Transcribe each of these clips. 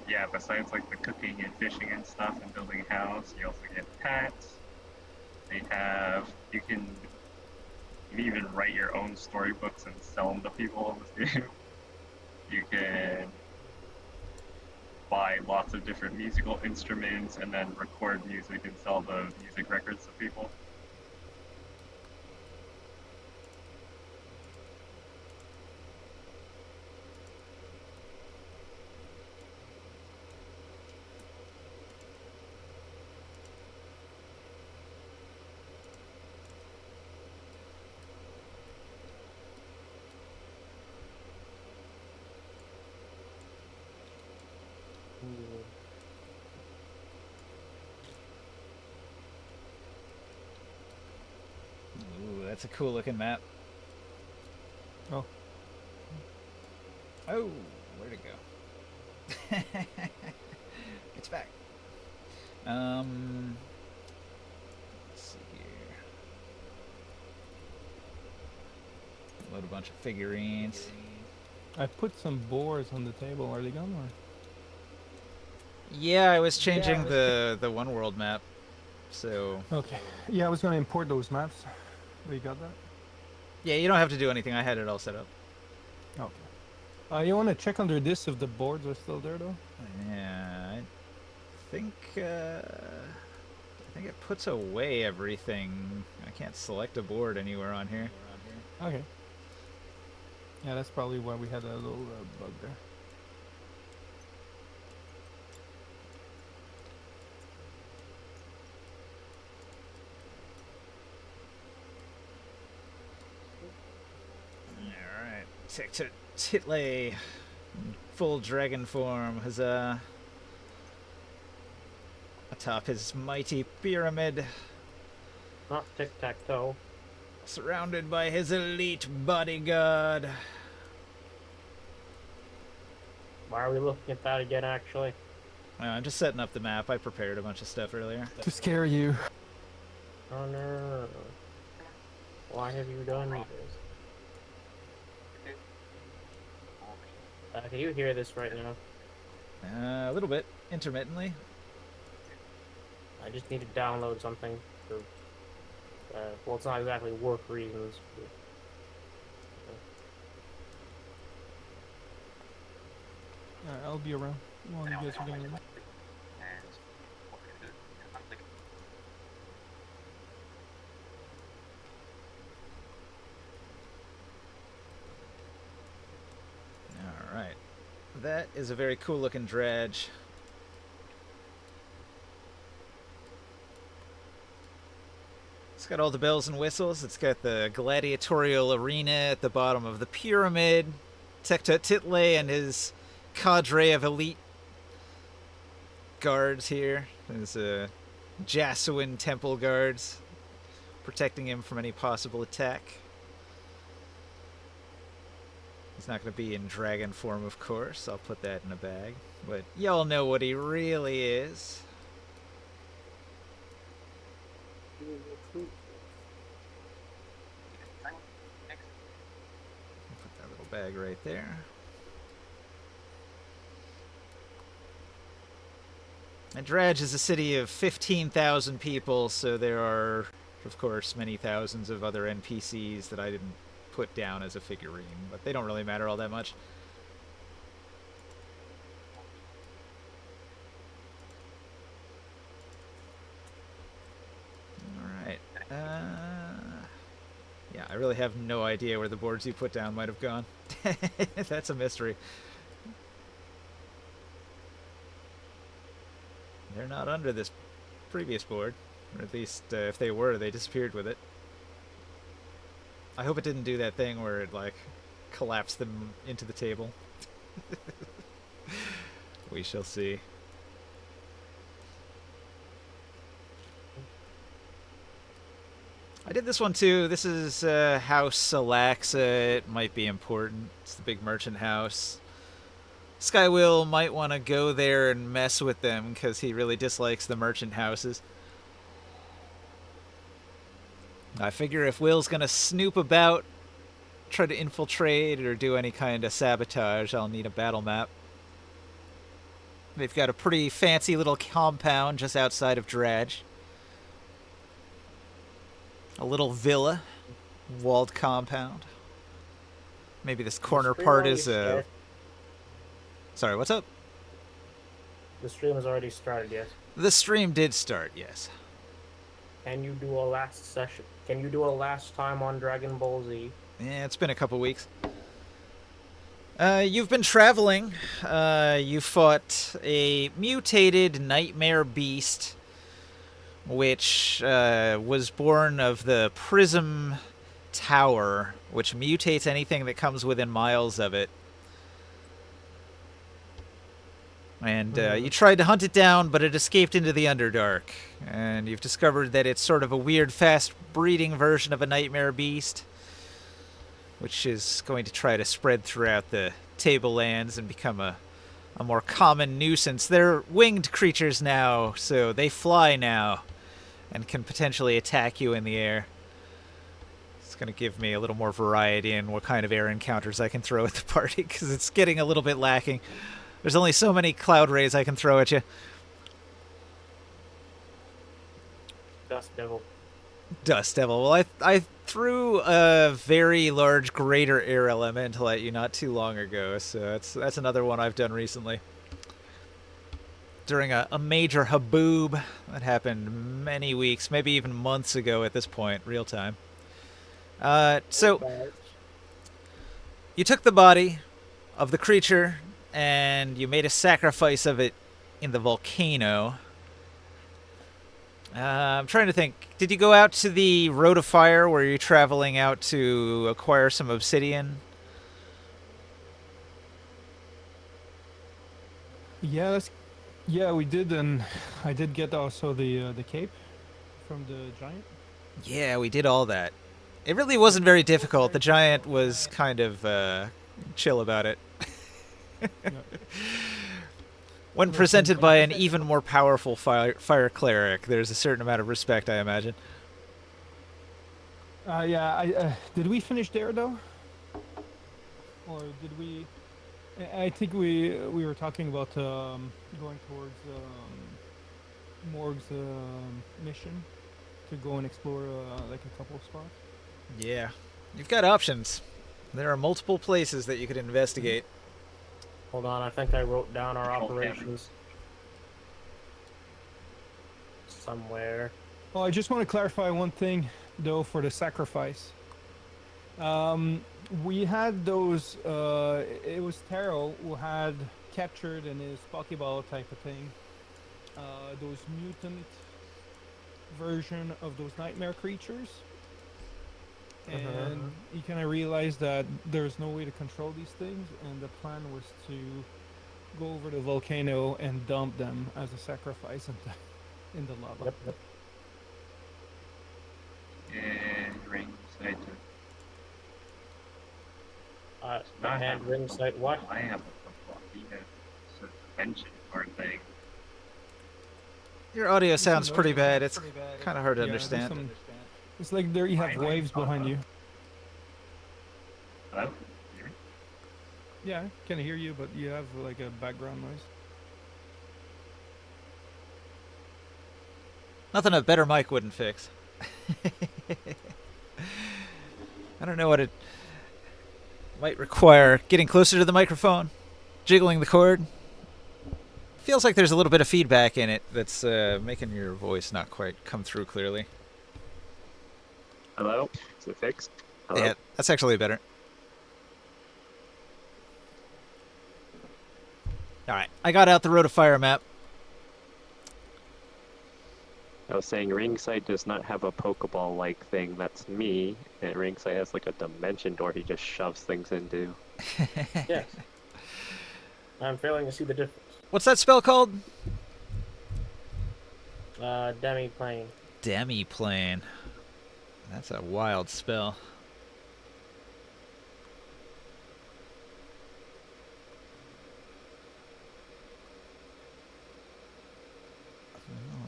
yeah, besides like the cooking and fishing and stuff and building a house, you also get pets. They have you can even write your own storybooks and sell them to people in this game. You can buy lots of different musical instruments and then record music and sell the music records to people. Ooh, that's a cool looking map. Oh. Oh, where'd it go? It's back. Let's see here. Load a bunch of figurines. I put some boards on the table. Are they gone or? Yeah, I was changing the one world map. So Okay. Yeah, I was gonna import those maps. We got that. yeah, you don't have to do anything. I had it all set up. Okay. You want to check under this if the boards are still there though? Yeah, think I think it puts away everything. I can't select a board anywhere on here. Okay. Yeah, that's probably why we had a little bug there. Alright. Titley. Full dragon form. Huzzah. Atop his mighty pyramid. Not tic-tac-toe. Surrounded by his elite bodyguard. Why are we looking at that again, actually? I'm just setting up the map. I prepared a bunch of stuff earlier. To scare you. Oh no. Why have you done this? Can you hear this right now? A little bit. Intermittently. I just need to download something for, well, it's not exactly work reasons. But, Alright, I'll be around while you guys are getting ready. Alright. That is a very cool looking dredge. It's got all the bells and whistles. It's got the gladiatorial arena at the bottom of the pyramid. Titley and his cadre of elite guards here. His Jasuin temple guards protecting him from any possible attack. He's not going to be in dragon form, of course. I'll put that in a bag. But y'all know what he really is. Put that little bag right there. And Dredge is a city of 15,000 people, so there are, of course, many thousands of other NPCs that I didn't put down as a figurine, but they don't really matter all that much. Alright. Yeah, I really have no idea where the boards you put down might have gone. That's a mystery. They're not under this previous board. Or at least, if they were, they disappeared with it. I hope it didn't do that thing where it, like, collapsed them into the table. We shall see. I did this one too. This is House Salaxa. It might be important. It's the big merchant house. Skywill might want to go there and mess with them because he really dislikes the merchant houses. I figure if Will's gonna snoop about, try to infiltrate or do any kind of sabotage, I'll need a battle map. They've got a pretty fancy little compound just outside of Dredge. A little villa, walled compound. Maybe this corner stream part already is start? Sorry, what's up? The stream has already started, yes. The stream did start, yes. Can you do a last session? Can you do a last time on Dragon Ball Z? Yeah, it's been a couple weeks. You've been traveling. You fought a mutated nightmare beast, which was born of the Prism Tower, which mutates anything that comes within miles of it. And you tried to hunt it down, but it escaped into the Underdark. And you've discovered that it's sort of a weird, fast-breeding version of a nightmare beast, which is going to try to spread throughout the tablelands and become a more common nuisance. They're winged creatures now, so they fly now and can potentially attack you in the air. It's going to give me a little more variety in what kind of air encounters I can throw at the party, because it's getting a little bit lacking. There's only so many cloud rays I can throw at you. Dust Devil. Dust Devil. Well, I threw a very large greater air elemental at you not too long ago, so that's another one I've done recently. During a major haboob that happened many weeks, maybe even months ago at this point, real time. So you took the body of the creature and you made a sacrifice of it in the volcano. I'm trying to think. Did you go out to the Road of Fire? Were you traveling out to acquire some obsidian? Yeah, we did, and I did get also the cape from the giant. Yeah, we did all that. It really wasn't very difficult. The giant was kind of chill about it. When presented by an even more powerful fire cleric, there's a certain amount of respect, I imagine. Did we finish there though, or did we? I think we were talking about going towards Morg's mission to go and explore like a couple of spots. Yeah, you've got options. There are multiple places that you could investigate. Hold on, I think I wrote down our Control operations somewhere. Well, I just want to clarify one thing though for the sacrifice. We had those. It was Taro who had captured in his Pokeball type of thing. Those mutant version of those nightmare creatures. And he kind of realized that there's no way to control these things, and the plan was to go over the volcano and dump them as a sacrifice in the lava. Yep. And ring side to And ring sight what? I have a blocky suspension card thing. Your audio sounds pretty bad. It's kind of hard to Yeah, there's understand. It's like there you have waves behind you. Hello? Can you hear me? Yeah, I can hear you, but you have like a background noise. Nothing a better mic wouldn't fix. I don't know what it might require. Getting closer to the microphone, jiggling the cord. Feels like there's a little bit of feedback in it that's making your voice not quite come through clearly. Hello? Is it fixed? Hello? Yeah, that's actually better. Alright, I got out the Road of Fire map. I was saying Ringside does not have a Pokeball-like thing. That's me. And Ringside has like a dimension door he just shoves things into. Yes. I'm failing to see the difference. What's that spell called? Demi-plane. Demi-plane. That's a wild spell.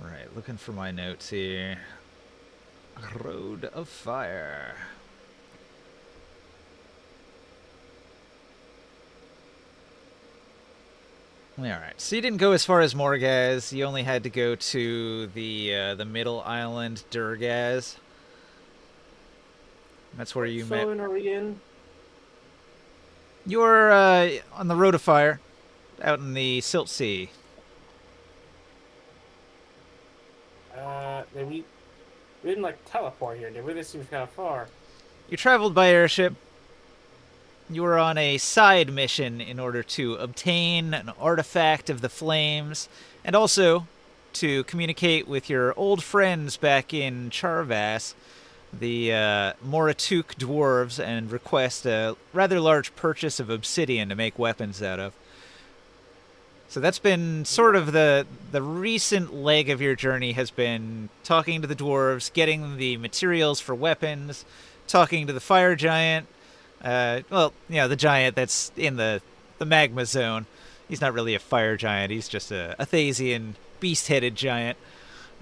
Alright, looking for my notes here. Road of Fire. All right. So you didn't go as far as Morgaz. You only had to go to the middle island, Durgaz. That's where you met. So in are we in? You're on the Road of Fire, out in the Silt Sea. We didn't like teleport here, did we? This seems kind of far. You traveled by airship. You were on a side mission in order to obtain an artifact of the flames, and also to communicate with your old friends back in Charvas, the Moratuk dwarves, and request a rather large purchase of obsidian to make weapons out of. So that's been sort of the recent leg of your journey has been talking to the dwarves, getting the materials for weapons, talking to the fire giant. The giant that's in the magma zone. He's not really a fire giant. He's just a Thasian beast-headed giant,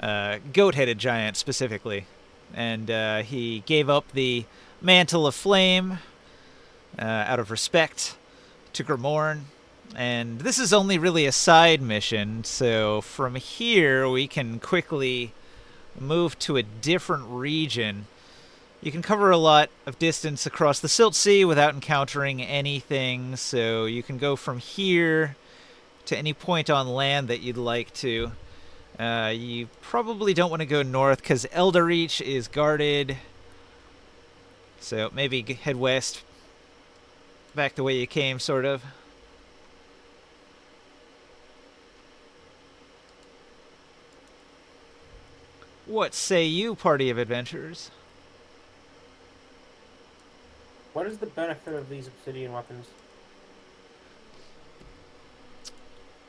goat-headed giant specifically. And he gave up the mantle of flame out of respect to Grimorn. And this is only really a side mission, so from here we can quickly move to a different region. You can cover a lot of distance across the Silt Sea without encountering anything, so you can go from here to any point on land that you'd like to. You probably don't want to go north because Elderreach is guarded, so maybe head west, back the way you came, sort of. What say you, party of adventurers? What is the benefit of these obsidian weapons?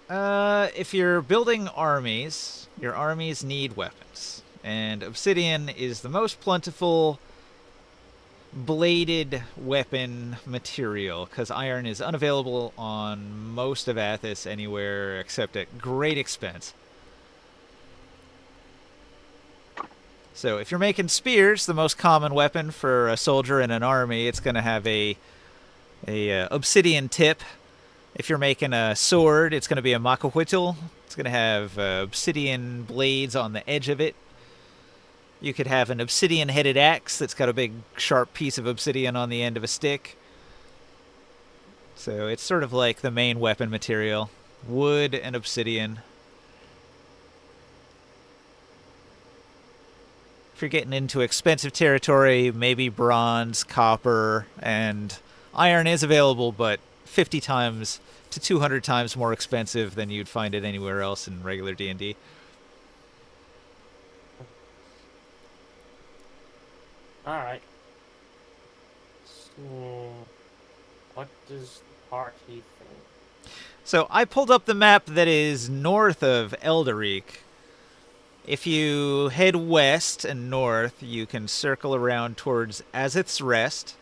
If you're building armies, your armies need weapons. And obsidian is the most plentiful bladed weapon material, because iron is unavailable on most of Athos anywhere except at great expense. So if you're making spears, the most common weapon for a soldier in an army, it's going to have a obsidian tip. If you're making a sword, it's going to be a macahuitl. It's going to have obsidian blades on the edge of it. You could have an obsidian-headed axe that's got a big sharp piece of obsidian on the end of a stick. So it's sort of like the main weapon material. Wood and obsidian. If you're getting into expensive territory, maybe bronze, copper, and iron is available, but 50 times to 200 times more expensive than you'd find it anywhere else in regular D&D. Alright. So, what does the party think? So I pulled up the map that is north of Elderreach. If you head west and north, you can circle around towards Azith's Rest.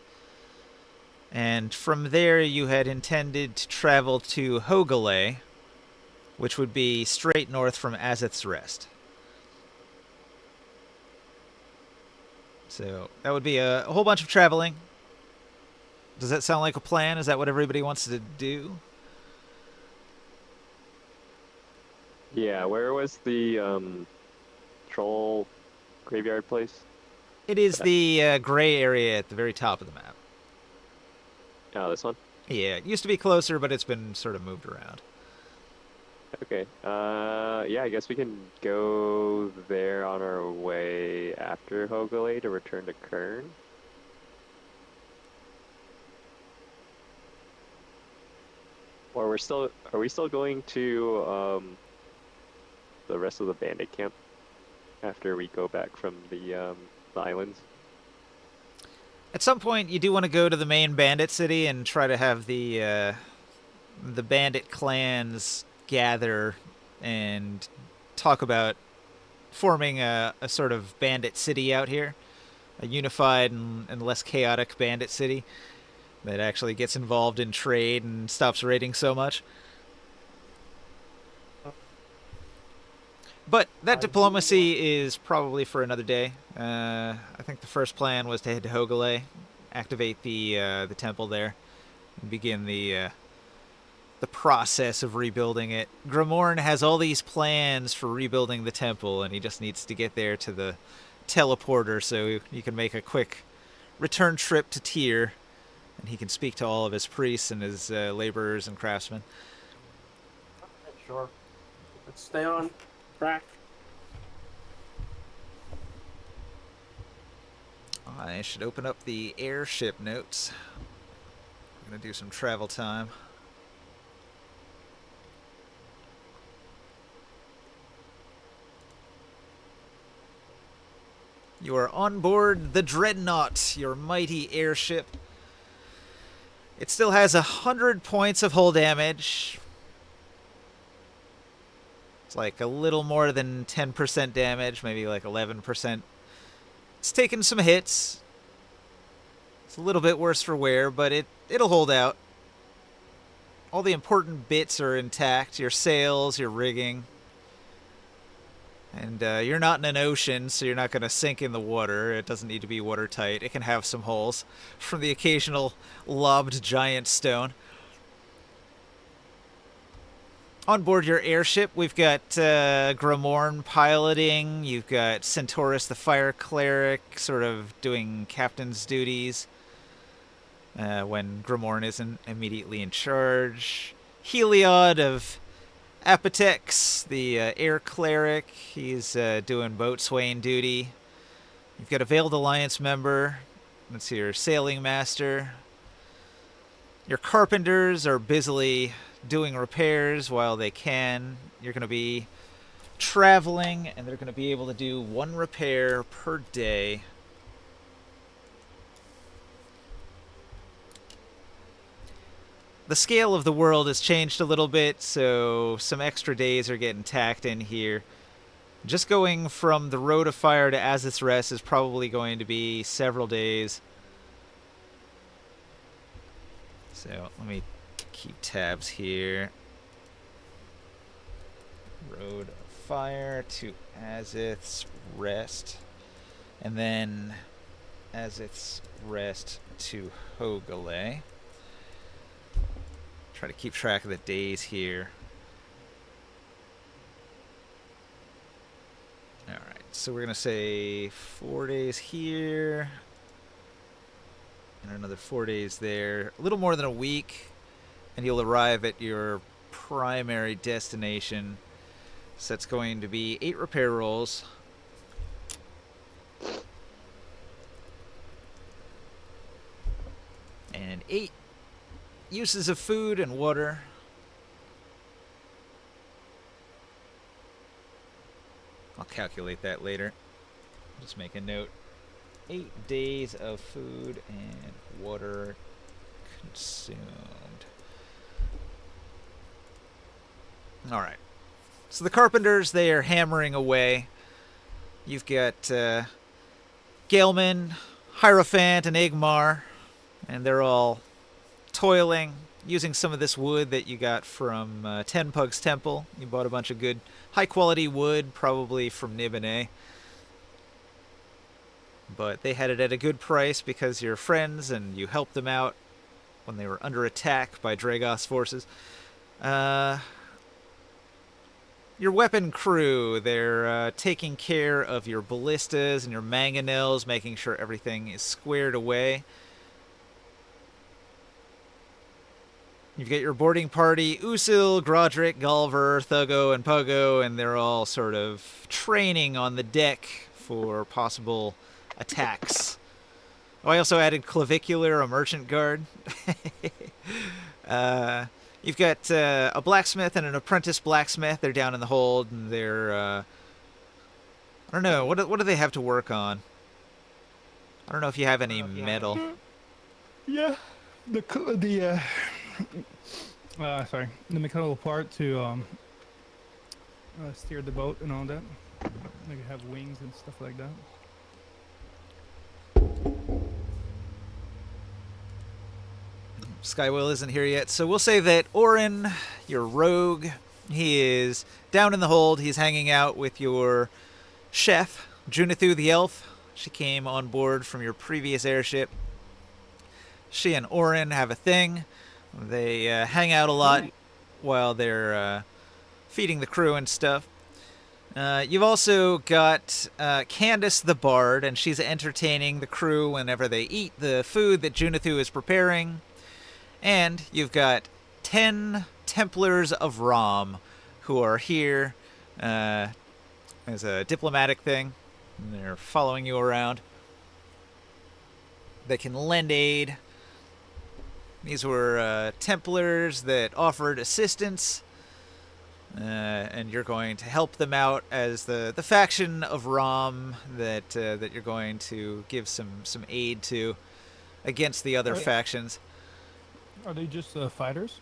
And from there, you had intended to travel to Hogale, which would be straight north from Azith's Rest. So that would be a whole bunch of traveling. Does that sound like a plan? Is that what everybody wants to do? Yeah, where was the troll graveyard place? It is the gray area at the very top of the map. Oh, this one? Yeah, it used to be closer, but it's been sort of moved around. Okay. Yeah, I guess we can go there on our way after Hogale to return to Kern. Or are we still going to the rest of the bandit camp after we go back from the islands? At some point, you do want to go to the main bandit city and try to have the bandit clans gather and talk about forming a sort of bandit city out here, a unified and less chaotic bandit city that actually gets involved in trade and stops raiding so much. But that diplomacy is probably for another day. I think the first plan was to head to Hogale, activate the temple there, and begin the the process of rebuilding it. Grimorn has all these plans for rebuilding the temple, and he just needs to get there to the teleporter so you can make a quick return trip to Tyr, and he can speak to all of his priests and his laborers and craftsmen. Sure. Let's stay on track. I should open up the airship notes. I'm going to do some travel time. You are on board the Dreadnought, your mighty airship. It still has 100 points of hull damage. It's like a little more than 10% damage, maybe like 11%. It's taken some hits. It's a little bit worse for wear, but it'll hold out. All the important bits are intact. Your sails, your rigging. And you're not in an ocean, so you're not going to sink in the water. It doesn't need to be watertight. It can have some holes from the occasional lobbed giant stone. On board your airship, we've got Grimorn piloting. You've got Centaurus the Fire Cleric sort of doing captain's duties when Grimorn isn't immediately in charge. Heliod of Apotex, the air cleric, he's doing boatswain duty. You've got a Veiled Alliance member. That's your sailing master. Your carpenters are busily doing repairs while they can. You're going to be traveling, and they're going to be able to do 1 repair per day. The scale of the world has changed a little bit, so some extra days are getting tacked in here. Just going from the Road of Fire to Azith's Rest is probably going to be several days. So let me keep tabs here. Road of Fire to Azith's Rest. And then Azith's Rest to Hogale. Try to keep track of the days here. Alright, so we're going to say 4 days here. And another 4 days there. A little more than a week. And you'll arrive at your primary destination. So that's going to be 8 repair rolls. And 8 uses of food and water. I'll calculate that later. Just make a note. 8 days of food and water consumed. Alright. So the carpenters, they are hammering away. You've got Galeman, Hierophant, and Igmar. And they're all toiling, using some of this wood that you got from Tenpug's Temple. You bought a bunch of good, high-quality wood, probably from Nibene. But they had it at a good price because you're friends and you helped them out when they were under attack by Dragoth's forces. Your weapon crew, they're taking care of your ballistas and your mangonels, making sure everything is squared away. You've got your boarding party, Usil, Grodrick, Galver, Thuggo, and Puggo, and they're all sort of training on the deck for possible attacks. Oh, I also added Clavicular, a merchant guard. You've got a blacksmith and an apprentice blacksmith. They're down in the hold, and they're... I don't know, what do they have to work on? I don't know if you have any metal. Yeah, sorry, the mechanical part to steer the boat and all that. Like have wings and stuff like that. Skywill isn't here yet, so we'll say that Orin, your rogue, he is down in the hold. He's hanging out with your chef, Junithu the elf. She came on board from your previous airship. She and Orin have a thing. They hang out a lot. while they're feeding the crew and stuff. You've also got Candace the Bard, and she's entertaining the crew whenever they eat the food that Junithu is preparing. And you've got 10 Templars of Ram who are here as a diplomatic thing. And they're following you around. They can lend aid. These were Templars that offered assistance. And you're going to help them out as the faction of Ram that you're going to give some aid to against the other factions. Are they just fighters?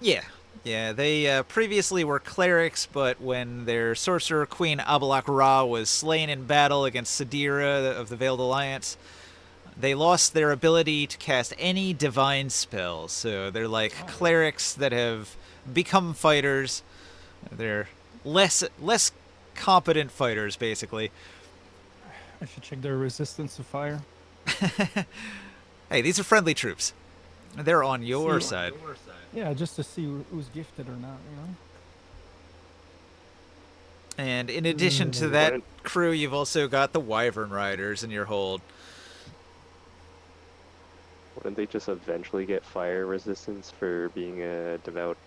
Yeah. They previously were clerics, but when their sorcerer queen Abalak Ra was slain in battle against Sadira of the Veiled Alliance, they lost their ability to cast any divine spells. So they're like clerics that have become fighters. They're less competent fighters, basically. I should check their resistance to fire. Hey, these are friendly troops. They're on your side. Yeah, just to see who's gifted or not, you know? And in addition to that crew, you've also got the Wyvern Riders in your hold. Wouldn't they just eventually get fire resistance for being a devout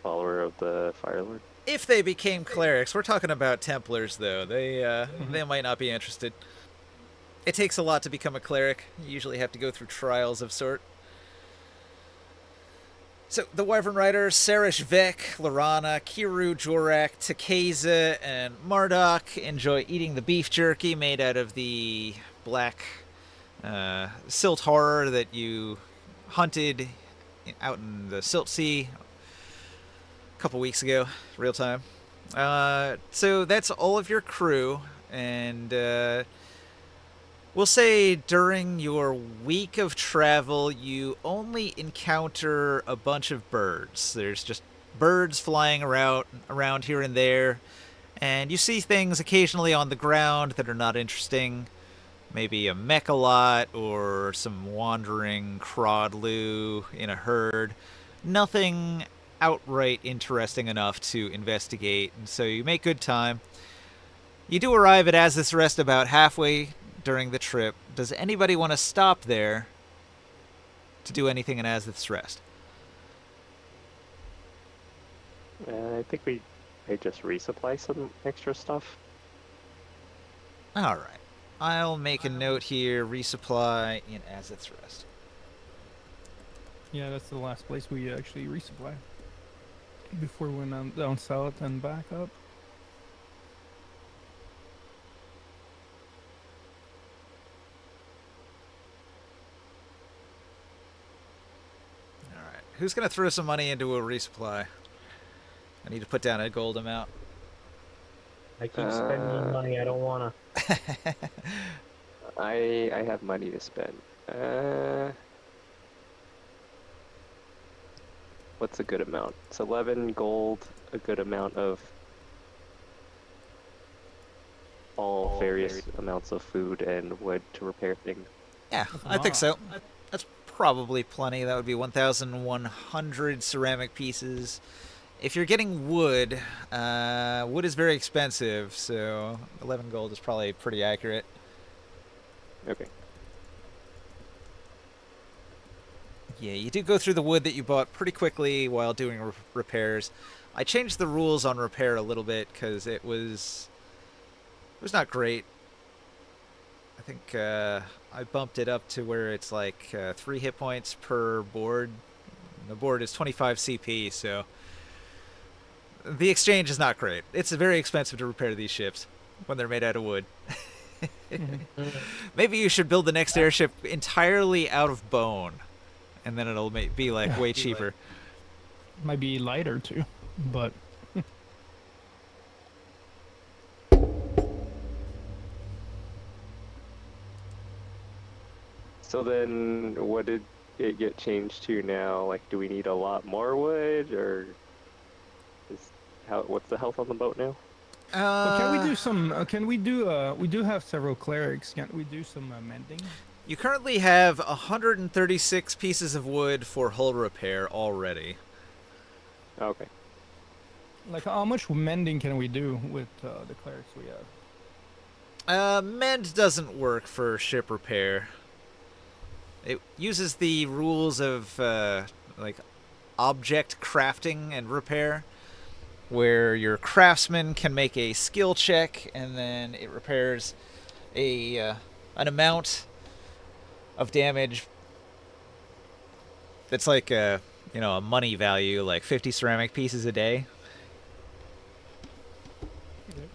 follower of the Fire Lord? If they became clerics, we're talking about Templars, though. They might not be interested. It takes a lot to become a cleric. You usually have to go through trials of sort. So, the Wyvern Riders, Sarish Vek, Lorana, Kiru, Jorak, Takeza, and Marduk enjoy eating the beef jerky made out of the black silt horror that you hunted out in the Silt Sea a couple weeks ago, real time. So that's all of your crew, and we'll say during your week of travel, you only encounter a bunch of birds. There's just birds flying around here and there, and you see things occasionally on the ground that are not interesting. Maybe a mechalot or some wandering crawdloo in a herd. Nothing outright interesting enough to investigate, and so you make good time. You do arrive at Azith's Rest about halfway during the trip. Does anybody want to stop there to do anything in Azith's Rest? I think we may just resupply some extra stuff. Alright. I'll make a note here, resupply in Azith's Rest. Yeah, that's the last place we actually resupply. Before we went down south and back up. Alright. Who's going to throw some money into a resupply? I need to put down a gold amount. I keep spending money I don't wanna. I have money to spend. What's a good amount? It's 11 gold, a good amount of all various amounts of food and wood to repair things. Yeah, I think so. That's probably plenty. That would be 1,100 ceramic pieces. If you're getting wood, wood is very expensive, so 11 gold is probably pretty accurate. Okay. Yeah, you do go through the wood that you bought pretty quickly while doing repairs. I changed the rules on repair a little bit because it was not great. I think I bumped it up to where it's like 3 hit points per board. The board is 25 CP, so the exchange is not great. It's very expensive to repair these ships when they're made out of wood. Maybe you should build the next airship entirely out of bone, and then it'll be like way cheaper. Might be lighter too, but So then, what did it get changed to now? Like, do we need a lot more wood, or what's the health on the boat now? can we do some? Can we do? We do have several clerics. Can't we do some mending? You currently have 136 pieces of wood for hull repair already. Okay. Like, how much mending can we do with the clerics we have? Mend doesn't work for ship repair. It uses the rules of like object crafting and repair, where your craftsman can make a skill check and then it repairs a an amount of damage that's like a a money value, like 50 ceramic pieces a day, Okay.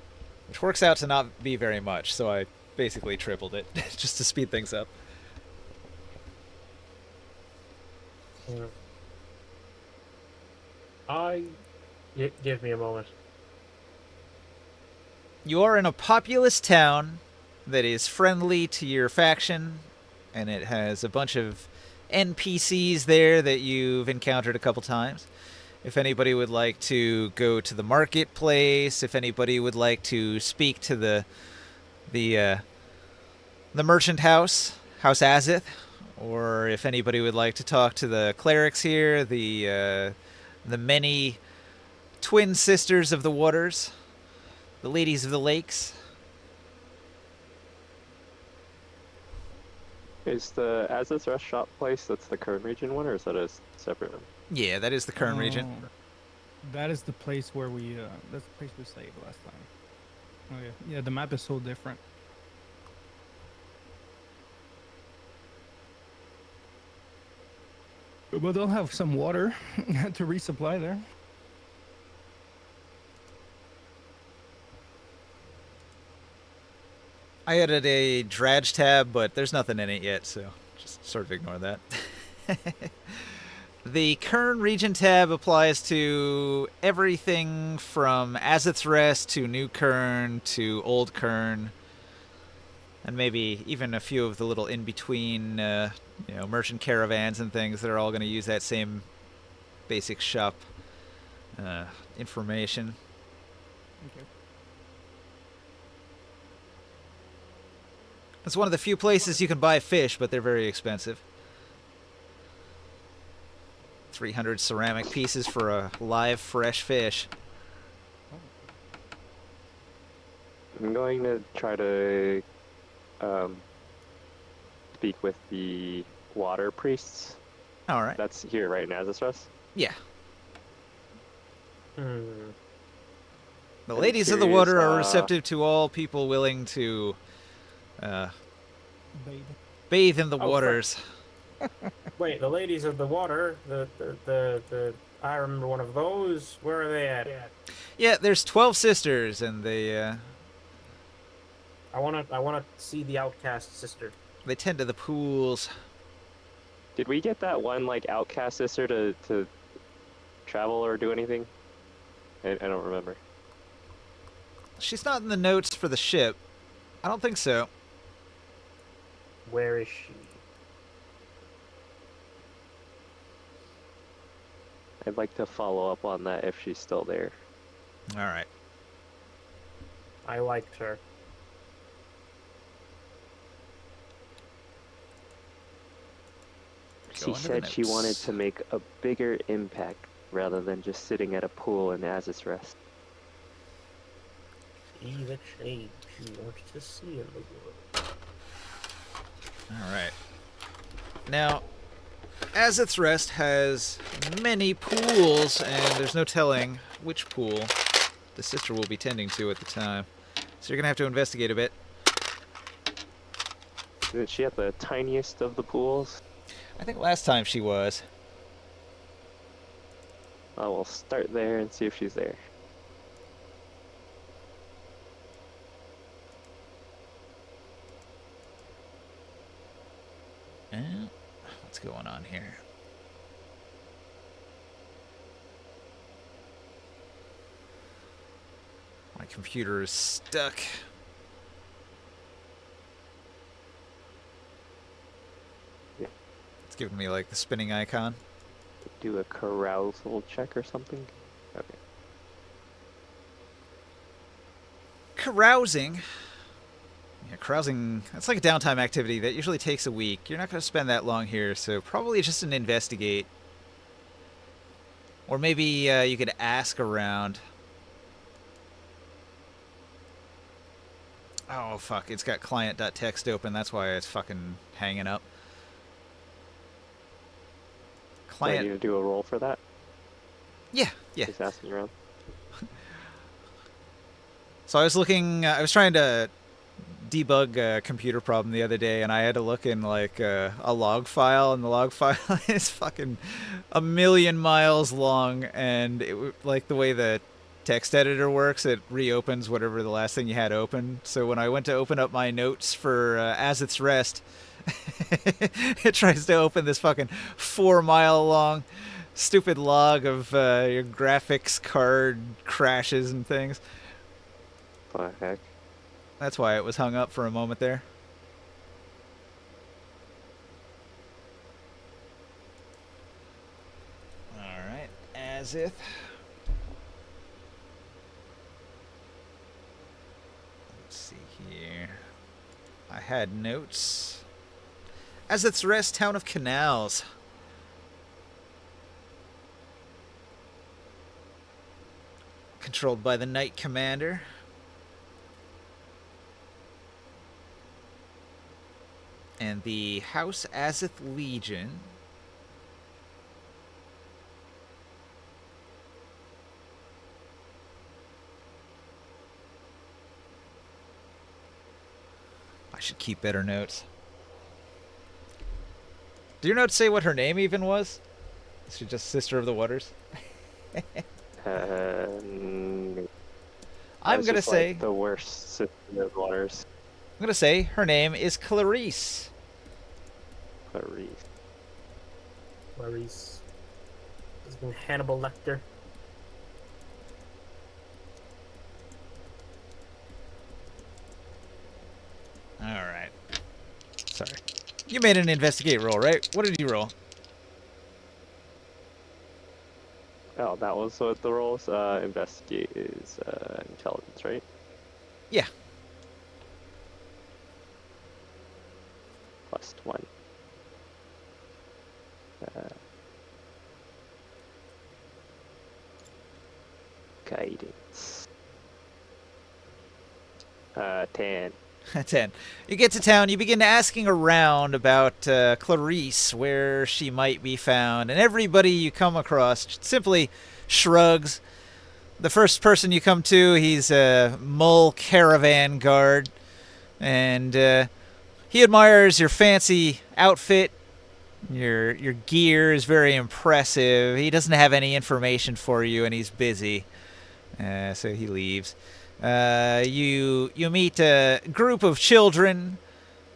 which works out to not be very much. So I basically tripled it just to speed things up. Mm. Give me a moment. You are in a populous town that is friendly to your faction, and it has a bunch of NPCs there that you've encountered a couple times. If anybody would like to go to the marketplace, if anybody would like to speak to the merchant house, House Azith, or if anybody would like to talk to the clerics here, the many twin sisters of the waters, the ladies of the lakes. Is the Azaz Rest Shop place, that's the current region one, or is that a separate one? Yeah, that is the current region. Oh, that is the place where we. That's the place we saved last time. Oh yeah, yeah. The map is so different. But they'll have some water to resupply there. I added a Dradge tab, but there's nothing in it yet, so just sort of ignore that. The Kern region tab applies to everything from Azith's Rest to New Kern to Old Kern, and maybe even a few of the little in-between, merchant caravans and things that are all going to use that same basic shop information. Okay. It's one of the few places you can buy fish, but they're very expensive. 300 ceramic pieces for a live, fresh fish. I'm going to try to speak with the water priests. All right. That's here, right, in Azaz Rest? Yeah. Hmm. The I'm ladies of the curious, water are receptive to all people willing to Babe. bathe in the Oh, waters. Wait, the ladies of the water. The I remember one of those. Where are they at? Yeah, there's 12 sisters, and they I wanna see the outcast sister. they tend to the pools. Did we get that one, like, outcast sister to travel or do anything? I don't remember. She's not in the notes for the ship. I don't think so. Where is she? I'd like to follow up on that if she's still there. All right. I liked her. Go She into the said she wanted notes. to make a bigger impact rather than just sitting at a pool in Azaz Rest. See the change she wants to see in the world. All right. Now, Azith's Rest has many pools, and there's no telling which pool the sister will be tending to at the time. So you're going to have to investigate a bit. Isn't she at the tiniest of the pools? I think last time she was. Oh, we'll start there and see if she's there. What's going on here? My computer is stuck. Yeah. It's giving me like the spinning icon. Do a carousal check or something? Okay. Carousing. Yeah, carousing, that's like a downtime activity that usually takes a week. You're not going to spend that long here, so probably just an investigate. Or maybe you could ask around. Oh, fuck. It's got client.txt open. That's why it's fucking hanging up. Do I Client. need to do a roll for that? Yeah, yeah. Just asking around. So I was looking, I was trying to debug a computer problem the other day, and I had to look in like a log file, and the log file is fucking a million miles long, and like the way the text editor works, it reopens whatever the last thing you had open. So when I went to open up my notes for Azith's Rest, it tries to open this fucking 4-mile long stupid log of your graphics card crashes and things. What the heck? That's why it was hung up for a moment there. Alright, Azith. Let's see here. I had notes. Azith's Rest, Town of Canals. Controlled by the Knight Commander. And the House Azith Legion. I should keep better notes. Do your notes say what her name even was? Is she just Sister of the Waters? No. I'm That's gonna just, say like, the worst system of waters. I'm gonna say her name is Clarice. Clarice. Clarice. Has been Hannibal Lecter. Alright. Sorry. You made an investigate roll, right? What did you roll? Oh, that was what the rolls. Investigate is intelligence, right? Yeah. +1. Guidance. 10. 10. You get to town, you begin asking around about Clarice, where she might be found, and everybody you come across simply shrugs. The first person you come to, he's a Mull caravan guard, and he admires your fancy outfit. Your gear is very impressive. He doesn't have any information for you, and he's busy, so he leaves. You meet a group of children,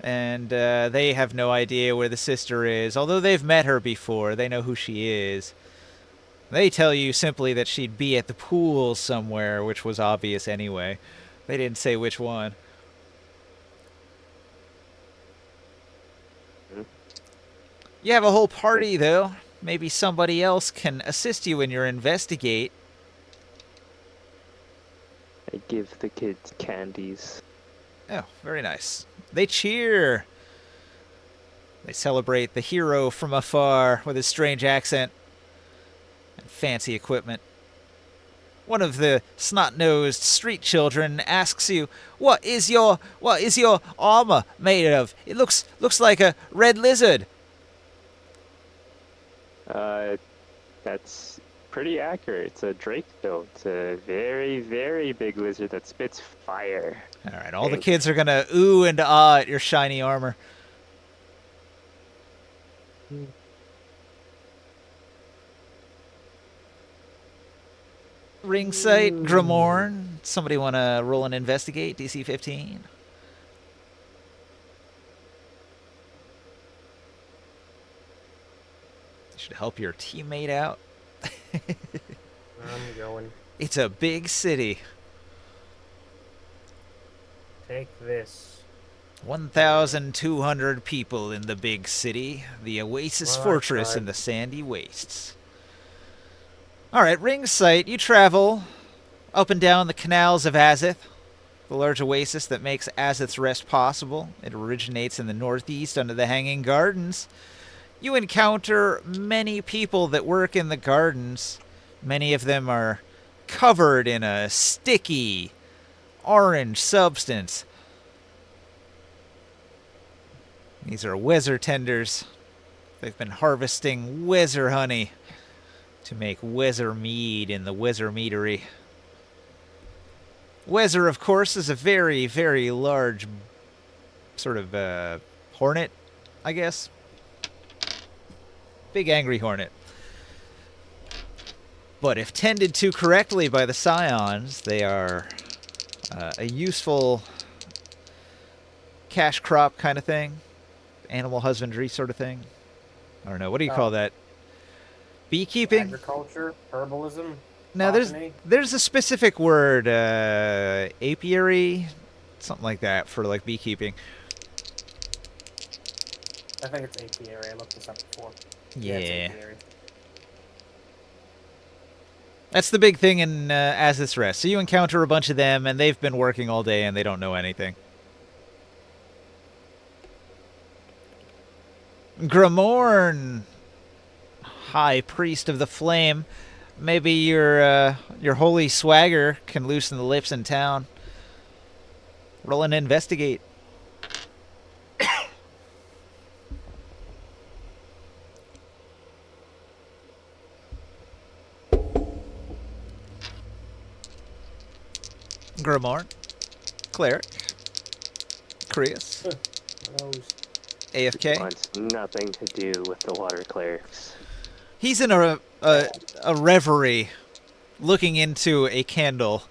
and they have no idea where the sister is. Although they've met her before, they know who she is. They tell you simply that she'd be at the pool somewhere, which was obvious anyway. They didn't say which one. You have a whole party, though. Maybe somebody else can assist you in your investigate. I give the kids candies. Oh, very nice. They cheer. They celebrate the hero from afar with his strange accent and fancy equipment. One of the snot-nosed street children asks you, "What is your armor made of? It looks like a red lizard." That's pretty accurate. It's a drake, though. It's a very, very big lizard that spits fire. All right, all the kids are gonna ooh and ah at your shiny armor. Ringside, Grimorn. Somebody want to roll and investigate? DC 15. Should help your teammate out. I'm going. It's a big city. Take this. 1,200 people in the big city. The Oasis Well, I Fortress tried. in the sandy wastes. All right, Ringsite, you travel up and down the canals of Azith, the large oasis that makes Azith's Rest possible. It originates in the northeast under the Hanging Gardens. You encounter many people that work in the gardens. Many of them are covered in a sticky orange substance. These are Weser tenders. They've been harvesting Weser honey to make Weser mead in the Weser meadery. Weser, of course, is a very, very large sort of hornet, I guess. Big angry hornet. But if tended to correctly by the scions, they are a useful cash crop kind of thing. Animal husbandry sort of thing. I don't know. What do you call that? Beekeeping? Agriculture, herbalism, No, botany. there's a specific word, apiary, something like that for like beekeeping. I think it's apiary. I looked this up before. Yeah. It's apiary. That's the big thing in Azith's Rest. So you encounter a bunch of them, and they've been working all day, and they don't know anything. Gramorn, High Priest of the Flame. Maybe your holy swagger can loosen the lips in town. Roll and investigate. Gramorn, Cleric, Krius, AFK. Wants nothing to do with the water clerics. He's in a reverie, looking into a candle,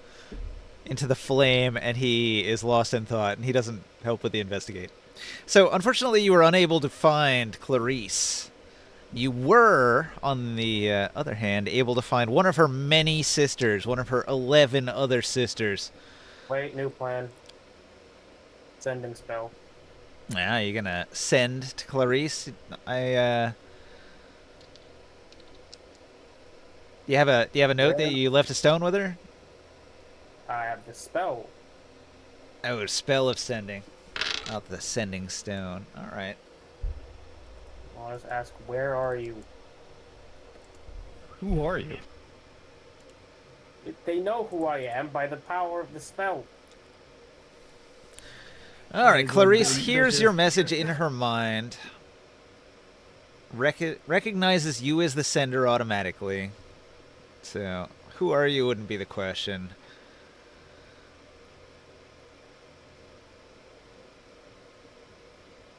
into the flame, and he is lost in thought, and he doesn't help with the investigate. So, unfortunately, you were unable to find Clarice. You were, on the other hand, able to find one of her many sisters, one of her 11 other sisters. Wait, new plan. Sending spell. Yeah, you're gonna send to Clarice. Do you have a note that you left a stone with her? I have the spell. Oh, spell of sending. Not the sending stone. All right. I'll just ask, where are you? Who are you? They know who I am by the power of the spell. All right, Clarice hears your message in her mind. Recognizes you as the sender automatically. So, who are you wouldn't be the question.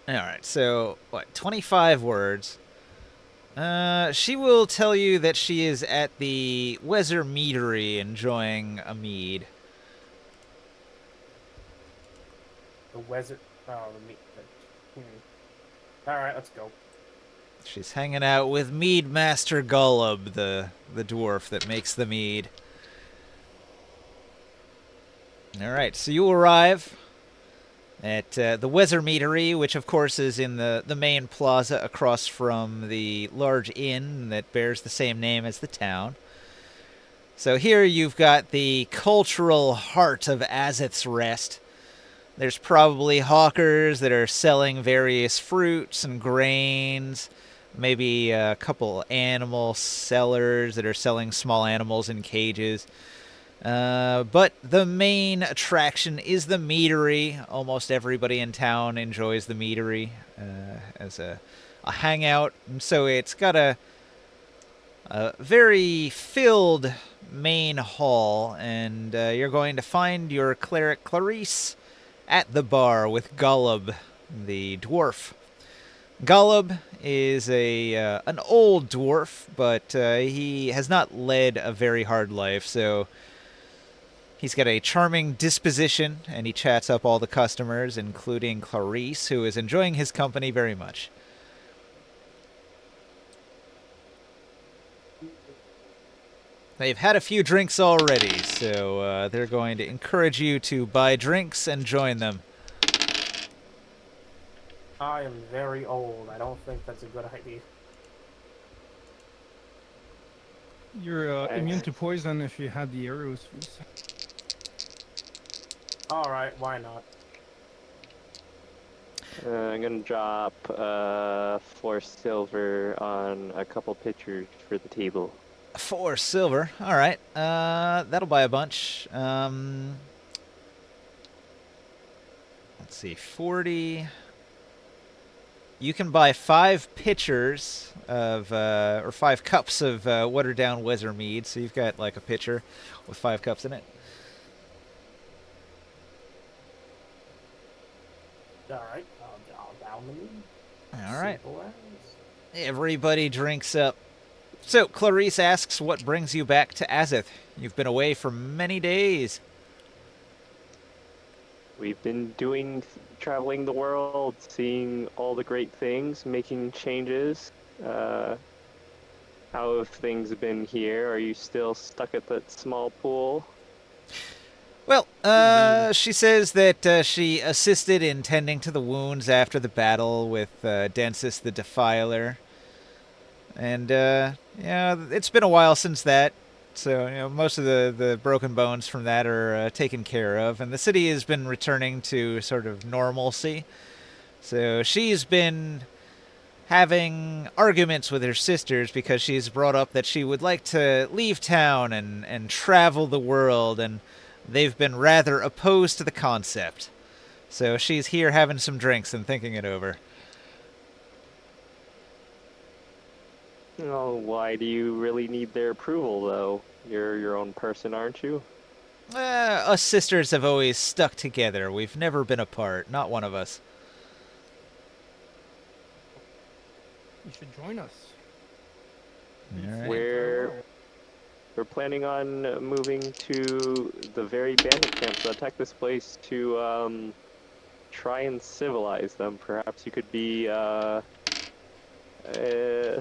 Alright, so, 25 words. She will tell you that she is at the Weser Meadery enjoying a mead. The Weser... Oh, the meat... Alright, let's go. She's hanging out with Mead Master Golub, the dwarf that makes the mead. Alright, so you arrive at the Weser Meadery, which of course is in the main plaza across from the large inn that bears the same name as the town. So here you've got the cultural heart of Azith's Rest. There's probably hawkers that are selling various fruits and grains, maybe a couple animal sellers that are selling small animals in cages. But the main attraction is the meadery. Almost everybody in town enjoys the meadery as a hangout. And so it's got a very filled main hall, and you're going to find your cleric Clarice at the bar with Golub, the dwarf. Golub is an old dwarf, but he has not led a very hard life, so he's got a charming disposition, and he chats up all the customers, including Clarice, who is enjoying his company very much. They've had a few drinks already, so they're going to encourage you to buy drinks and join them. I am very old. I don't think that's a good idea. You're immune to poison if you had the arrows. Alright, why not? I'm gonna drop 4 silver on a couple pitchers for the table. 4 silver. All right. That'll buy a bunch. Let's see. 40. You can buy 5 pitchers of, or 5 cups of watered down Weather mead. So you've got like a pitcher with 5 cups in it. Alright, I'll down the mead. All right. Simple as. Everybody drinks up. So Clarice asks, what brings you back to Azith? You've been away for many days. We've been traveling the world, seeing all the great things, making changes. How have things been here? Are you still stuck at that small pool? Well, she says that she assisted in tending to the wounds after the battle with Densis the Defiler. And, yeah, it's been a while since that. So, most of the broken bones from that are taken care of. And the city has been returning to sort of normalcy. So she's been having arguments with her sisters because she's brought up that she would like to leave town and travel the world. And they've been rather opposed to the concept. So she's here having some drinks and thinking it over. Oh, why do you really need their approval, though? You're your own person, aren't you? Us sisters have always stuck together. We've never been apart. Not one of us. You should join us. All right. We're planning on moving to the very bandit camps that attack this place to try and civilize them. Perhaps you could be a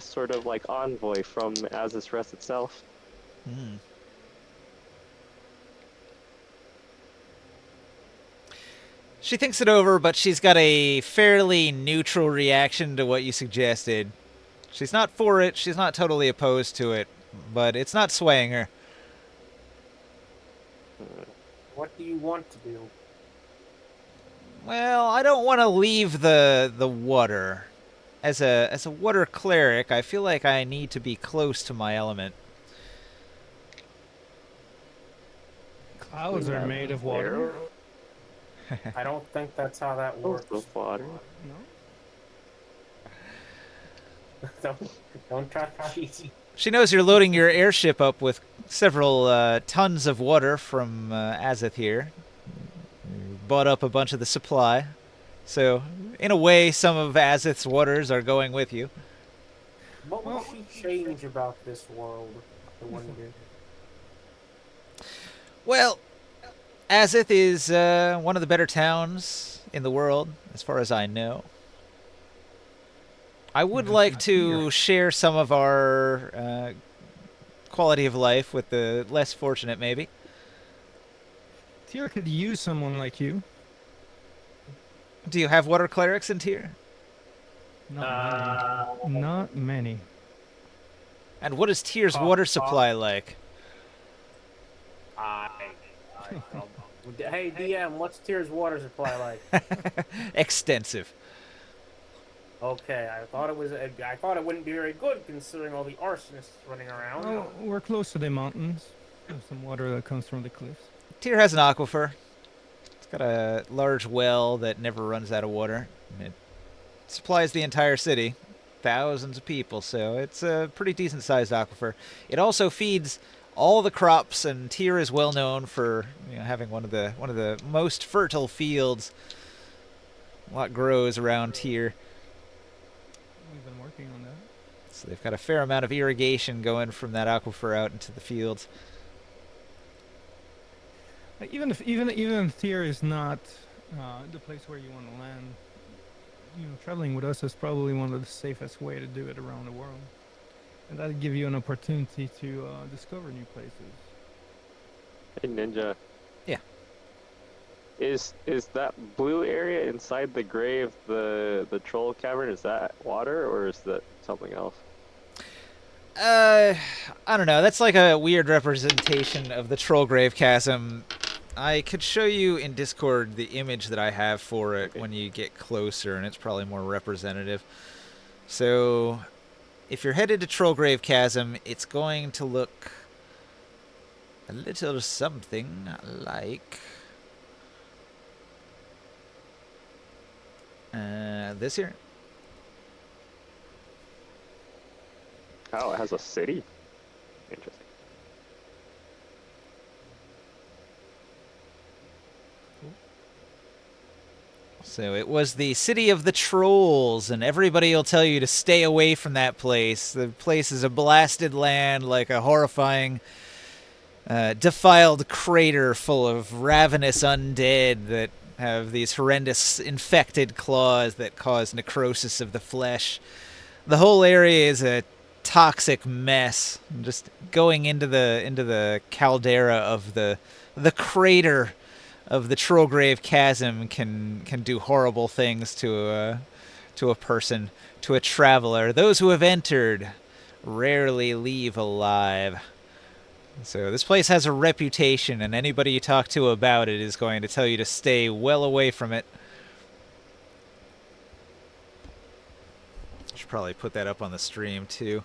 sort of like envoy from Azis Rest itself. Hmm. She thinks it over, but she's got a fairly neutral reaction to what you suggested. She's not for it, she's not totally opposed to it, but it's not swaying her. What do you want to do? Well, I don't want to leave the water. As a water cleric, I feel like I need to be close to my element. Clouds are made of water. I don't think that's how that works. Of water. No? Don't try to cheat. She knows you're loading your airship up with several tons of water from Azith here. You bought up a bunch of the supply. So, in a way, some of Azith's waters are going with you. What will she change about this world? I wonder. Well, Azith is one of the better towns in the world, as far as I know. I would like to share some of our quality of life with the less fortunate, maybe. Tyr could use someone like you. Do you have water clerics in Tyr? Not many. Not many. And what is Tyr's water supply like? Hey DM, what's Tyr's water supply like? Extensive. Okay, I thought it wouldn't be very good considering all the arsonists running around. Well, we're close to the mountains. There's some water that comes from the cliffs. Tyr has an aquifer. It's got a large well that never runs out of water. And it supplies the entire city. Thousands of people, so it's a pretty decent-sized aquifer. It also feeds all the crops, and Tyr is well known for having one of the most fertile fields. A lot grows around Tyr. We've been working on that. So they've got a fair amount of irrigation going from that aquifer out into the fields. Even if Tyr is not the place where you want to land, traveling with us is probably one of the safest way to do it around the world, and that'll give you an opportunity to discover new places. Hey Ninja. Yeah. Is that blue area inside the grave the troll cavern? Is that water or is that something else? I don't know. That's like a weird representation of the Trollgrave Chasm. I could show you in Discord the image that I have for it when you get closer, and it's probably more representative. So, if you're headed to Trollgrave Chasm, it's going to look a little something like this here. Oh, it has a city. Interesting. So it was the city of the trolls, and everybody will tell you to stay away from that place. The place is a blasted land, like a horrifying, defiled crater full of ravenous undead that have these horrendous infected claws that cause necrosis of the flesh. The whole area is a toxic mess. Just going into the caldera of the crater of the Trollgrave Chasm can do horrible things to a person, to a traveler. Those who have entered rarely leave alive. So this place has a reputation, and anybody you talk to about it is going to tell you to stay well away from it. Should probably put that up on the stream too.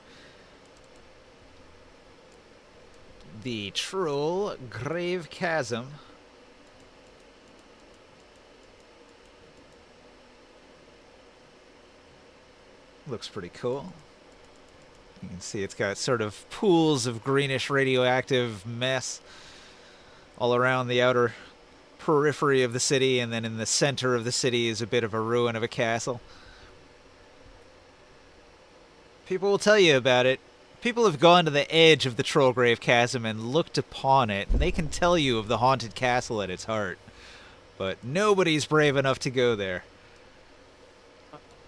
The Trollgrave Chasm. Looks pretty cool. You can see it's got sort of pools of greenish radioactive mess all around the outer periphery of the city, and then in the center of the city is a bit of a ruin of a castle. People will tell you about it. People have gone to the edge of the Trollgrave Chasm and looked upon it, and they can tell you of the haunted castle at its heart. But nobody's brave enough to go there.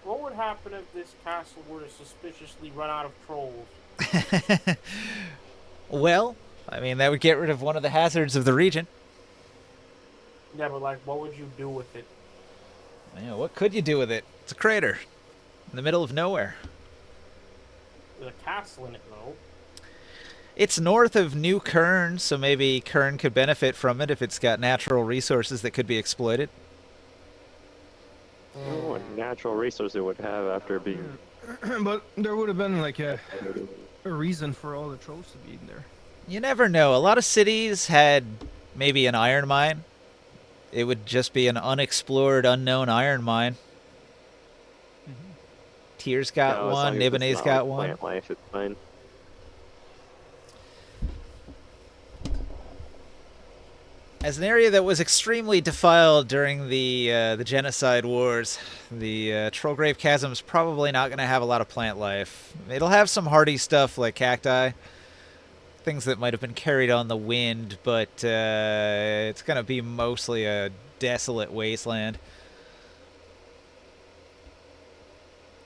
What would happen if this castle were to suspiciously run out of trolls? Well, I mean, that would get rid of one of the hazards of the region. Yeah, but like, what would you do with it? Yeah, what could you do with it? It's a crater in the middle of nowhere. There's a castle in it, though. It's north of New Kern, so maybe Kern could benefit from it if it's got natural resources that could be exploited. Oh, what natural resource it would have after being. But there would have been like a reason for all the trolls to be in there. You never know. A lot of cities had maybe an iron mine. It would just be an unexplored, unknown iron mine. Tyr's got No, as one, long as it's Nibene's not got like one. plant life, it's fine. As an area that was extremely defiled during the genocide wars, the Trollgrave Chasm is probably not going to have a lot of plant life. It'll have some hardy stuff like cacti, things that might have been carried on the wind, but it's going to be mostly a desolate wasteland.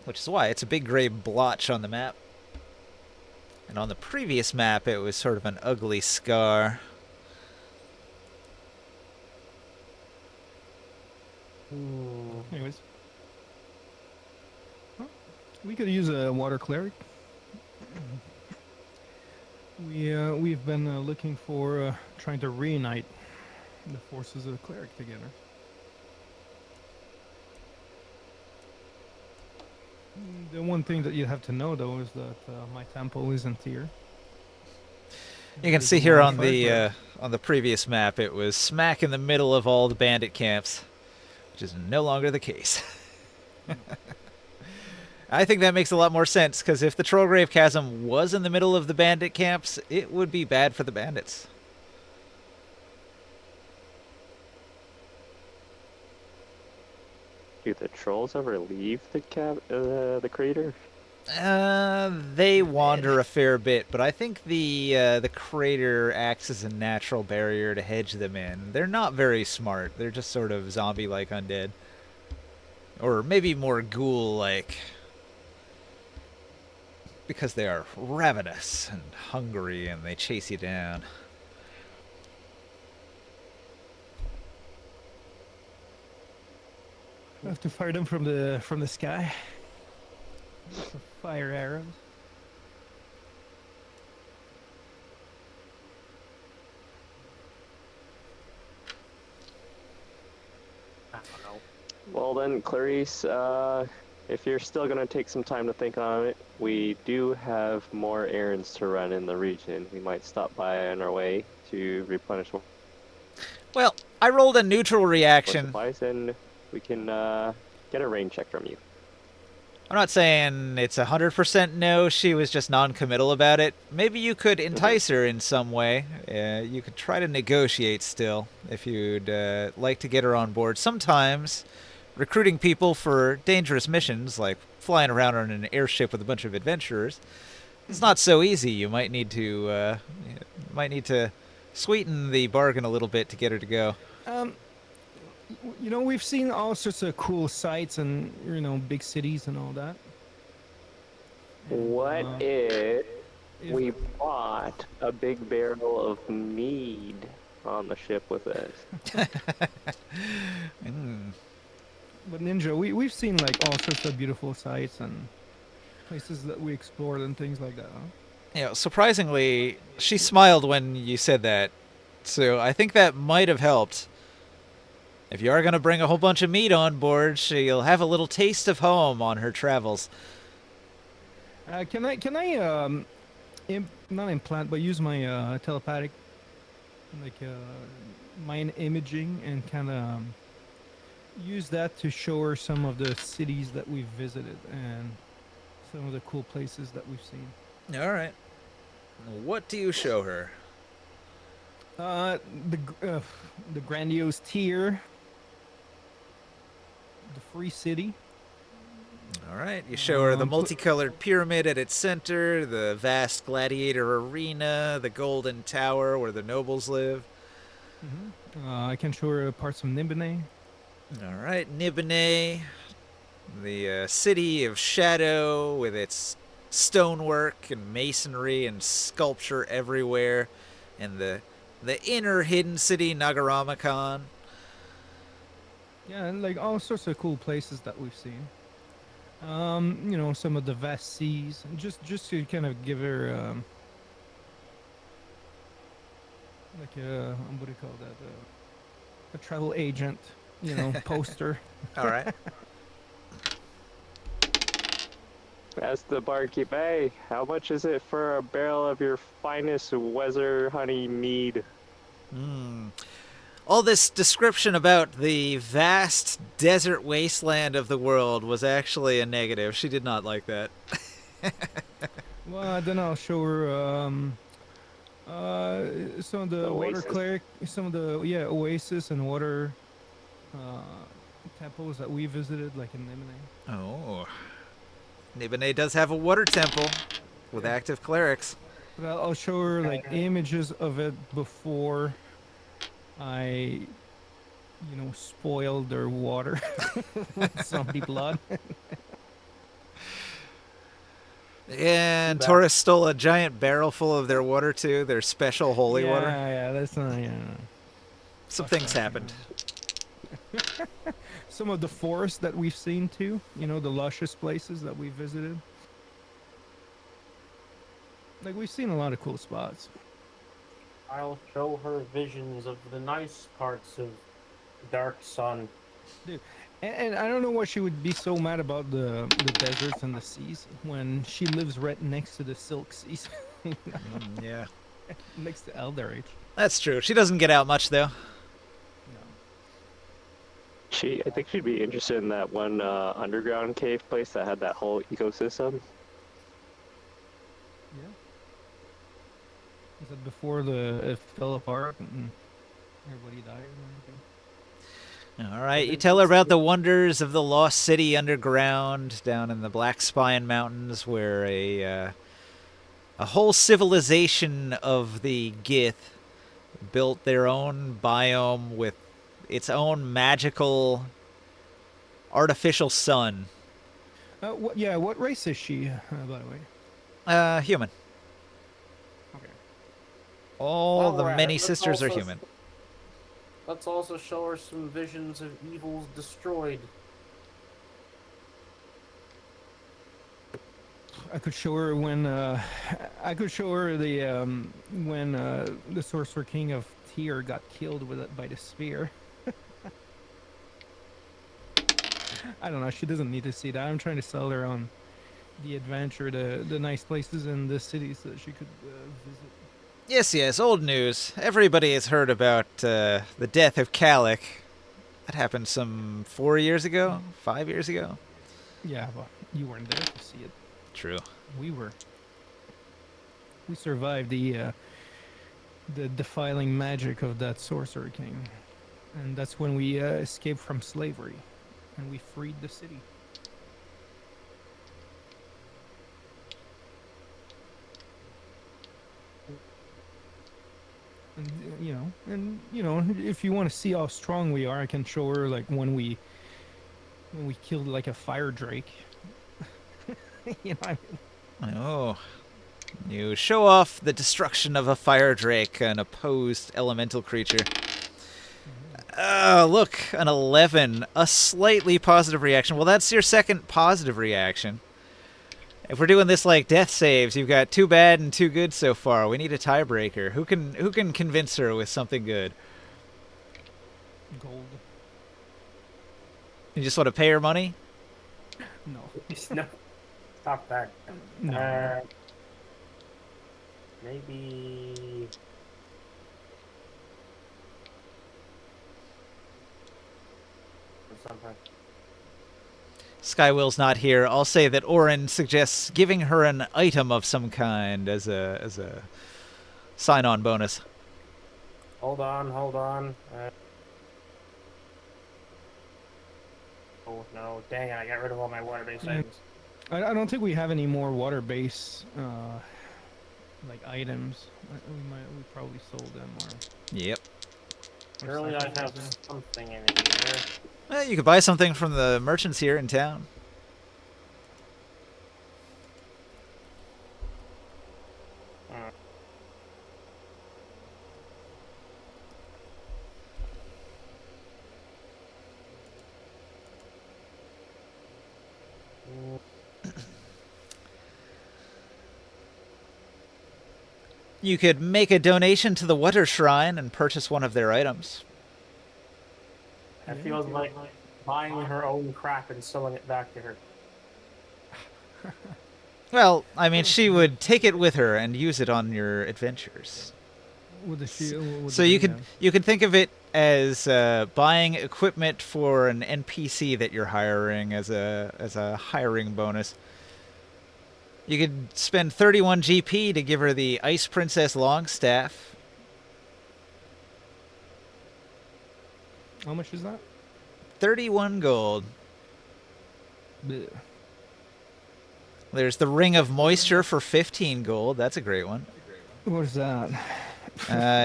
Which is why it's a big gray blotch on the map. And on the previous map, it was sort of an ugly scar. Anyways. Well, we could use a water cleric. We've been looking for trying to reunite the forces of the cleric together. The one thing that you have to know, though, is that my temple isn't here. You can see here on the previous map, it was smack in the middle of all the bandit camps, which is no longer the case. I think that makes a lot more sense, because if the Trollgrave Chasm was in the middle of the bandit camps, it would be bad for the bandits. Do the trolls ever leave the crater? They wander a fair bit, but I think the crater acts as a natural barrier to hedge them in. They're not very smart. They're just sort of zombie-like undead. Or maybe more ghoul-like. Because they are ravenous and hungry and they chase you down. I have to fire them from the sky. Fire arrows. I don't know. Well then, Clarice, if you're still gonna take some time to think on it, we do have more errands to run in the region. We might stop by on our way to replenish more Well, I rolled a neutral reaction. supplies, and we can get a rain check from you. I'm not saying it's 100% no, she was just non-committal about it. Maybe you could entice her in some way. You could try to negotiate still, if you'd like to get her on board. Sometimes recruiting people for dangerous missions, like flying around on an airship with a bunch of adventurers, is not so easy. You might need to sweeten the bargain a little bit to get her to go. You know, we've seen all sorts of cool sights and, you know, big cities and all that. What Uh, if if- we bought a big barrel of mead on the ship with us? But Ninja, we've seen like all sorts of beautiful sights and places that we explored and things like that. Huh? You know, surprisingly, she smiled when you said that. So I think that might have helped. If you are going to bring a whole bunch of meat on board, she'll have a little taste of home on her travels. Can I not implant, but use my telepathic, like mind imaging, and kind of use that to show her some of the cities that we've visited and some of the cool places that we've seen. All right. What do you show her? The grandiose tier, the free city. All right. You show her the multicolored pyramid at its center, the vast gladiator arena, the golden tower where the nobles live. I can show her parts of Nibene. All right. Nibene, the city of shadow with its stonework and masonry and sculpture everywhere, and the inner hidden city Nagaramakan. Yeah, and like all sorts of cool places that we've seen. You know, some of the vast seas, just to kind of give her like a what do you call that? A travel agent, you know, poster. All right. Ask the barkeep, hey, how much is it for a barrel of your finest Weather honey mead? All this description about the vast desert wasteland of the world was actually a negative. She did not like that. Well, then I'll show her some of the water Oasis. cleric, some of the oasis and water temples that we visited, like in Nibene. Oh. Nibene does have a water temple with active clerics. But I'll show her like images of it before I, you know, spoiled their water with zombie blood. And Taurus stole a giant barrel full of their water too, their special holy water. Yeah, that's not. Yeah. Some things happened. Some of the forests that we've seen too. You know, the luscious places that we visited. Like we've seen a lot of cool spots. I'll show her visions of the nice parts of Dark Sun. Dude, and I don't know why she would be so mad about the deserts and the seas when she lives right next to the Silk Seas. Yeah. Next to Eldarage. That's true. She doesn't get out much though. I think she'd be interested in that one underground cave place that had that whole ecosystem. Yeah. Is that before it fell apart and everybody died or anything? All right, you tell her about the wonders of the lost city underground down in the Black Spine Mountains, where a whole civilization of the Gith built their own biome with its own magical artificial sun. What race is she, by the way? Human. Okay. All the Alright, many let's sisters are also- human. Let's also show her some visions of evils destroyed. I could show her when I could show her the when the Sorcerer King of Tyr got killed by the spear. I don't know. She doesn't need to see that. I'm trying to sell her on the adventure, the nice places in the city, so that she could visit. Yes, yes, old news. Everybody has heard about the death of Calic. That happened some 4 years ago, 5 years ago. Yeah, but you weren't there to see it. True. We were. We survived the defiling magic of that sorcerer king, and that's when we escaped from slavery, and we freed the city. And if you want to see how strong we are, I can show her like when we killed like a fire drake. I mean, Oh. You show off the destruction of a fire drake, an opposed elemental creature. Oh, look, an 11. A slightly positive reaction. Well, that's your second positive reaction. If we're doing this like death saves, you've got 2 bad and 2 good so far. We need a tiebreaker. Who can convince her with something good? gold. You just want to pay her money? No, No, stop that. no. Maybe. Something. Skywill's not here. I'll say that Orin suggests giving her an item of some kind as a sign-on bonus. Hold on, hold on. Oh no, dang it, I got rid of all my water-based Yeah. items. I don't think we have any more water-based like items. We probably sold them or. Yep. Surely I have something in here. Well, you could buy something from the merchants here in town. You could make a donation to the Water Shrine and purchase one of their items. That feels like buying her own crap and selling it back to her. Well, I mean, she would take it with her and use it on your adventures. With the shield. With So the you could think of it as buying equipment for an NPC that you're hiring as a hiring bonus. You could spend 31 GP to give her the Ice Princess Longstaff. How much is that? 31 gold. Bleh. There's the Ring of Moisture for 15 gold. That's a great one. What is that?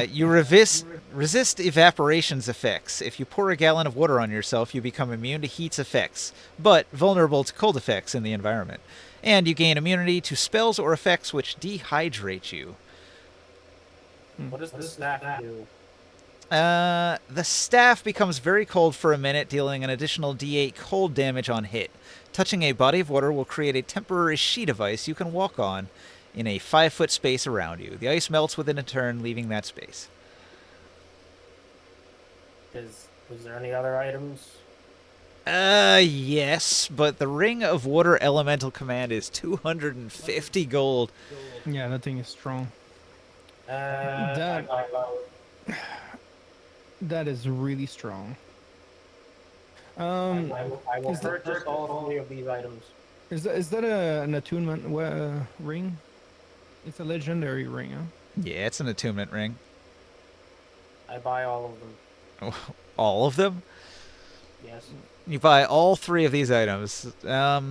You resist evaporation's effects. If you pour a gallon of water on yourself, you become immune to heat's effects, but vulnerable to cold effects in the environment. And you gain immunity to spells or effects which dehydrate you. What does the staff do? The staff becomes very cold for a minute, dealing an additional D8 cold damage on hit. Touching a body of water will create a temporary sheet of ice you can walk on in a 5-foot space around you. The ice melts within a turn, leaving that space. Was there any other items? Yes, but the Ring of Water Elemental Command is 250 gold. Yeah, that thing is strong. That. That is really strong. I will is that- purchase all 3 of these items. Is that an attunement ring? It's a legendary ring, huh? Yeah, it's an attunement ring. I buy all of them. All of them? Yes. You buy all 3 of these items. Yes.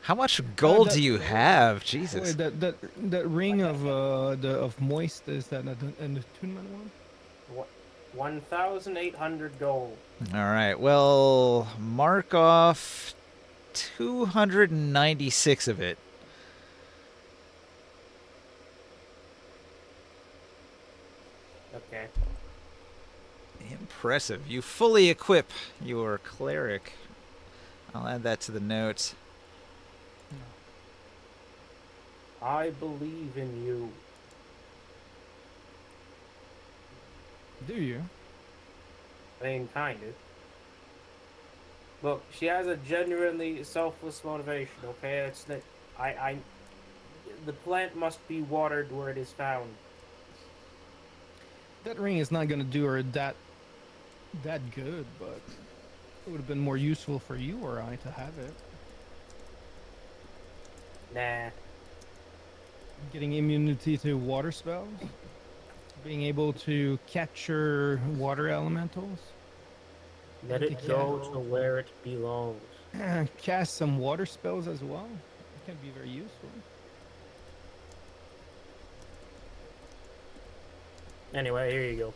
How much gold that- do you have? Jesus. Wait, that ring of moist, is that an attunement one? 1,800 gold. All right. Well, mark off 296 of it. Okay. Impressive. You fully equip your cleric. I'll add that to the notes. I believe in you. Do you? I mean, kind of. Look, she has a genuinely selfless motivation. Okay, it's that I the plant must be watered where it is found. That ring is not gonna do her that good, but it would have been more useful for you or I to have it. Nah. Getting immunity to water spells, being able to capture water elementals, Let it go to where it belongs. cast some water spells as well. It can be very useful. Anyway, here you go.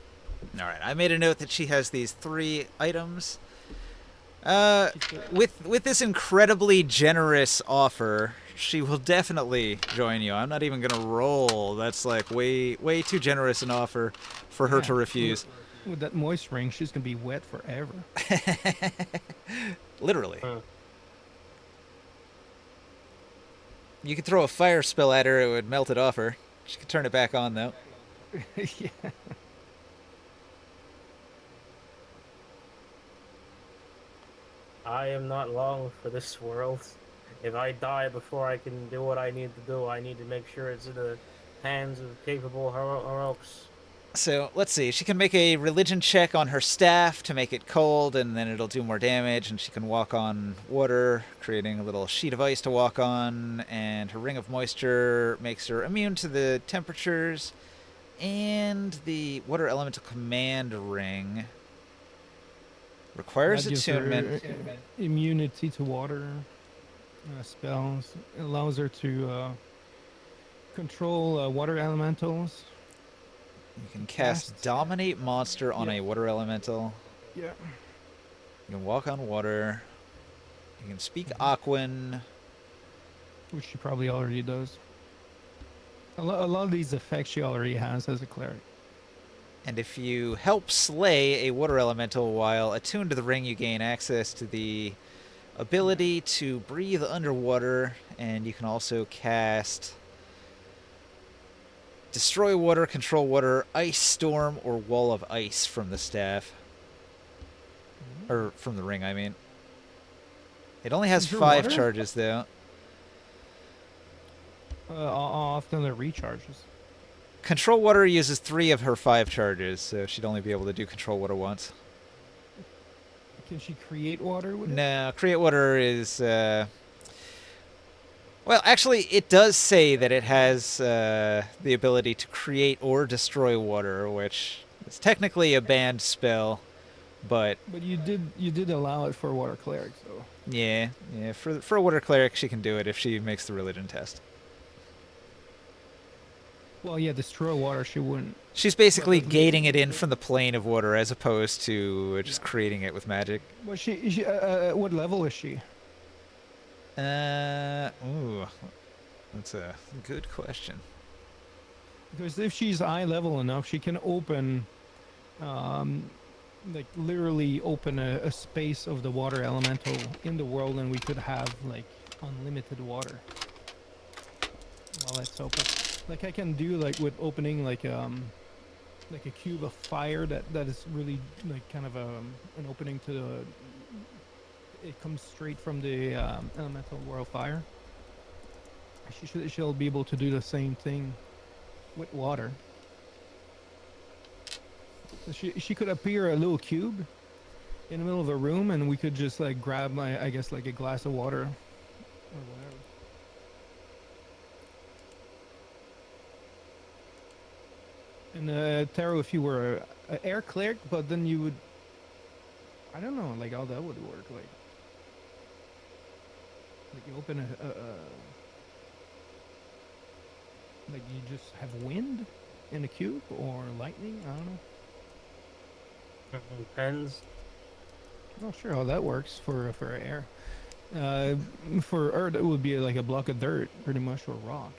All right, I made a note that she has these 3 items. With this incredibly generous offer, she will definitely join you. I'm not even gonna roll. That's like way too generous an offer for her to refuse. With that moist ring, she's gonna be wet forever. Literally. You could throw a fire spell at her; it would melt it off her. She could turn it back on though. Yeah. I am not long for this world. If I die before I can do what I need to do, I need to make sure it's in the hands of capable heroics. So let's see. She can make a religion check on her staff to make it cold, and then it'll do more damage. And she can walk on water, creating a little sheet of ice to walk on. And her ring of moisture makes her immune to the temperatures. And the water elemental command ring requires That gives her, attunement. immunity to water spells. It allows her to control water elementals. You can cast Dominate Monster on a water elemental. Yeah. You can walk on water. You can speak Aquan. Which she probably already does. A lot of these effects she already has as a cleric. And if you help slay a water elemental while attuned to the ring, you gain access to the ability to breathe underwater, and you can also cast Destroy Water, Control Water, Ice Storm, or Wall of Ice from the staff. Or from the ring, I mean. It only has 5 water? charges, though. Often it recharges. Control Water uses 3 of her 5 charges, so she'd only be able to do Control Water once. Can she create water with it? No, Create Water is... Well, actually, it does say that it has the ability to create or destroy water, which is technically a banned spell, but... But you did allow it for water clerics, though. Yeah, for a water cleric, she can do it if she makes the religion test. Well, yeah, destroy water she wouldn't. She's basically gating it in from the plane of water as opposed to just creating it with magic. Well, she what level is she? Ooh, that's a good question. Because if she's eye level enough, she can open, like literally open a space of the water elemental in the world, and we could have like unlimited water while it's open. Like I can do like with opening like a cube of fire that is really like kind of an opening to the. It comes straight from the elemental world fire. She'll be able to do the same thing with water. So she could appear a little cube in the middle of a room, and we could just like grab I guess like a glass of water or whatever. And Taro, if you were a air cleric, but then you would, I don't know, like how that would work. Like you open like you just have wind in a cube or lightning. I don't know. Depends. Not sure how that works for air. For earth, it would be like a block of dirt, pretty much, or rock.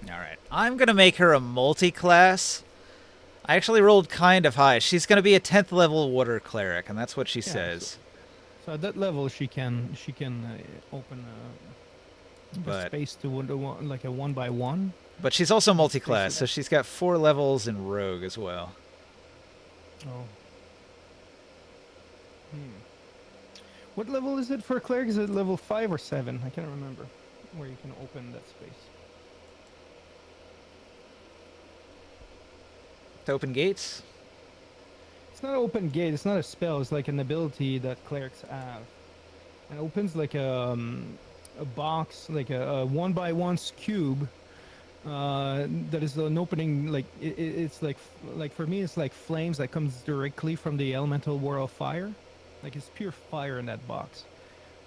All right, I'm gonna make her a multi-class. I actually rolled kind of high. She's gonna be a 10th level water cleric, and that's what she says. So at that level, she can open a space to one, like a 1x1. But she's also multi-class, so she's got 4 levels in rogue as well. Oh. What level is it for cleric? Is it level 5 or 7? I can't remember where you can open that space. To open gates? It's not an open gate. It's not a spell. It's like an ability that clerics have. It opens like a box, like a 1 by 1 cube. That is an opening. Like it's like for me, it's like flames that comes directly from the elemental world of fire. Like it's pure fire in that box.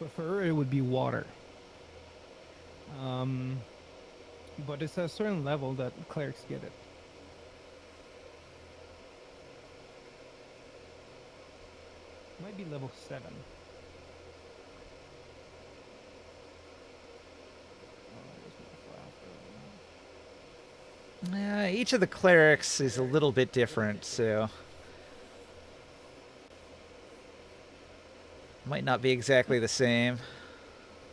But for her, it would be water. But it's at a certain level that clerics get it. Might be level 7. Each of the clerics is a little bit different, so might not be exactly the same.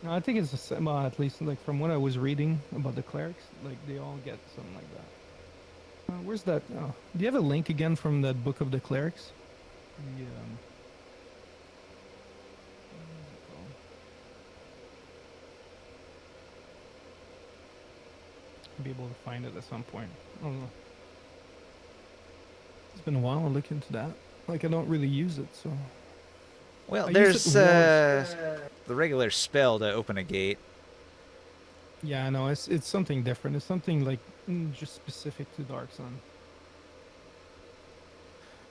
No, I think it's the same. At least like from what I was reading about the clerics, like they all get something like that. Where's that? Oh, do you have a link again from that book of the clerics? Yeah. Be able to find it at some point. I don't know. It's been a while to look into that. Like I don't really use it, so. Well, I there's use it the regular spell to open a gate. Yeah, no, it's something different. It's something like just specific to Dark Sun.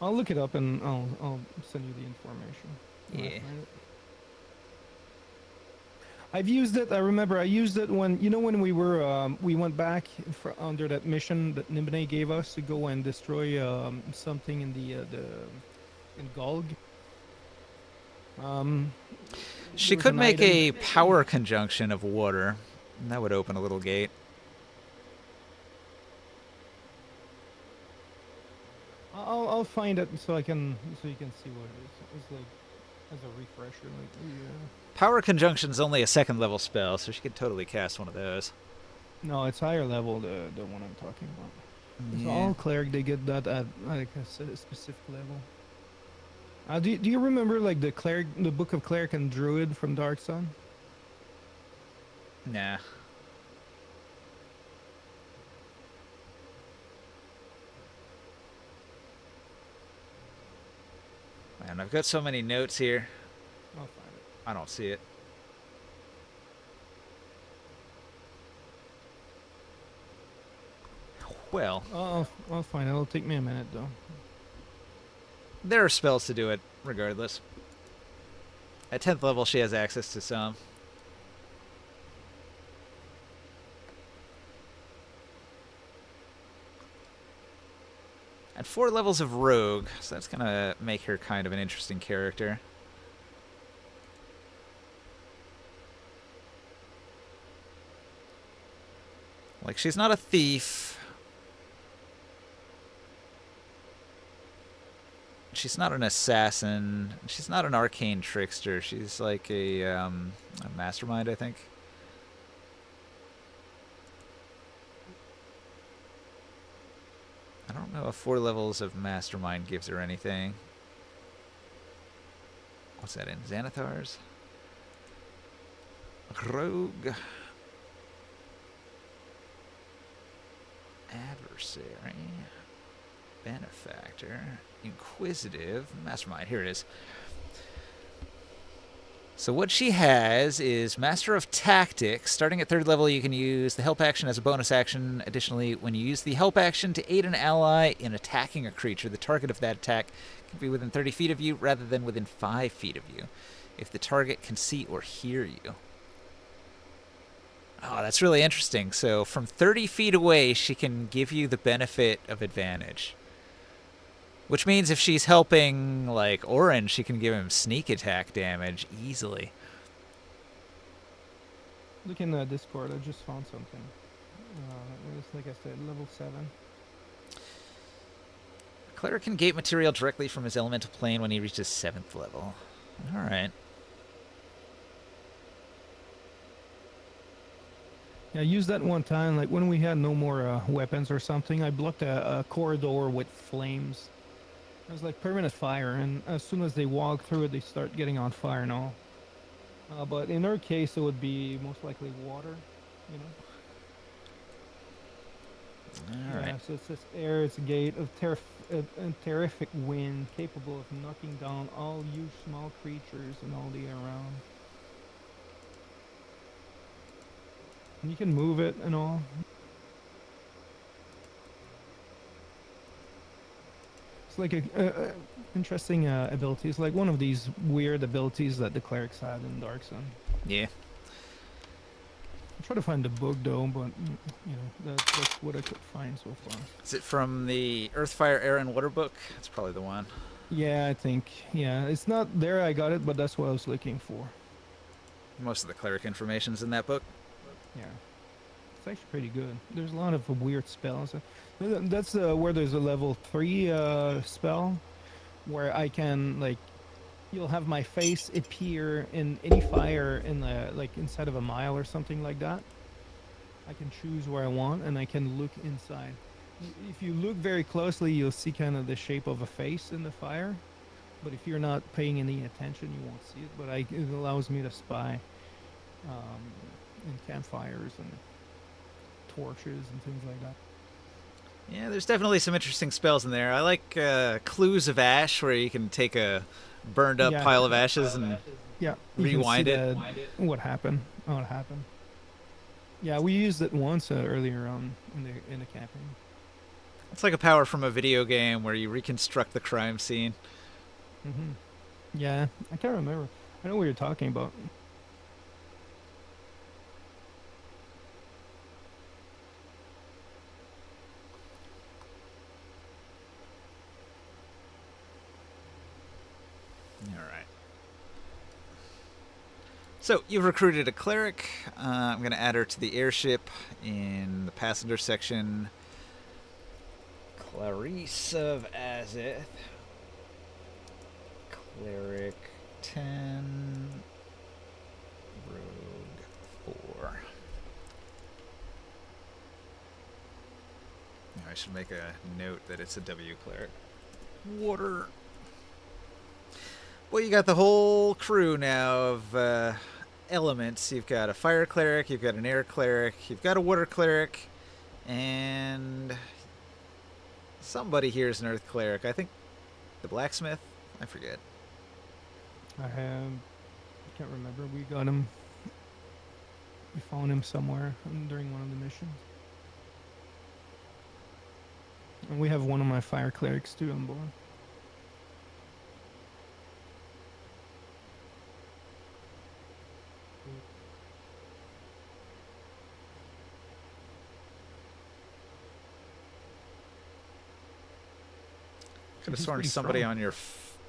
I'll look it up and I'll send you the information. when I Yeah. find it. I've used it. I remember I used it when when we went back under that mission that Nimbene gave us to go and destroy something in in Gulg. She there was could an make item- a power conjunction of water, and that would open a little gate. I'll find it so you can see what it is. It's like as a refresher, like Power conjunction's only a 2nd level spell, so she could totally cast one of those. no, it's higher level. The one I'm talking about. So Yeah. all cleric they get that at like a specific level. Do you remember like the book of cleric and druid from Dark Sun? Nah. Man, I've got so many notes here. I'll find it. I don't see it. Well, I'll find it. It'll take me a minute though. there are spells to do it, regardless. At 10th level, she has access to some. At 4 levels of rogue, so that's gonna make her kind of an interesting character. Like, she's not a thief. She's not an assassin. She's not an arcane trickster. She's like a mastermind, I think. I don't know if 4 levels of mastermind gives her anything. What's that in? Xanathar's? Rogue. Adversary. Benefactor. Inquisitive. Mastermind. Here it is. So what she has is Master of Tactics. Starting at 3rd level, you can use the help action as a bonus action. Additionally, when you use the help action to aid an ally in attacking a creature, the target of that attack can be within 30 feet of you rather than within 5 feet of you, if the target can see or hear you. Oh, that's really interesting. So from 30 feet away, she can give you the benefit of advantage. Which means if she's helping, like, Orange, she can give him sneak attack damage easily. Look in the Discord. I just found something. It's like I said, level 7. Cleric can gate material directly from his elemental plane when he reaches 7th level. Alright. Yeah, I used that one time, like when we had no more weapons or something. I blocked a corridor with flames. There's like permanent fire, and as soon as they walk through it, they start getting on fire and all. But in our case, it would be most likely water, you know. All right. Yeah, so it says air is a gate of a terrific wind capable of knocking down all you small creatures and all the around. And you can move it and all. It's like a interesting ability. It's like one of these weird abilities that the clerics had in Dark Sun. Yeah. I try to find the book though, but you know that's what I could find so far. Is it from the Earth, Fire, Air, and Water book? That's probably the one. Yeah, I think. Yeah, it's not there. I got it, but that's what I was looking for. Most of the cleric information's in that book. Yeah, it's actually pretty good. There's a lot of weird spells. That's where there's a level 3 spell where I can like you'll have my face appear in any fire in the like inside of a mile or something like that. I can choose where I want and I can look inside. If you look very closely, you'll see kind of the shape of a face in the fire. But if you're not paying any attention, you won't see it. But it allows me to spy in campfires and torches and things like that. Yeah, there's definitely some interesting spells in there. I like Clues of Ash, where you can take a burned up pile of ashes and yeah, rewind it. What happened? What happened? Yeah, we used it once earlier on in the campaign. It's like a power from a video game where you reconstruct the crime scene. Yeah, I can't remember. I know what you're talking about. All right. So you've recruited a cleric. I'm going to add her to the airship in the passenger section. Clarice of Azith. Cleric 10. Rogue 4. Now I should make a note that it's a W cleric. Water. Well, you got the whole crew now of elements. You've got a fire cleric, you've got an air cleric, you've got a water cleric, and somebody here is an earth cleric. I think the blacksmith. I forget. I can't remember. We got him. We found him somewhere during one of the missions. And we have one of my fire clerics too on board. Could have He's sworn pretty somebody strong. on your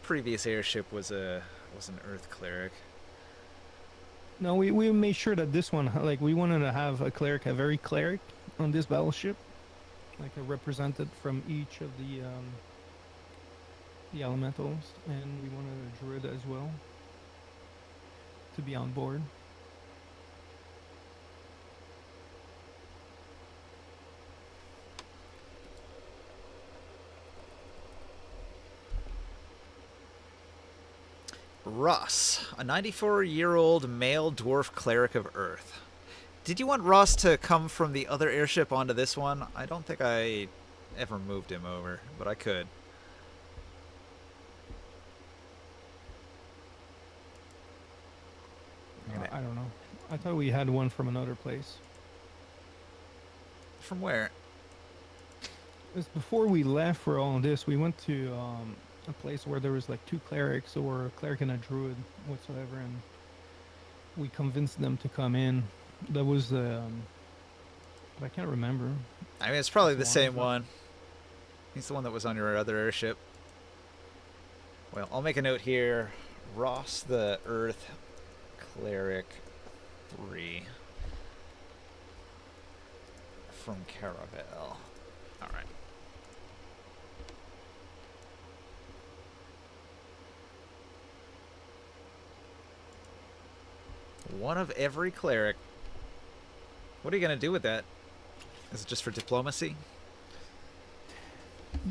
previous airship was an earth cleric. No, we made sure that this one, like, we wanted to have a cleric, a very cleric on this battleship, like a represented from each of the elementals, and we wanted a druid as well to be on board. Ross, a 94-year-old male dwarf cleric of Earth. Did you want Ross to come from the other airship onto this one? I don't think I ever moved him over, but I could. I don't know. I thought we had one from another place. From where? It's before we left for all of this. We went to a place where there was like 2 clerics, or a cleric and a druid whatsoever, and we convinced them to come in. That was but I can't remember. I mean, it's probably the One, same but- one. He's the one that was on your other airship. Well, I'll make a note here. Ross the Earth Cleric 3 from Caravel. All right. One of every cleric. What are you going to do with that? Is it just for diplomacy?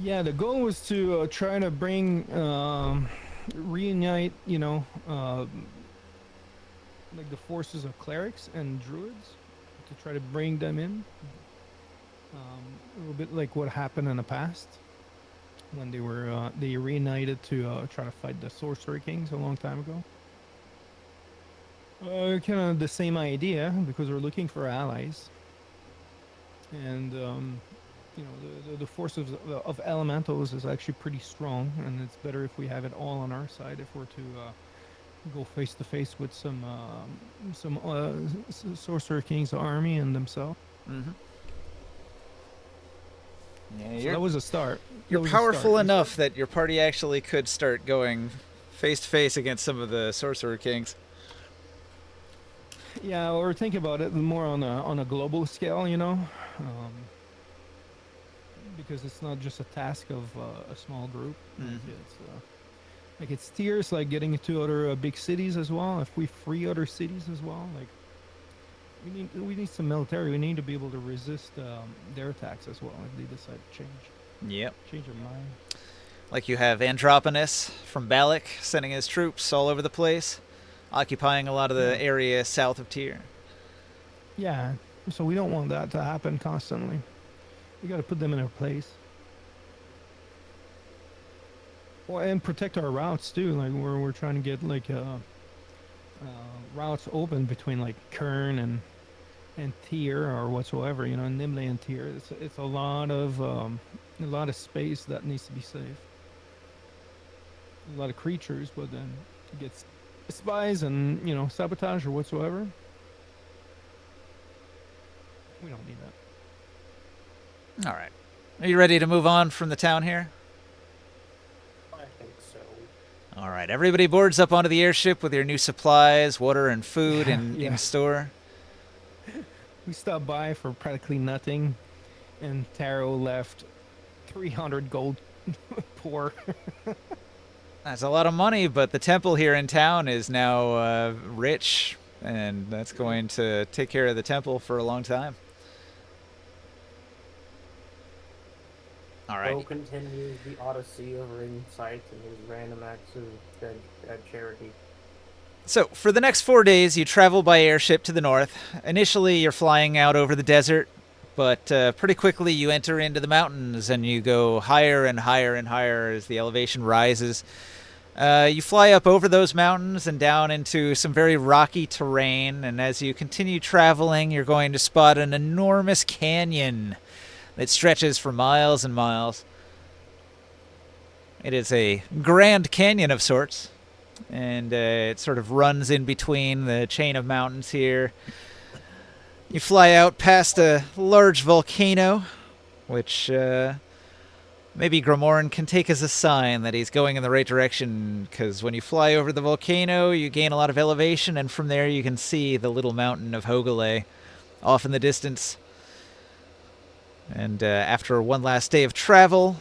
Yeah, the goal was to try to bring, reunite, like the forces of clerics and druids to try to bring them in. A little bit like what happened in the past when they reunited to try to fight the sorcerer kings a long time ago. Kind of the same idea because we're looking for allies, and the force of elementals is actually pretty strong, and it's better if we have it all on our side if we're to go face to face with some sorcerer king's army and themselves. Mm-hmm. Yeah, So that was a start. you're That was a start. powerful enough that your party actually could start going face to face against some of the sorcerer kings. Yeah, or think about it more on a global scale, because it's not just a task of a small group. Mhm. It's tiers, like getting into other big cities as well. If we free other cities as well, like we need some military. We need to be able to resist their attacks as well if they decide to change their mind. Like you have Androponus from Balak sending his troops all over the place, occupying a lot of the area south of Tyr. Yeah, so we don't want that to happen constantly. We got to put them in their place. Well, and protect our routes too. Like we're trying to get like routes open between like Kern and Tyr or whatsoever. Nimble and Tyr. It's a lot of space that needs to be saved. A lot of creatures, but then it gets spies and sabotage or whatsoever. We don't need that. All right. Are you ready to move on from the town here? I think so. All right. Everybody boards up onto the airship with your new supplies, water and food in store. We stopped by for practically nothing, and Taro left 300 gold poor. That's a lot of money, but the temple here in town is now rich, and that's going to take care of the temple for a long time. All right. Bo continues the odyssey of insight and his random acts of charity. So, for the next 4 days, you travel by airship to the north. Initially, you're flying out over the desert, but pretty quickly you enter into the mountains and you go higher and higher and higher as the elevation rises. You fly up over those mountains and down into some very rocky terrain, and as you continue traveling, you're going to spot an enormous canyon that stretches for miles and miles. It is a grand canyon of sorts, and it sort of runs in between the chain of mountains here. You fly out past a large volcano, which maybe Gromorn can take as a sign that he's going in the right direction, because when you fly over the volcano, you gain a lot of elevation, and from there you can see the little mountain of Hogele off in the distance. And after one last day of travel,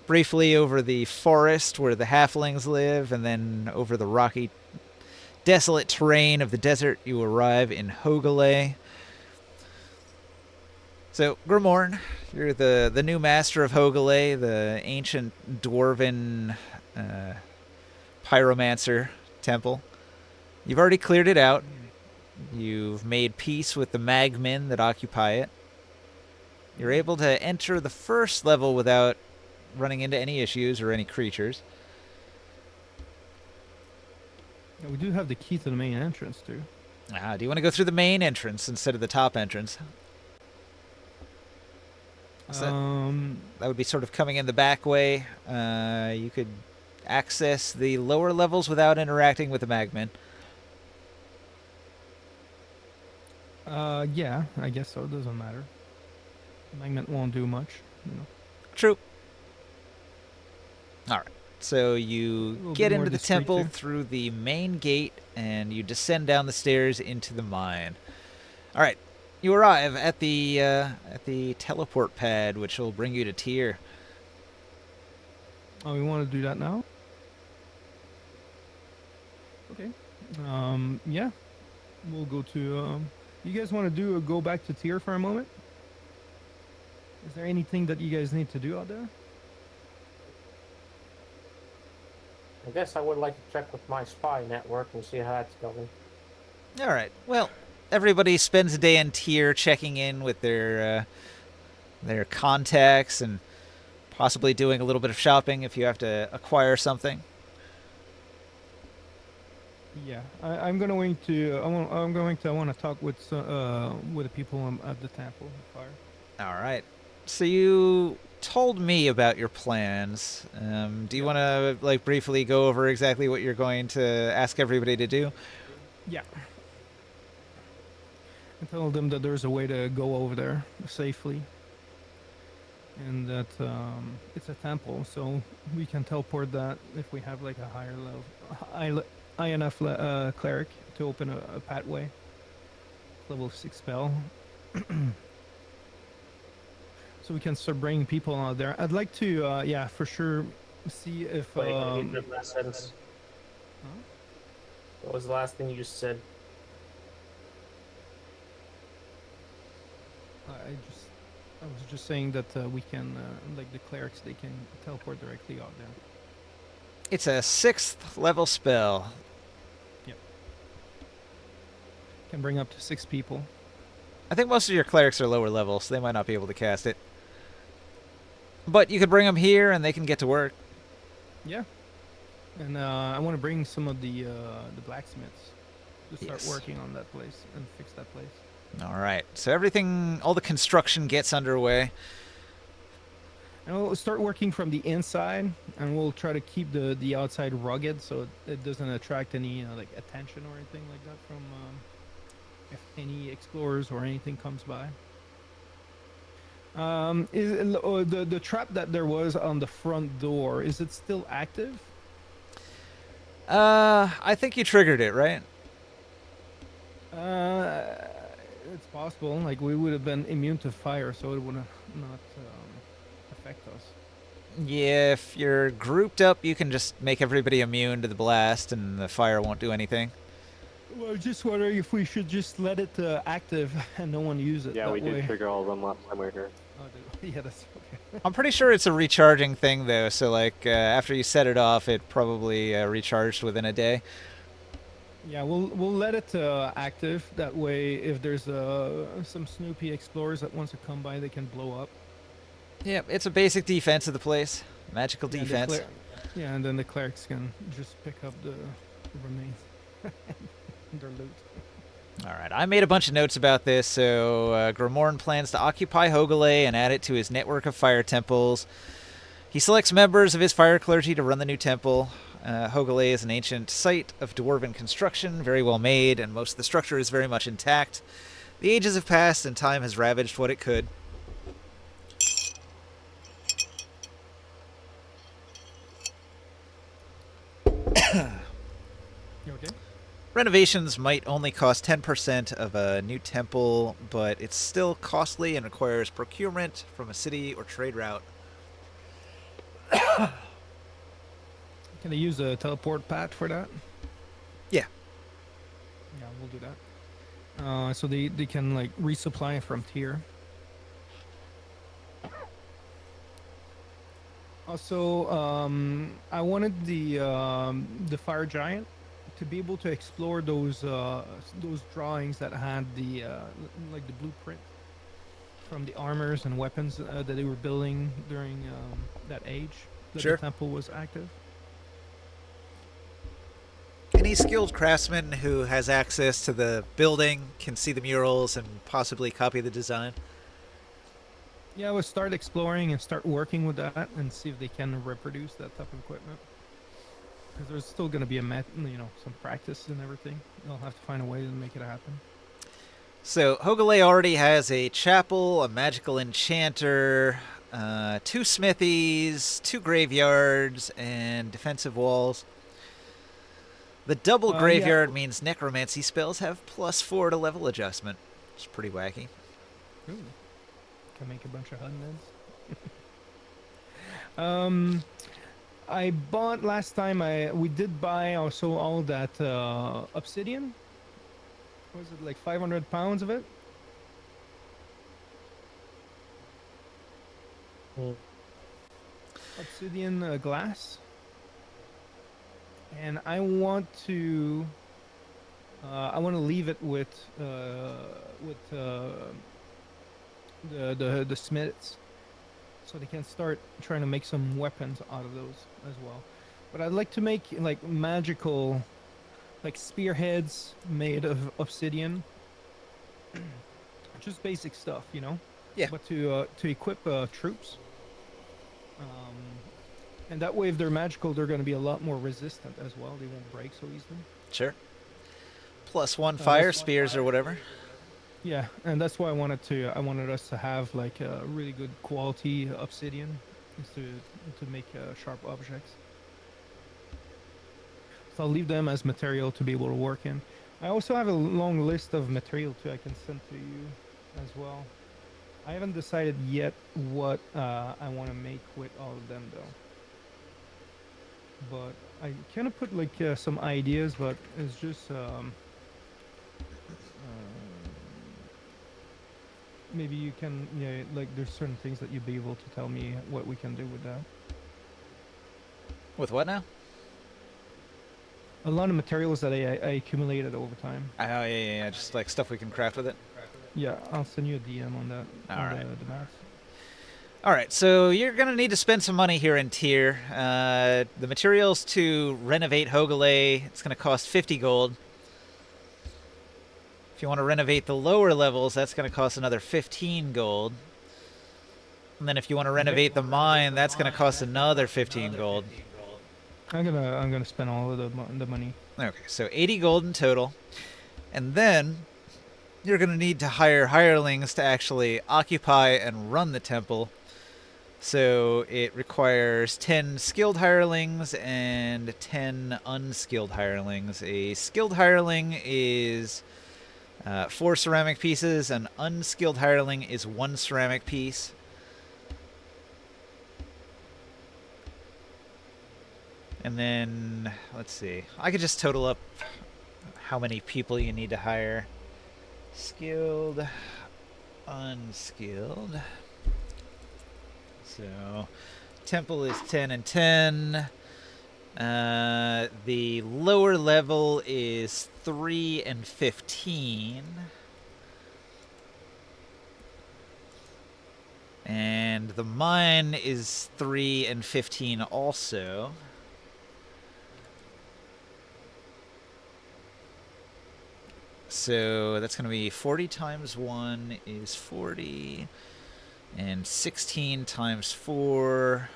briefly over the forest where the halflings live, and then over the rocky, desolate terrain of the desert, you arrive in Hogele. So, Gromorn, you're the new master of Hogele, the ancient dwarven pyromancer temple. You've already cleared it out. You've made peace with the magmen that occupy it. You're able to enter the first level without running into any issues or any creatures. Yeah, we do have the key to the main entrance too. Do you want to go through the main entrance instead of the top entrance? So that would be sort of coming in the back way. You could access the lower levels without interacting with the magmen. Yeah, I guess so. It doesn't matter. Magnet won't do much, True. All right. So you get into the temple through the main gate, and you descend down the stairs into the mine. All right. You arrive at the teleport pad, which will bring you to Tyr. Oh, we want to do that now? Okay. Yeah. We'll go to. You guys want to go back to Tyr for a moment? Is there anything that you guys need to do out there? I guess I would like to check with my spy network and see how that's going. All right. Well, everybody spends a day in tier checking in with their contacts and possibly doing a little bit of shopping if you have to acquire something. Yeah, I'm going to. I want to talk with the people at the temple of fire. All right. So you told me about your plans. Do you Yep. want to like briefly go over exactly what you're going to ask everybody to do? Yeah. And tell them that there's a way to go over there safely, and that it's a temple, so we can teleport that if we have like a higher level, high enough cleric to open a pathway. Level 6 spell. So we can start bringing people out there. I'd like to, yeah, for sure, see if. Wait, I need that last sentence. Huh? What was the last thing you just said? I was just saying that we can, like the clerics, they can teleport directly out there. It's a 6th level spell. Yep. Can bring up to 6 people. I think most of your clerics are lower level, so they might not be able to cast it. But you could bring them here, and they can get to work. Yeah. And I want to bring some of the blacksmiths to start Yes. working on that place and fix that place. All right. So everything, all the construction gets underway. And we'll start working from the inside, and we'll try to keep the outside rugged so it doesn't attract any like attention or anything like that from if any explorers or anything comes by. The trap that there was on the front door, is it still active? I think you triggered it, right? It's possible. Like we would have been immune to fire, so it would not affect us. Yeah, if you're grouped up, you can just make everybody immune to the blast, and the fire won't do anything. Well, just wondering if we should just let it active and no one use it. Yeah, that we way. did trigger all of them last time we were here. Oh, yeah, that's okay. I'm pretty sure it's a recharging thing, though. So, like, after you set it off, it probably recharged within a day. Yeah, we'll let it active. That way, if there's some snoopy explorers that wants to come by, they can blow up. Yeah, it's a basic defense of the place. Magical Yeah, defense. Yeah, and then the clerics can just pick up the remains. Their loot. All right, I made a bunch of notes about this. So, Grimorn plans to occupy Hogale and add it to his network of fire temples. He selects members of his fire clergy to run the new temple. Hogale is an ancient site of dwarven construction, very well made, and most of the structure is very much intact. The ages have passed, and time has ravaged what it could. You okay? Renovations might only cost 10% of a new temple, but it's still costly and requires procurement from a city or trade route. Can they use a teleport pad for that? Yeah. Yeah, we'll do that. So they can like resupply from tier. Also, I wanted the fire giant to be able to explore those drawings that had the like the blueprint from the armors and weapons that they were building during that age that Sure. the temple was active. Any skilled craftsman who has access to the building can see the murals and possibly copy the design. Yeah, we'll start exploring and start working with that and see if they can reproduce that type of equipment. Because there's still going to be some practice and everything. They'll have to find a way to make it happen. So, Hogale already has a chapel, a magical enchanter, 2 smithies, 2 graveyards, and defensive walls. The double Yeah. graveyard means necromancy spells have +4 to level adjustment. It's pretty wacky. Ooh. Can make a bunch of hundreds. I bought last time. We did buy also all that obsidian. Was it like 500 pounds of it? Hmm. Obsidian glass. and I want to leave it with the smiths, so they can start trying to make some weapons out of those as well. But I'd like to make like magical, like spearheads made of obsidian, just basic stuff, you know. Yeah. But to equip troops, um, and that way, if they're magical, they're going to be a lot more resistant as well. They won't break so easily. Sure. +1 fire spears or whatever. Yeah, and that's why I wanted us to have like a really good quality obsidian, is to make sharp objects. So I'll leave them as material to be able to work in. I also have a long list of material too I can send to you as well. I haven't decided yet what I want to make with all of them though. But I kind of put like some ideas, but it's just maybe you can, yeah, like there's certain things that you'd be able to tell me what we can do with that. With what now? A lot of materials that I accumulated over time. Oh, yeah. Just like stuff we can craft with it. Yeah, I'll send you a DM on that. All on right. the maps. All right, so you're going to need to spend some money here in Tier. The materials to renovate Hogele, it's going to cost 50 gold. If you want to renovate the lower levels, that's going to cost another 15 gold. And then if you want to renovate the mine, that's going to cost another 15 gold. I'm gonna spend all of the money. Okay, so 80 gold in total. And then you're going to need to hire hirelings to actually occupy and run the temple. So it requires 10 skilled hirelings and 10 unskilled hirelings. A skilled hireling is 4 ceramic pieces. An unskilled hireling is 1 ceramic piece. And then, let's see. I could just total up how many people you need to hire. Skilled, unskilled. So, temple is 10 and 10. The lower level is 3 and 15. And the mine is 3 and 15 also. So that's going to be 40 times 1 is 40. And 16 times 4,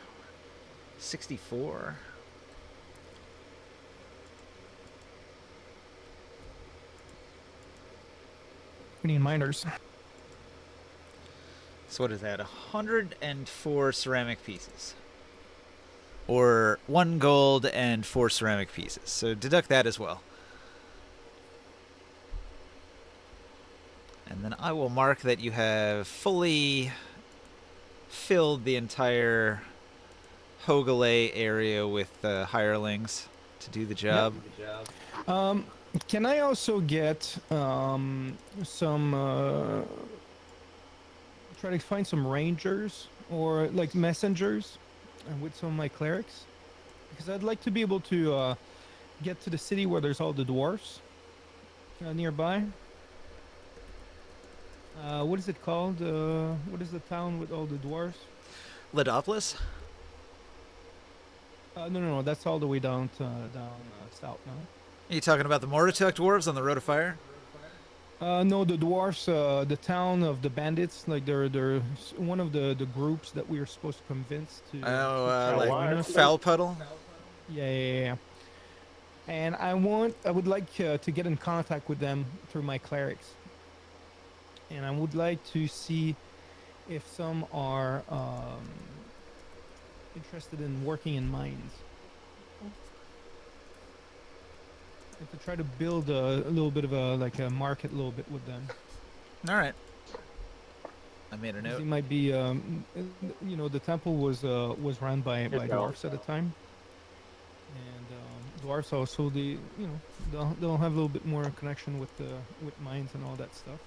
64. We need miners. So what is that? 104 ceramic pieces. Or 1 gold and 4 ceramic pieces. So deduct that as well. And then I will mark that you have fully filled the entire Hogele area with hirelings to do the job. Yep. Can I also get some try to find some rangers or like messengers with some of my clerics? Because I'd like to be able to get to the city where there's all the dwarfs nearby. What is it called? What is the town with all the dwarfs? Ledopolis? No. That's all the way down south now. Are you talking about the Mordutuk dwarves on the Road of Fire? No, the dwarfs, the town of the bandits. Like they're one of the groups that we were supposed to convince to. Like Foul Puddle? Yeah. And I would like to get in contact with them through my clerics. And I would like to see if some are interested in working in mines. And to try to build a little bit of a market a little bit with them. All right. I made a note. It might be, the temple was run by dwarfs at the time. And dwarfs also, they'll have a little bit more connection with mines and all that stuff.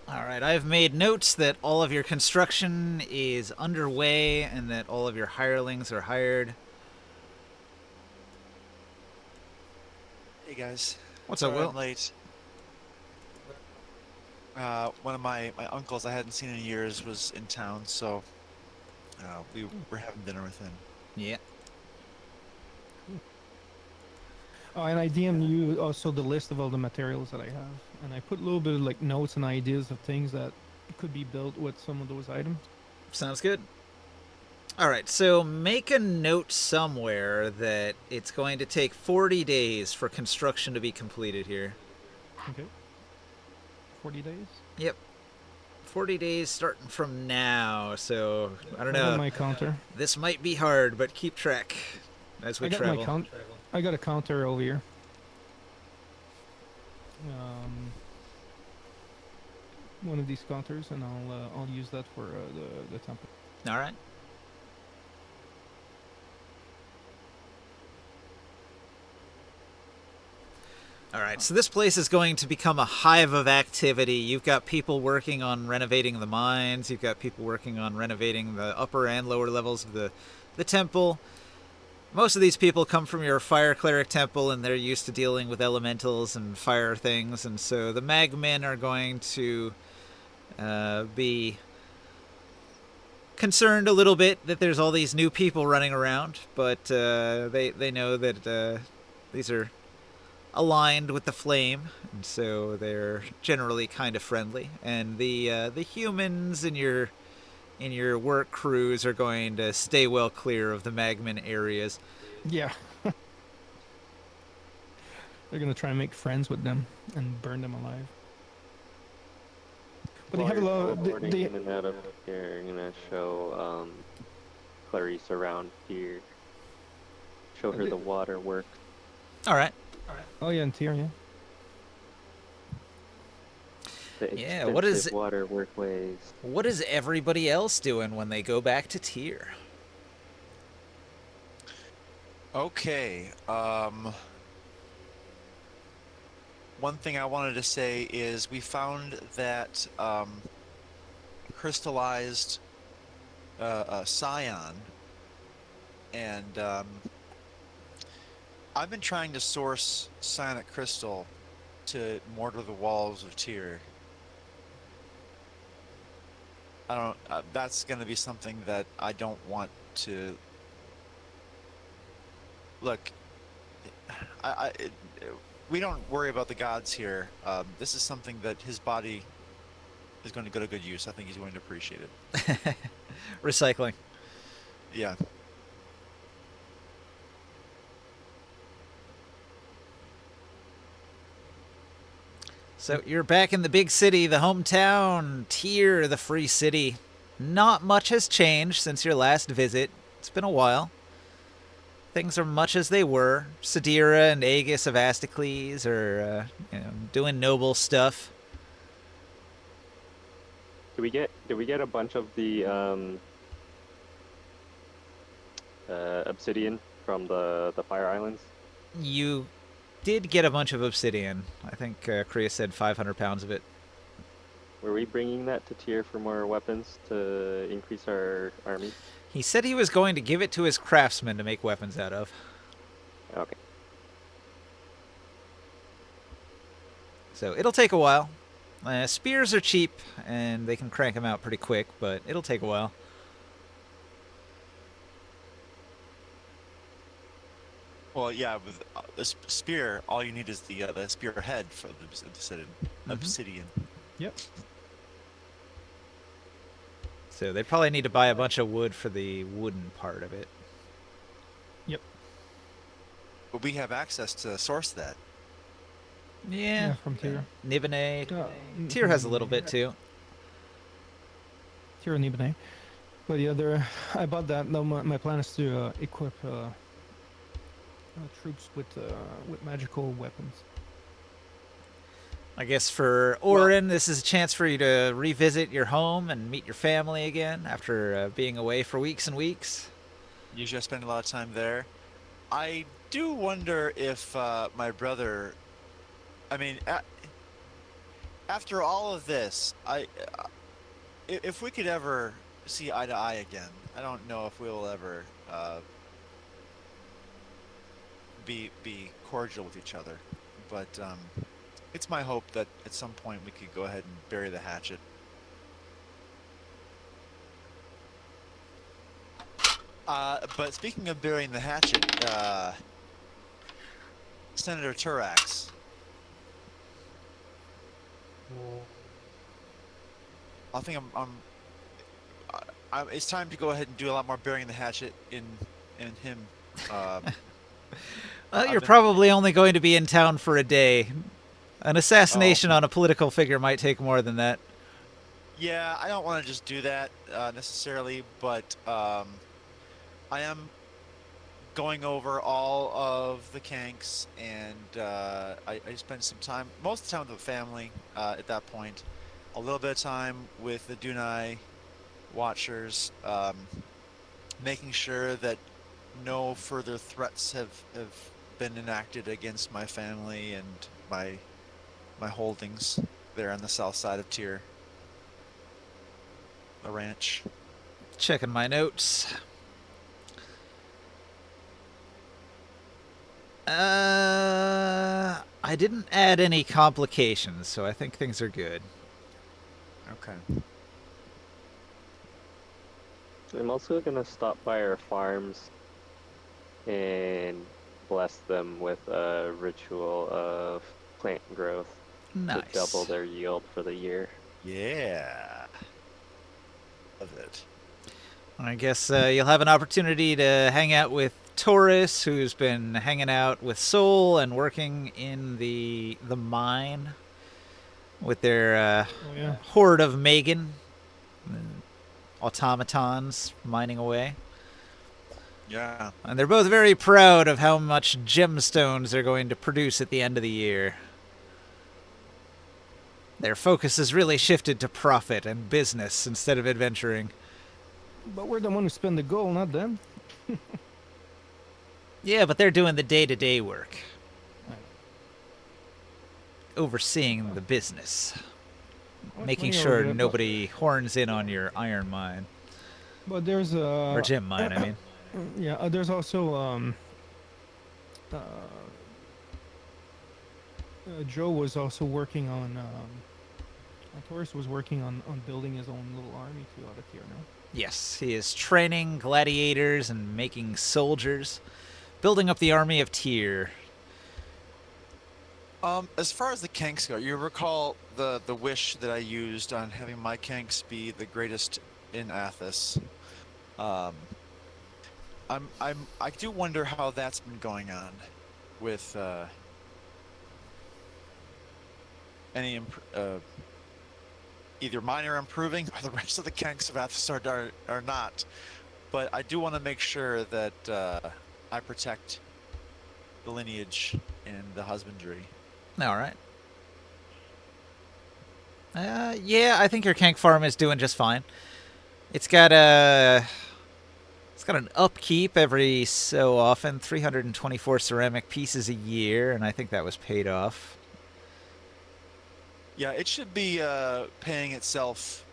All right, I've made notes that all of your construction is underway and that all of your hirelings are hired. Hey guys, What's up, sorry I'm Will? late. One of my uncles I hadn't seen in years was in town, so we were having dinner with him. Yeah. Oh, and I DM'd you also the list of all the materials that I have, and I put a little bit of like notes and ideas of things that could be built with some of those items. Sounds good. All right, so make a note somewhere that it's going to take 40 days for construction to be completed here. Okay. 40 days. Yep. 40 days starting from now, so I don't I got know. my counter. This might be hard, but keep track as we I got travel. my count. I got a counter over here. One of these counters, and I'll use that for the temple. All right. All right, so this place is going to become a hive of activity. You've got people working on renovating the mines. You've got people working on renovating the upper and lower levels of the temple. Most of these people come from your fire cleric temple, and they're used to dealing with elementals and fire things. And so the magmen are going to be concerned a little bit that there's all these new people running around, but they know that these are aligned with the flame, and so they're generally kind of friendly. And the humans in your work crews are going to stay well clear of the magman areas. Yeah. They're gonna try and make friends with them and burn them alive. But they have a lot. Teleporting in and out of here. I'm gonna show Clarice around here. Show her the water work. All right. Oh yeah, in Tyr, yeah. The Yeah, what is extensive water workways. What is everybody else doing when they go back to Tyr? Okay. One thing I wanted to say is we found that crystallized scion, and I've been trying to source psionic crystal to mortar the walls of Tyr. I don't. That's going to be something that I don't want to. Look, we don't worry about the gods here. This is something that his body is going to go to good use. I think he's going to appreciate it. Recycling. Yeah. So you're back in the big city, the hometown, Tyr, the free city. Not much has changed since your last visit. It's been a while. Things are much as they were. Sadira and Aegis of Asticles are doing noble stuff. Did we get a bunch of the obsidian from the Fire Islands? You did get a bunch of obsidian. I think Kriya said 500 pounds of it. Were we bringing that to Tyr for more weapons to increase our army? He said he was going to give it to his craftsmen to make weapons out of. Okay. So it'll take a while. Spears are cheap, and they can crank them out pretty quick, but it'll take a while. Well, yeah, with the spear, all you need is the spear head for the obsidian. Yep. So they probably need to buy a bunch of wood for the wooden part of it. Yep. But we have access to source that. Yeah. From Tyr. Nibene. Tyr has a little bit too. Tyr and Nibene. But yeah, I bought that. Now my plan is to equip troops with magical weapons. I guess for Orin, this is a chance for you to revisit your home and meet your family again after being away for weeks and weeks. Usually I spend a lot of time there. I do wonder if my brother... I mean, after all of this, if we could ever see eye to eye again, I don't know if we'll ever be cordial with each other, but it's my hope that at some point we could go ahead and bury the hatchet. But speaking of burying the hatchet, Senator Turax, I think it's time to go ahead and do a lot more burying the hatchet in him. Well, I've you're been- probably only going to be in town for a day. An assassination Oh. on a political figure might take more than that. Yeah, I don't want to just do that necessarily, but I am going over all of the Kanks, and I spend some time, most of the time with the family at that point. A little bit of time with the Dunai Watchers, making sure that no further threats have been enacted against my family and my holdings there on the south side of Tyr, the ranch. Checking my notes. I didn't add any complications, so I think things are good. Okay. I'm also gonna stop by our farms and bless them with a ritual of plant growth Nice. to double their yield for the year. Yeah. Love it. I guess you'll have an opportunity to hang out with Taurus, who's been hanging out with Sol and working in the mine with their Oh yeah. horde of Megan automatons mining away. Yeah. And they're both very proud of how much gemstones they're going to produce at the end of the year. Their focus has really shifted to profit and business instead of adventuring. But we're the one who spend the gold, not them. Yeah, but they're doing the day-to-day work. Right. Overseeing the business. How much Making money are we sure gonna- nobody horns in on your iron mine. But there's Or gem mine, I mean. yeah. There's also Joe was also working on. Taurus was working on building his own little army too out of here now. Yes, he is training gladiators and making soldiers. Building up the army of Tyr. As far as the Kanks go, you recall the wish that I used on having my Kanks be the greatest in Athos. I do wonder how that's been going on with any either mine are improving or the rest of the Kanks of Athos are not. But I do want to make sure that I protect the lineage and the husbandry. All right. Yeah, I think your Kank farm is doing just fine. It's got an upkeep every so often, 324 ceramic pieces a year, and I think that was paid off. Yeah, it should be paying itself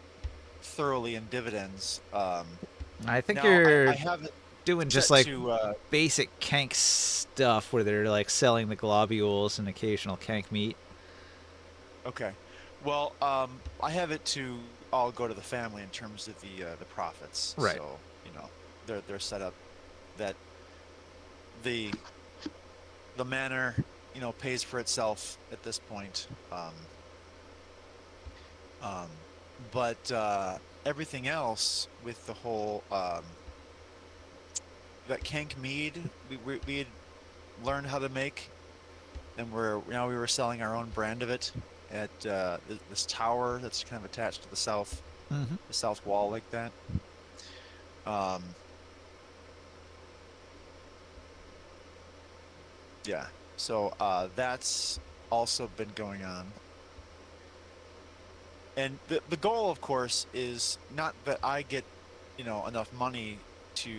thoroughly in dividends. I think Now, you're I have it doing just set like to, basic Kank stuff where they're like selling the globules and occasional Kank meat. okay. Well, I have it to all go to the family in terms of the profits. Right. So they're set up that the manor pays for itself at this point. But everything else with the whole that Kank mead we had learned how to make, and we were selling our own brand of it at this tower that's kind of attached to the south wall like that. Yeah, so that's also been going on. And the goal, of course, is not that I get, enough money to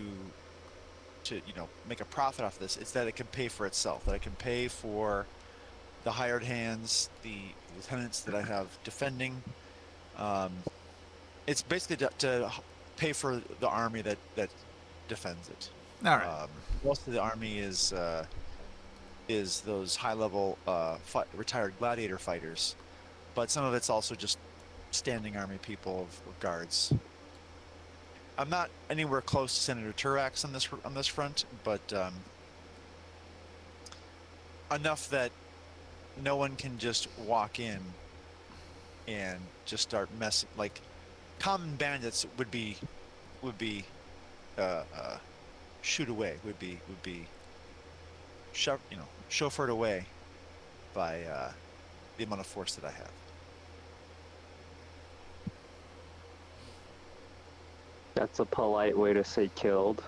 make a profit off of this. It's that it can pay for itself. That it can pay for the hired hands, the lieutenants that I have defending. Um, it's basically to pay for the army that defends it. All right. Most of the army is those high level retired gladiator fighters, but some of it's also just standing army people of guards. I'm not anywhere close to Senator Turax on this front, but enough that no one can just walk in and just start messing. Like common bandits would be shoot away, would be chauffeured away by the amount of force that I have. That's a polite way to say killed.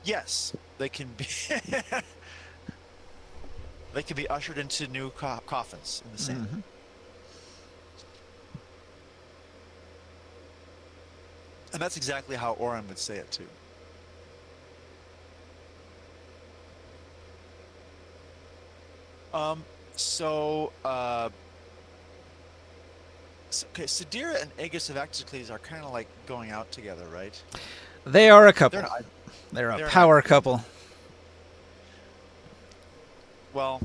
Yes, they can be. They can be ushered into new coffins in the sand. Mm-hmm. And that's exactly how Oren would say it too. So, okay, Sadira and Aegis of Axicles are kind of like going out together, right? They are a couple. They're They're a not- power couple. Well,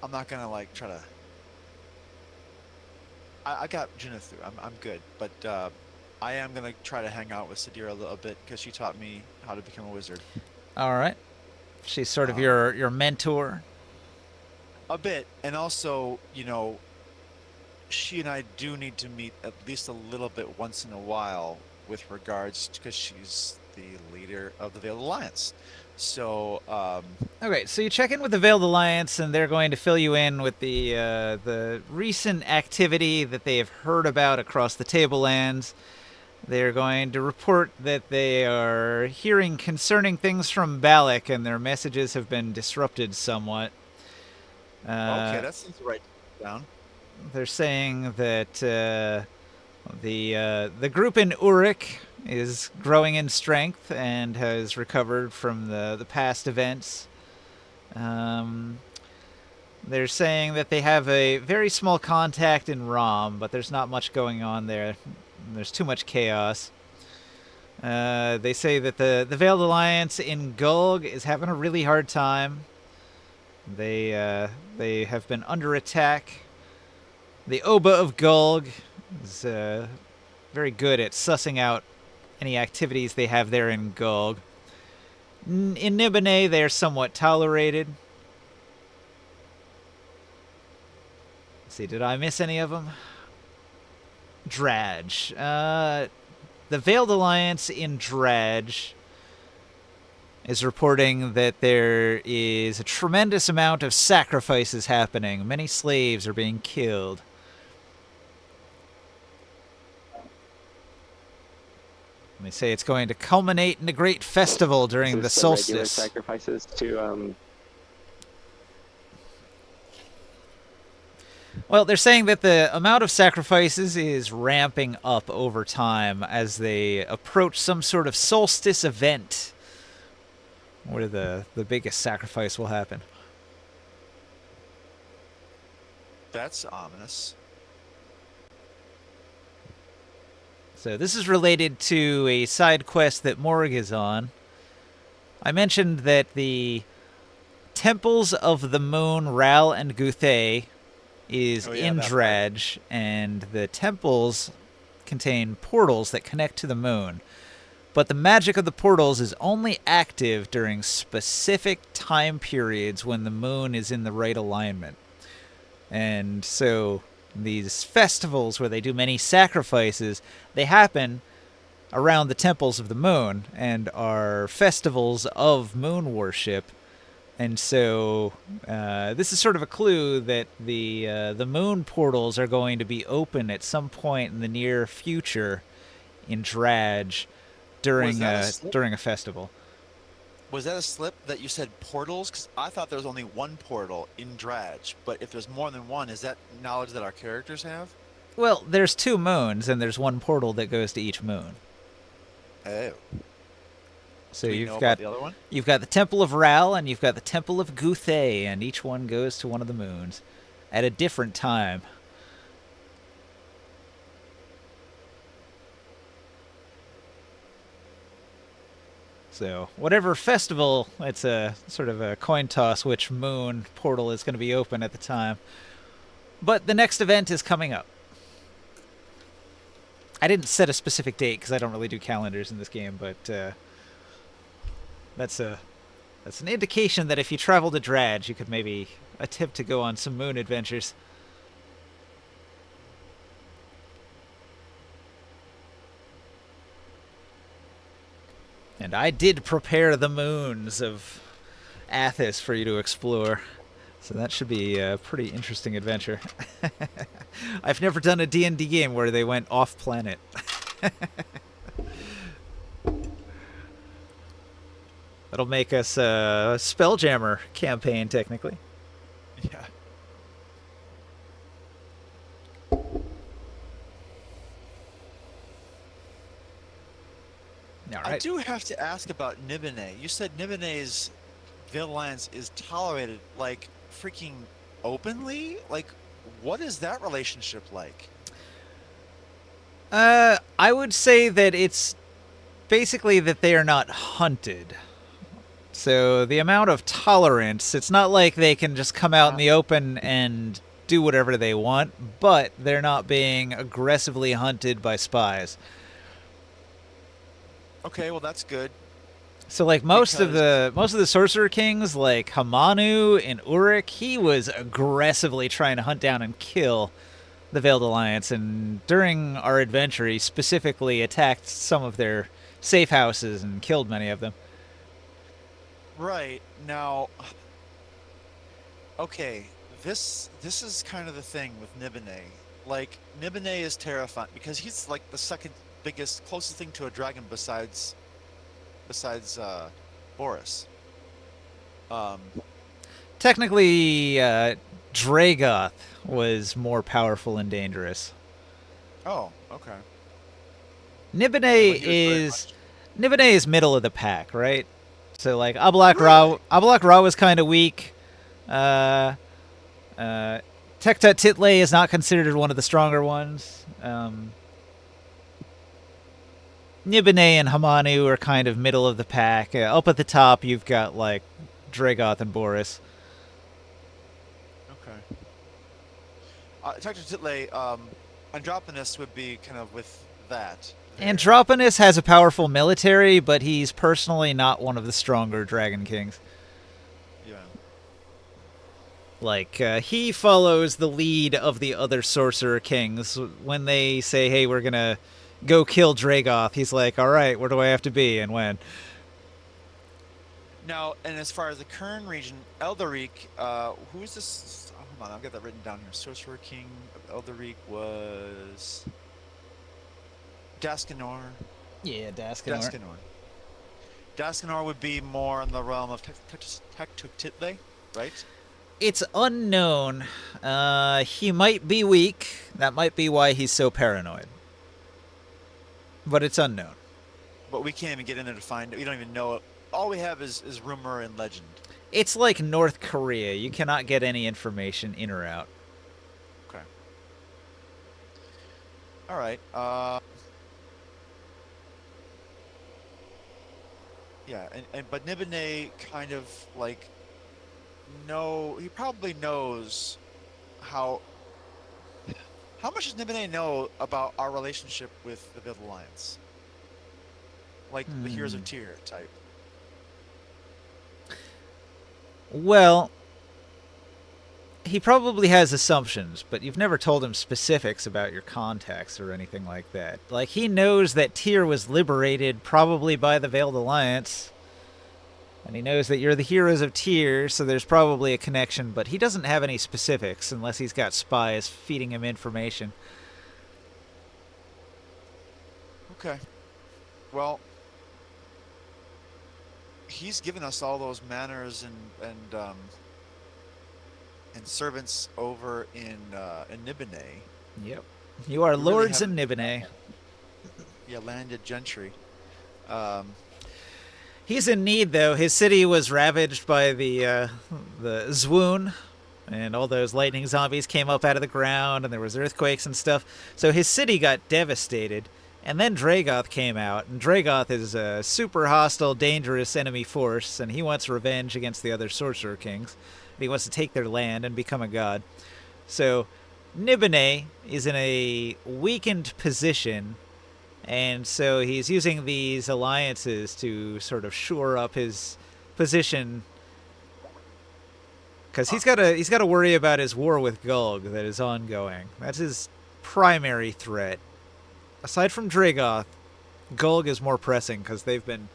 I'm not gonna like try to. I got Junithu. I'm good, but I am gonna try to hang out with Sadira a little bit because she taught me how to become a wizard. All right. She's sort of your mentor. A bit, and also, you know, she and I do need to meet at least a little bit once in a while with regards because she's the leader of the Veiled Alliance. So, Okay, so you check in with the Veiled Alliance, and they're going to fill you in with the recent activity that they have heard about across the Tablelands. They're going to report that they are hearing concerning things from Balak, and their messages have been disrupted somewhat. okay, that seems right down. They're saying that the group in Uruk is growing in strength and has recovered from the past events. They're saying that they have a very small contact in Rom, but there's not much going on there. There's too much chaos. They say that the Veiled Alliance in Gulg is having a really hard time. They have been under attack. The Oba of Gulg is very good at sussing out any activities they have there in Gulg. In Nibene, they are somewhat tolerated. Let's see, did I miss any of them? Dradge. The Veiled Alliance in Dradge is reporting that there is a tremendous amount of sacrifices happening. Many slaves are being killed. They say it's going to culminate in a great festival during the Is this regular solstice. sacrifices to Well, they're saying that the amount of sacrifices is ramping up over time as they approach some sort of solstice event where the biggest sacrifice will happen. That's ominous. So this is related to a side quest that Morg is on. I mentioned that the Temples of the Moon, Ral, and Guthay is in that Dradge, and the temples contain portals that connect to the moon. But the magic of the portals is only active during specific time periods when the moon is in the right alignment. And so these festivals where they do many sacrifices, they happen around the temples of the moon and are festivals of moon worship. And so this is sort of a clue that the moon portals are going to be open at some point in the near future in Dradge during a festival. Was that a slip that you said portals? Because I thought there was only one portal in Dradge, but if there's more than one, is that knowledge that our characters have? Well, there's 2 moons, and there's one portal that goes to each moon. Oh. So Do we know about the other one? you've got the Temple of Ral and you've got the Temple of Guthay, and each one goes to one of the moons at a different time. So whatever festival, it's a sort of a coin toss which moon portal is going to be open at the time. But the next event is coming up. I didn't set a specific date because I don't really do calendars in this game, but that's an indication that if you travel to Dradge, you could maybe attempt to go on some moon adventures. And I did prepare the moons of Athos for you to explore. So that should be a pretty interesting adventure. I've never done a D&D game where they went off-planet. That'll make us a Spelljammer campaign, technically. Yeah. All I right. do have to ask about Nibene. You said Nibene's Veiled Alliance is tolerated, like, freaking openly? Like, what is that relationship like? I would say that it's basically that they are not hunted. So the amount of tolerance, it's not like they can just come out in the open and do whatever they want, but they're not being aggressively hunted by spies. Okay, well that's good. So like most of the sorcerer kings, like Hamanu and Uruk, he was aggressively trying to hunt down and kill the Veiled Alliance, and during our adventure he specifically attacked some of their safe houses and killed many of them. Right. Now, okay, this is kind of the thing with Nibene. Like, Nibene is terrifying because he's like the second biggest, closest thing to a dragon besides Boris. Technically, Dragoth was more powerful and dangerous. Oh, okay. Nibene But he was very Nibene is middle of the pack, right? So like Ablak Ra was kind of weak. Tekta Title is not considered one of the stronger ones. Nibene and Hamanu are kind of middle of the pack. Up at the top, you've got like Dragoth and Boris. Okay. Tekta Title, Androponus would be kind of with that. there. Androponus has a powerful military, but he's personally not one of the stronger Dragon Kings. Yeah. Like, he follows the lead of the other Sorcerer Kings. When they say, hey, we're gonna go kill Dragoth, he's like, alright, where do I have to be and when? Now, and as far as the Kern region, Eldaric, who is this? Oh, hold on, I've got that written down here. Sorcerer King of Eldaric was Daskanor. Yeah, Daskanor. Daskanor. Daskanor would be more in the realm of Tekta Title, right? It's unknown. He might be weak. That might be why he's so paranoid. But it's unknown. But we can't even get in there to find it. We don't even know it. All we have is rumor and legend. It's like North Korea. You cannot get any information in or out. Okay. All right. Yeah, but Nibene kind of like he probably knows how much does Nibene know about our relationship with the Veiled Alliance? Like the Heroes of Tyr type. Well, he probably has assumptions, but you've never told him specifics about your contacts or anything like that. Like, he knows that Tyr was liberated probably by the Veiled Alliance, and he knows that you're the Heroes of Tyr, so there's probably a connection, but he doesn't have any specifics unless he's got spies feeding him information. Okay. Well, he's given us all those manors and servants over in Nibene. Yep. You are We really lords in haven't- Nibene. Yeah, landed gentry. He's in need, though. His city was ravaged by the Zwoon, and all those lightning zombies came up out of the ground, and there was earthquakes and stuff. So his city got devastated. And then Dragoth came out, and Dragoth is a super hostile, dangerous enemy force, and he wants revenge against the other sorcerer kings. He wants to take their land and become a god. So Nibene is in a weakened position, and so he's using these alliances to sort of shore up his position, because he's got to worry about his war with Gulg that is ongoing. That's his primary threat. Aside from Dragoth, Gulg is more pressing because they've been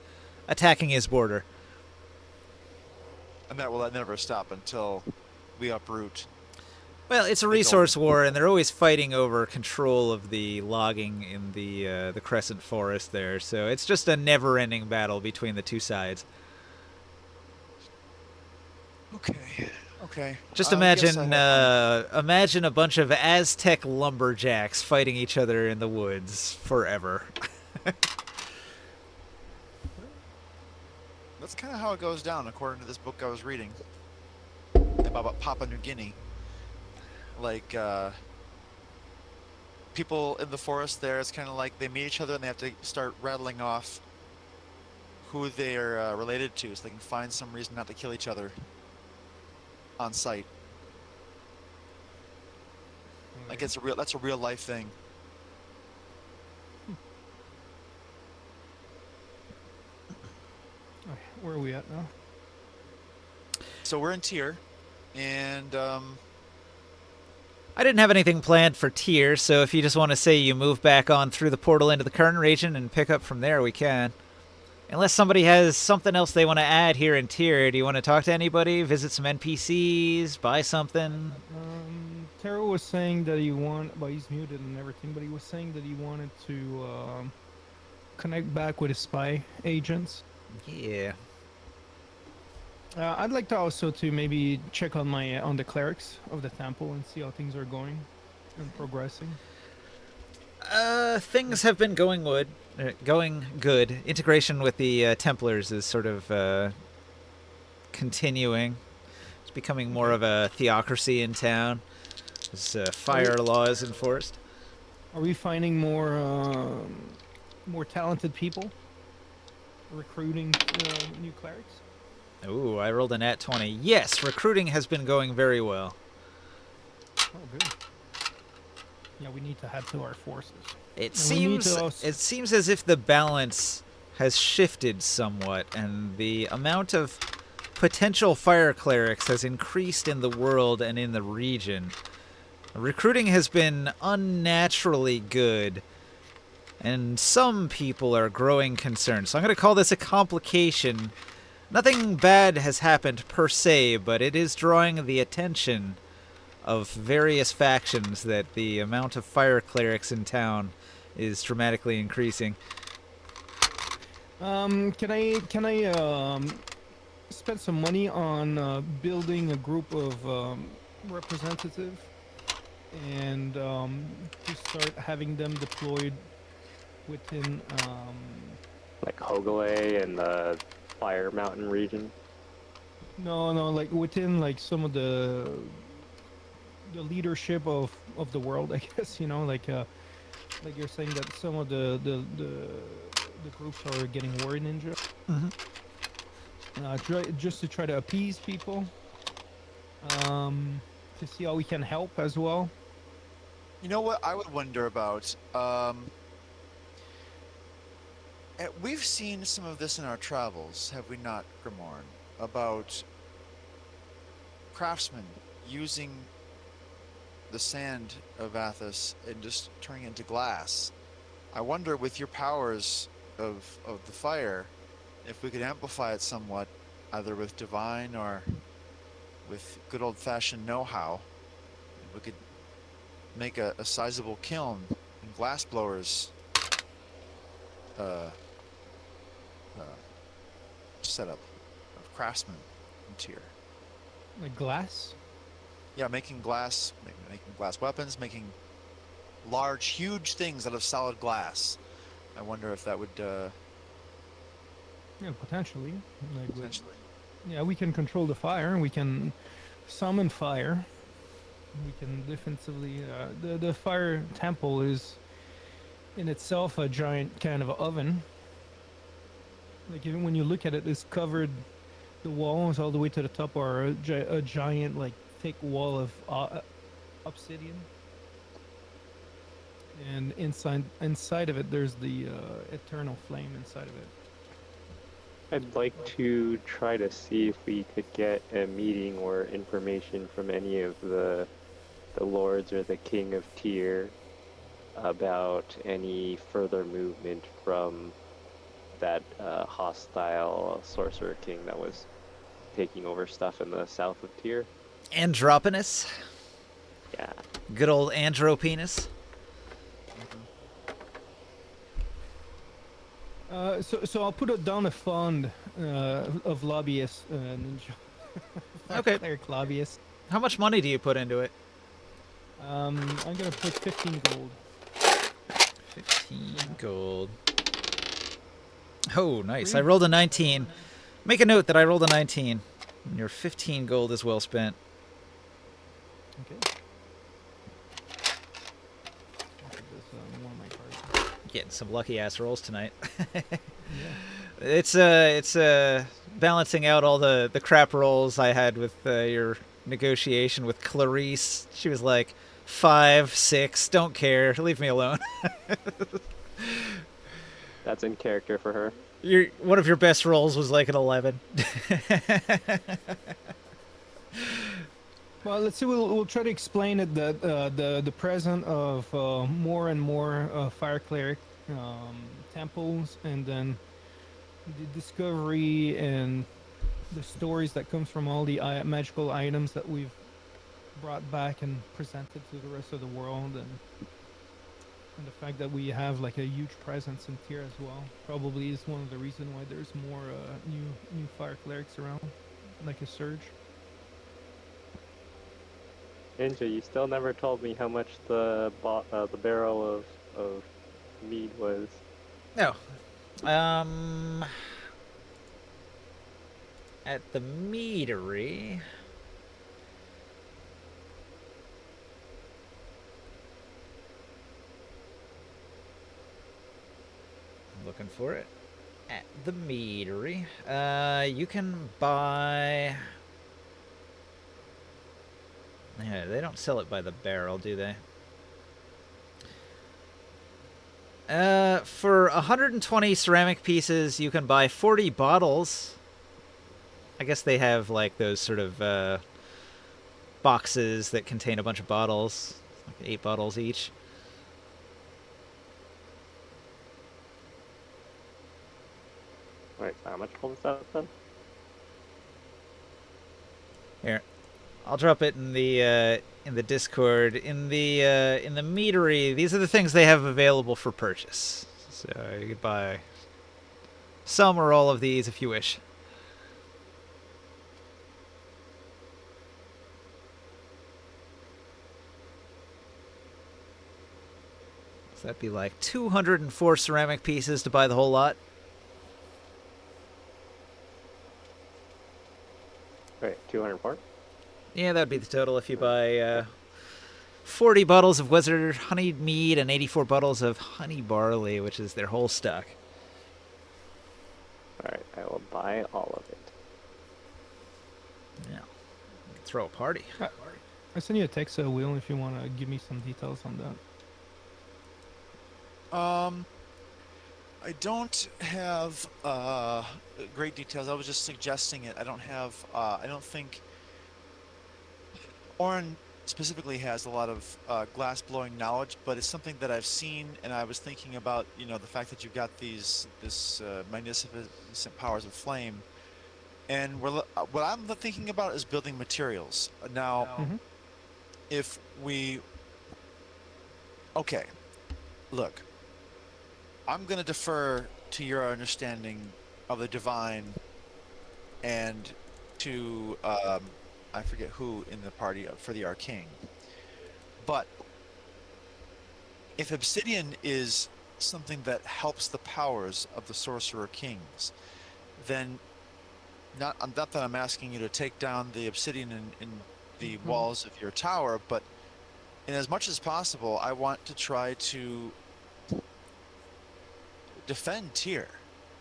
attacking his border. And that will never stop until we uproot. Well, it's a resource war, and they're always fighting over control of the logging in the Crescent Forest there. So it's just a never-ending battle between the two sides. Okay. Just I guess imagine imagine a bunch of Aztec lumberjacks fighting each other in the woods forever. That's kind of how it goes down, according to this book I was reading about Papua New Guinea. Like, people in the forest there, it's kind of like they meet each other and they have to start rattling off who they're related to, so they can find some reason not to kill each other on sight. Like, that's a real life thing. Where are we at now? So we're in Tyr, and I didn't have anything planned for Tyr, so if you just want to say you move back on through the portal into the current region and pick up from there, we can. Unless somebody has something else they want to add here in Tyr. Do you want to talk to anybody, visit some NPCs, buy something? Taro was saying that well, he's muted and everything, but he was saying that he wanted to connect back with his spy agents. Yeah. I'd like to also to maybe check on the clerics of the temple and see how things are going and progressing. Things have been going good. Integration with the Templars is sort of continuing. It's becoming more of a theocracy in town. As fire law is enforced. Are we finding more talented people? Recruiting new clerics? Ooh, I rolled an at 20. Yes, recruiting has been going very well. Oh, good. Yeah, we need to add to our forces. It seems as if the balance has shifted somewhat, and the amount of potential fire clerics has increased in the world and in the region. Recruiting has been unnaturally good, and some people are growing concerned. So I'm going to call this a complication. Nothing bad has happened per se, but it is drawing the attention of various factions that the amount of fire clerics in town is dramatically increasing. Can I spend some money on building a group of representatives and to start having them deployed within Like Hogale and the Fire Mountain region. no, like within like some of the leadership of the world, I guess, like you're saying that some of the groups are getting war ninja. Just to try to appease people, to see how we can help as well. you know what I would wonder about? We've seen some of this in our travels, have we not, Grimorn? About craftsmen using the sand of Athos and just turning it into glass. I wonder, with your powers of the fire, if we could amplify it somewhat, either with divine or with good old-fashioned know-how. We could make a sizable kiln and glass blowers setup of craftsmen in Tyr. Like glass. Yeah, making glass weapons, making large, huge things out of solid glass. I wonder if that would Yeah, potentially. Like with, potentially. yeah, we can control the fire. We can summon fire. We can defensively. The fire temple is in itself a giant kind of oven. Like even when you look at it, it's covered. The walls all the way to the top are a giant, like thick wall of obsidian, and inside of it, there's the eternal flame inside of it. I'd like to try to see if we could get a meeting or information from any of the lords or the king of Tyr about any further movement from that hostile sorcerer king that was taking over stuff in the south of Tyr. Andropenis. Yeah. Good old Andropenis. So I'll put it down a fund of lobbyists, ninja. Okay. Cleric lobbyists. How much money do you put into it? I'm gonna put 15 gold. 15 gold. Oh, nice. I rolled a 19. Make a note that I rolled a 19. Your 15 gold is well spent. Okay. I'll put this more on my card. Getting some lucky ass rolls tonight. Yeah. It's balancing out all the crap rolls I had with your negotiation with Clarice. She was like 5, 6, don't care, leave me alone. That's in character for her. One of your best rolls was like an 11. Well, let's see. We'll try to explain it that the presence of more and more fire cleric temples, and then the discovery and the stories that comes from all the magical items that we've brought back and presented to the rest of the world, and the fact that we have like a huge presence in Tyr as well probably is one of the reasons why there's more new fire clerics around, like a surge. Ninja, you still never told me how much the barrel of mead was. No. At the meadery. I'm looking for it. At the meadery. You can buy. Yeah, they don't sell it by the barrel, do they? For 120 ceramic pieces, you can buy 40 bottles. I guess they have like those sort of boxes that contain a bunch of bottles, like 8 bottles each. Wait, how much was that then? Here, I'll drop it in the Discord. In the meadery, these are the things they have available for purchase. So you could buy some or all of these if you wish. So that'd be like 204 ceramic pieces to buy the whole lot. Wait, 204? Yeah, that'd be the total if you buy 40 bottles of Wizard honeyed mead and 84 bottles of honey barley, which is their whole stock. Alright, I will buy all of it. Yeah, you can throw a party. I send you a text, Will, if you want to give me some details on that. I don't have great details. I was just suggesting it. I don't have. I don't think Oren specifically has a lot of glass blowing knowledge, but it's something that I've seen, and I was thinking about. You know, the fact that you've got this magnificent powers of flame, and what I'm thinking about is building materials. Now, if we, okay, look. I'm going to defer to your understanding of the divine and to, I forget who in the party for the arcane. But if obsidian is something that helps the powers of the sorcerer kings, then not that I'm asking you to take down the obsidian in the walls of your tower, but in as much as possible, I want to try to defend Tyr,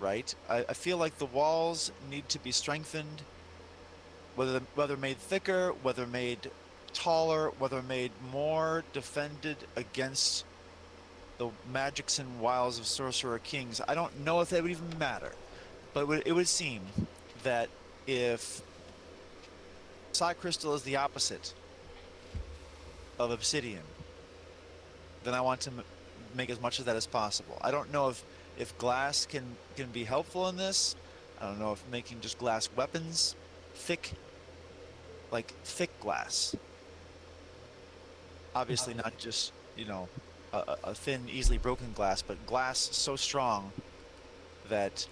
right? I feel like the walls need to be strengthened, whether made thicker, whether made taller, whether made more defended against the magics and wiles of sorcerer kings. I don't know if that would even matter, but it would seem that if Psy Crystal is the opposite of obsidian, then I want to make as much of that as possible. I don't know if glass can be helpful in this. I don't know if making just glass weapons, thick glass. Obviously not just, a thin, easily broken glass, but glass so strong that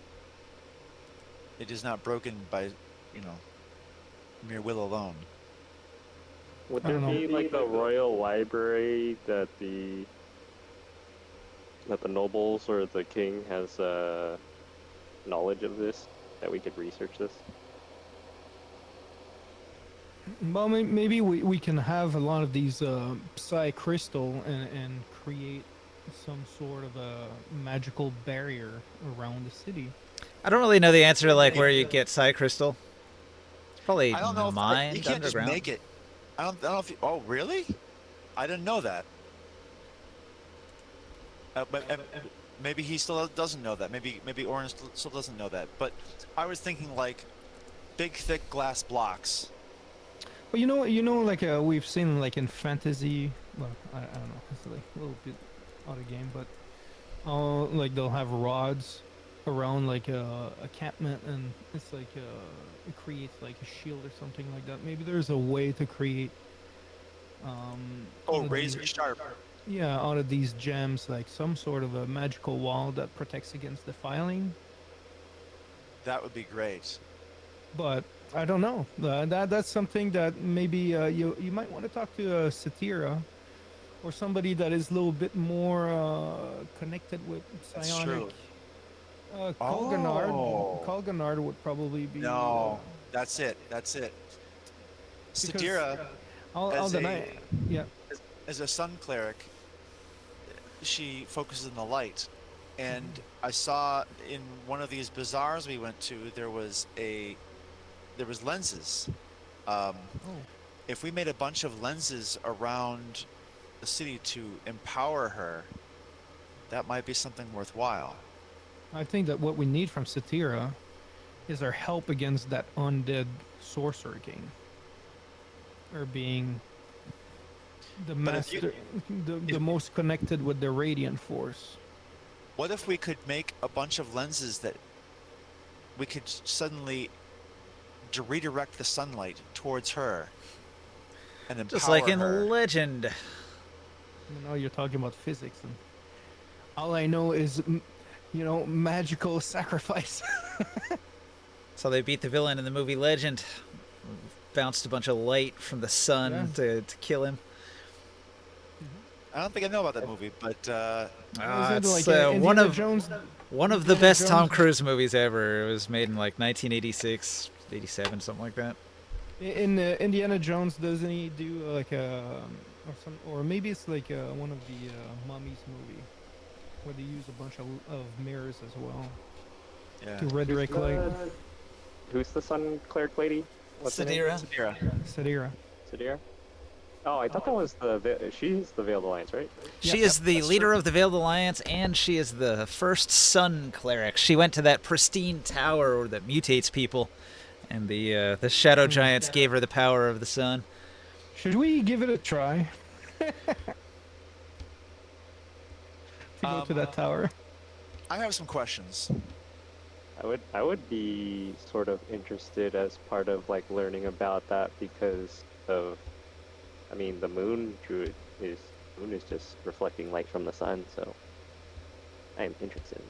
it is not broken by, mere will alone. Would I there don't know. be like a royal library that the nobles or the king has knowledge of this, that we could research this? Well, maybe we can have a lot of these psi crystal and create some sort of a magical barrier around the city. I don't really know the answer to like where you get Psy Crystal. Probably I don't know if you mined can't just underground. make it. I don't know if oh, really? I didn't know that. But maybe he still doesn't know that. Maybe Orange still doesn't know that. But I was thinking like big, thick glass blocks. Well, like we've seen like in fantasy. Well, I don't know. It's like a little bit out of game, but like they'll have rods around like a encampment, and it's like it creates like a shield or something like that. Maybe there's a way to create Oh, out of razor these- sharp. yeah, out of these gems, like some sort of a magical wall that protects against defiling. That would be great. But I don't know. That's something that maybe you might want to talk to Satira or somebody that is a little bit more connected with That's psionic. true. Colganard. Oh. Colganard would probably be. No, that's it. Because Sadira, I'll as deny. Yeah. as a sun cleric, she focuses on the light. And I saw in one of these bazaars we went to, there was lenses. Oh. If we made a bunch of lenses around the city to empower her, that might be something worthwhile. I think that what we need from Satira is our help against that undead sorcerer king. Or being the But if you- master, the most connected with the radiant force. What if we could make a bunch of lenses that we could suddenly redirect the sunlight towards her and empower Just like in her? Legend. You're talking about physics, and all I know is, magical sacrifice. So they beat the villain in the movie Legend. Bounced a bunch of light from the sun Yeah. to kill him. I don't think I know about that movie, but Wasn't it It's like, one Indiana of Jones? one of the Indiana best Tom Jones? Cruise movies ever. It was made in like 1986, 87, something like that. In Indiana Jones, doesn't he do like or maybe it's like one of the Mummies movie, where they use a bunch of mirrors as well yeah. to redirect light. Who's the sun cleric lady? What's her name? Sadira. Sadira. Sadira. Sadira? Oh, I thought that was she's the Veiled Alliance, right? She Yeah. is the That's leader true. of the Veiled Alliance, and she is the first sun cleric. She went to that pristine tower that mutates people, and the shadow giants gave her the power of the sun. Should we give it a try? To go to that tower. I have some questions. I would be sort of interested as part of like learning about that because of, I mean, the moon is just reflecting light from the sun, so I am interested.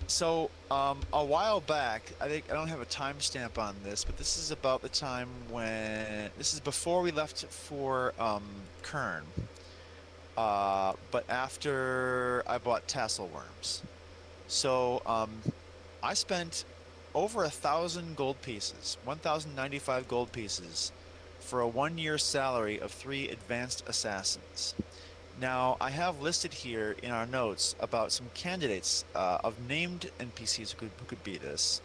So, a while back, I think I don't have a timestamp on this, but this is about the time this is before we left for Kern. But after I bought tassel worms. So, I spent over 1,000 gold pieces, 1,095 gold pieces, for a 1-year salary of 3 advanced assassins. Now, I have listed here in our notes about some candidates of named NPCs who could be this.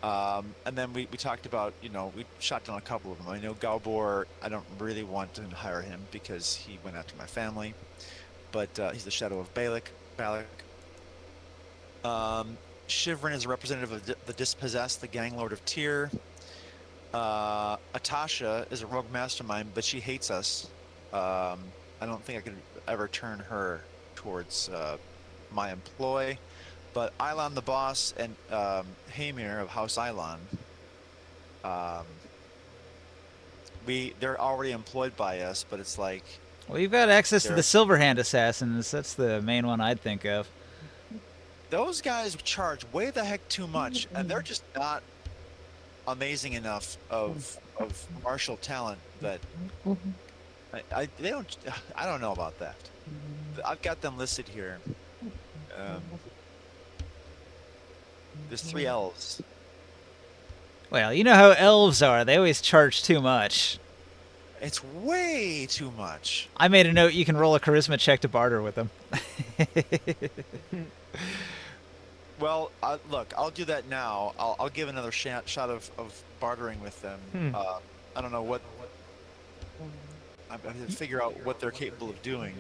And then we talked about, we shot down a couple of them. I know Galbor, I don't really want to hire him because he went after my family, but he's the Shadow of Balak. Shivrin is a representative of the Dispossessed, the Gang Lord of Tyr. Atasha is a rogue mastermind, but she hates us. I don't think I could ever turn her towards my employ. But Ilon the boss and Hamir of House Ilon, they're already employed by us, but it's like... Well, you've got access to the Silverhand Assassins. That's the main one I'd think of. Those guys charge way the heck too much, and they're just not amazing enough of martial talent that I don't know about that. I've got them listed here. There's 3 elves. Well, you know how elves are. They always charge too much. It's way too much. I made a note you can roll a charisma check to barter with them. Well, look, I'll do that now. I'll give another shot of bartering with them. I don't know what... I have to figure out what they're capable of doing.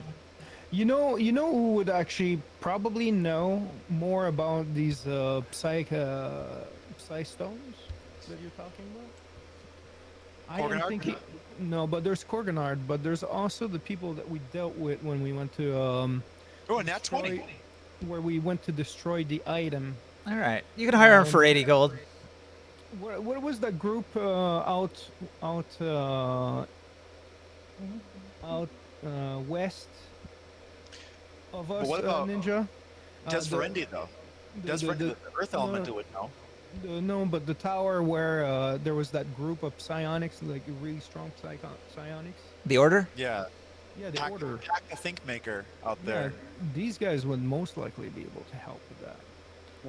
You know who would actually probably know more about these psy stones that you're talking about? I am thinking no, but there's Korganard, but there's also the people that we dealt with when we went to Nat 20. Where we went to destroy the item. All right, you can hire him for 80 gold. What was that group out west of us, what about Ninja? Desverendi, though? Desverendi, the Earth Elemental would know. No, but the tower where there was that group of psionics, like really strong psionics. The Order? Yeah. Yeah, the Order. Pack the Thinkmaker out there. These guys would most likely be able to help with that.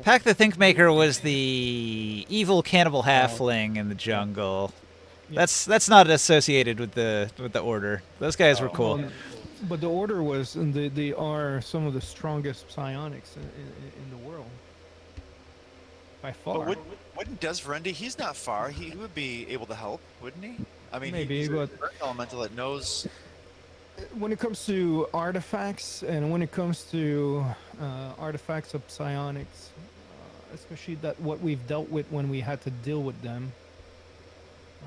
Pack the Thinkmaker was the evil cannibal halfling in the jungle. Yeah. That's not associated with the Order. Those guys were cool. But the Order was, and they are some of the strongest psionics in the world. By far. But wouldn't Desverendi, he's not far. He would be able to help, wouldn't he? I mean, maybe, he's but an Earth Elemental that knows... When it comes to artifacts, and when it comes to artifacts of psionics, especially that what we've dealt with when we had to deal with them,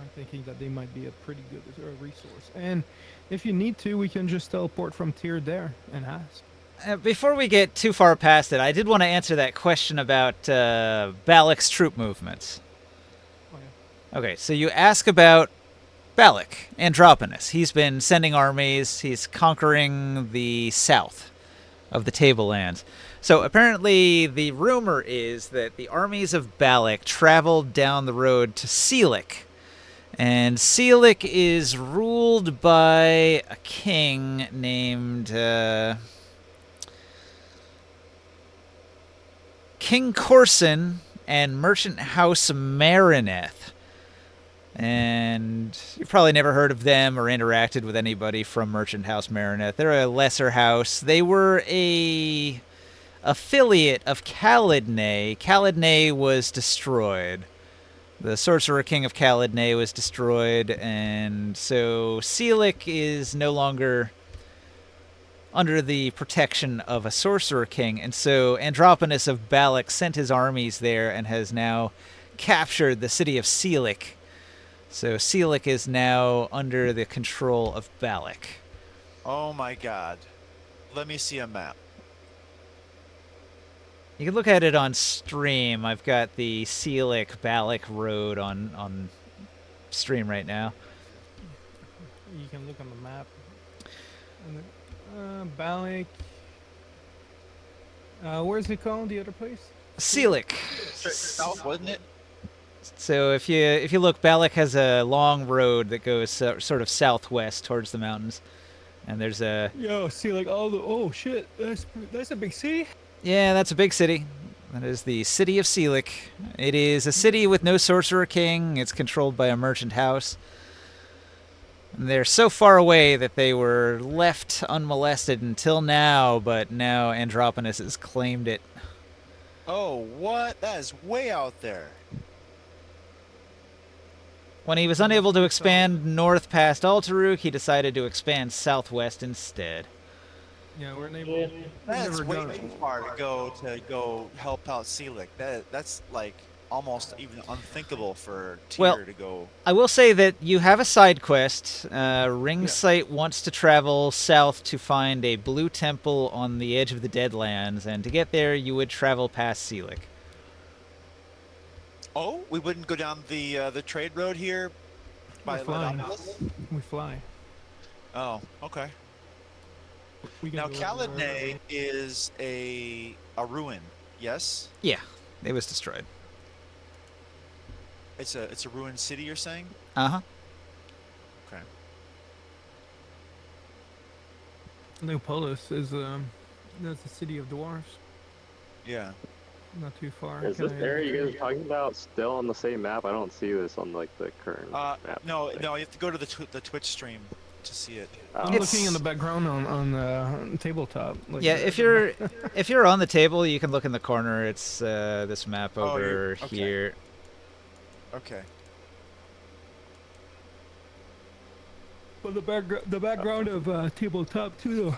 I'm thinking that they might be a pretty good resource. And if you need to, we can just teleport from Tyr there and ask. Before we get too far past it, I did want to answer that question about Balak's troop movements. Oh, yeah. Okay, so you ask about Balak, Androponus. He's been sending armies. He's conquering the south of the Tablelands. So apparently the rumor is that the armies of Balak traveled down the road to Selik. And Selik is ruled by a king named King Corson and Merchant House Marineth. And you've probably never heard of them or interacted with anybody from Merchant House Marineth. They're a lesser house. They were a affiliate of Caladne. Caladne was destroyed. The Sorcerer King of Caladne was destroyed, and so Selik is no longer under the protection of a Sorcerer King, and so Androponus of Balak sent his armies there and has now captured the city of Selik. So Selik is now under the control of Balak. Oh my god. Let me see a map. You can look at it on stream. I've got the Selik Balak road on stream right now. You can look on the map. Balak. Where's it called? The other place? Selik. South, wasn't it? So if you look, Balak has a long road that goes sort of southwest towards the mountains, and there's a see like all the shit. That's a big city. Yeah, that's a big city. That is the city of Seelik. It is a city with no sorcerer king. It's controlled by a merchant house. And they're so far away that they were left unmolested until now, but now Androponus has claimed it. Oh, what? That is way out there. When he was unable to expand north past Alteruk, he decided to expand southwest instead. Yeah, we're able. That's never way done it. too far to go help out Seelik. That's like almost even unthinkable for Tyr Well, to go. I will say that you have a side quest. Ringsight wants to travel south to find a blue temple on the edge of the Deadlands, and to get there, you would travel past Seelik. Oh, we wouldn't go down the trade road here by We're flying. Leonopolis? We fly. Oh, okay. We can Now go wherever Caladne is a ruin. Yes, Yeah, it was destroyed. it's a ruined city. You're saying? Uh-huh. Okay. Leopolis is that's the city of dwarves. Yeah. Not too far. Is Can this I- area you guys are talking about still on the same map? I don't see this on like the current map. No, thing. no. You have to go to the Twitch stream to see it. I'm It's- looking in the background on tabletop. Like, Yeah, if you're on the table, you can look in the corner. It's this map Oh, over okay. here. Okay. But the background of tabletop too,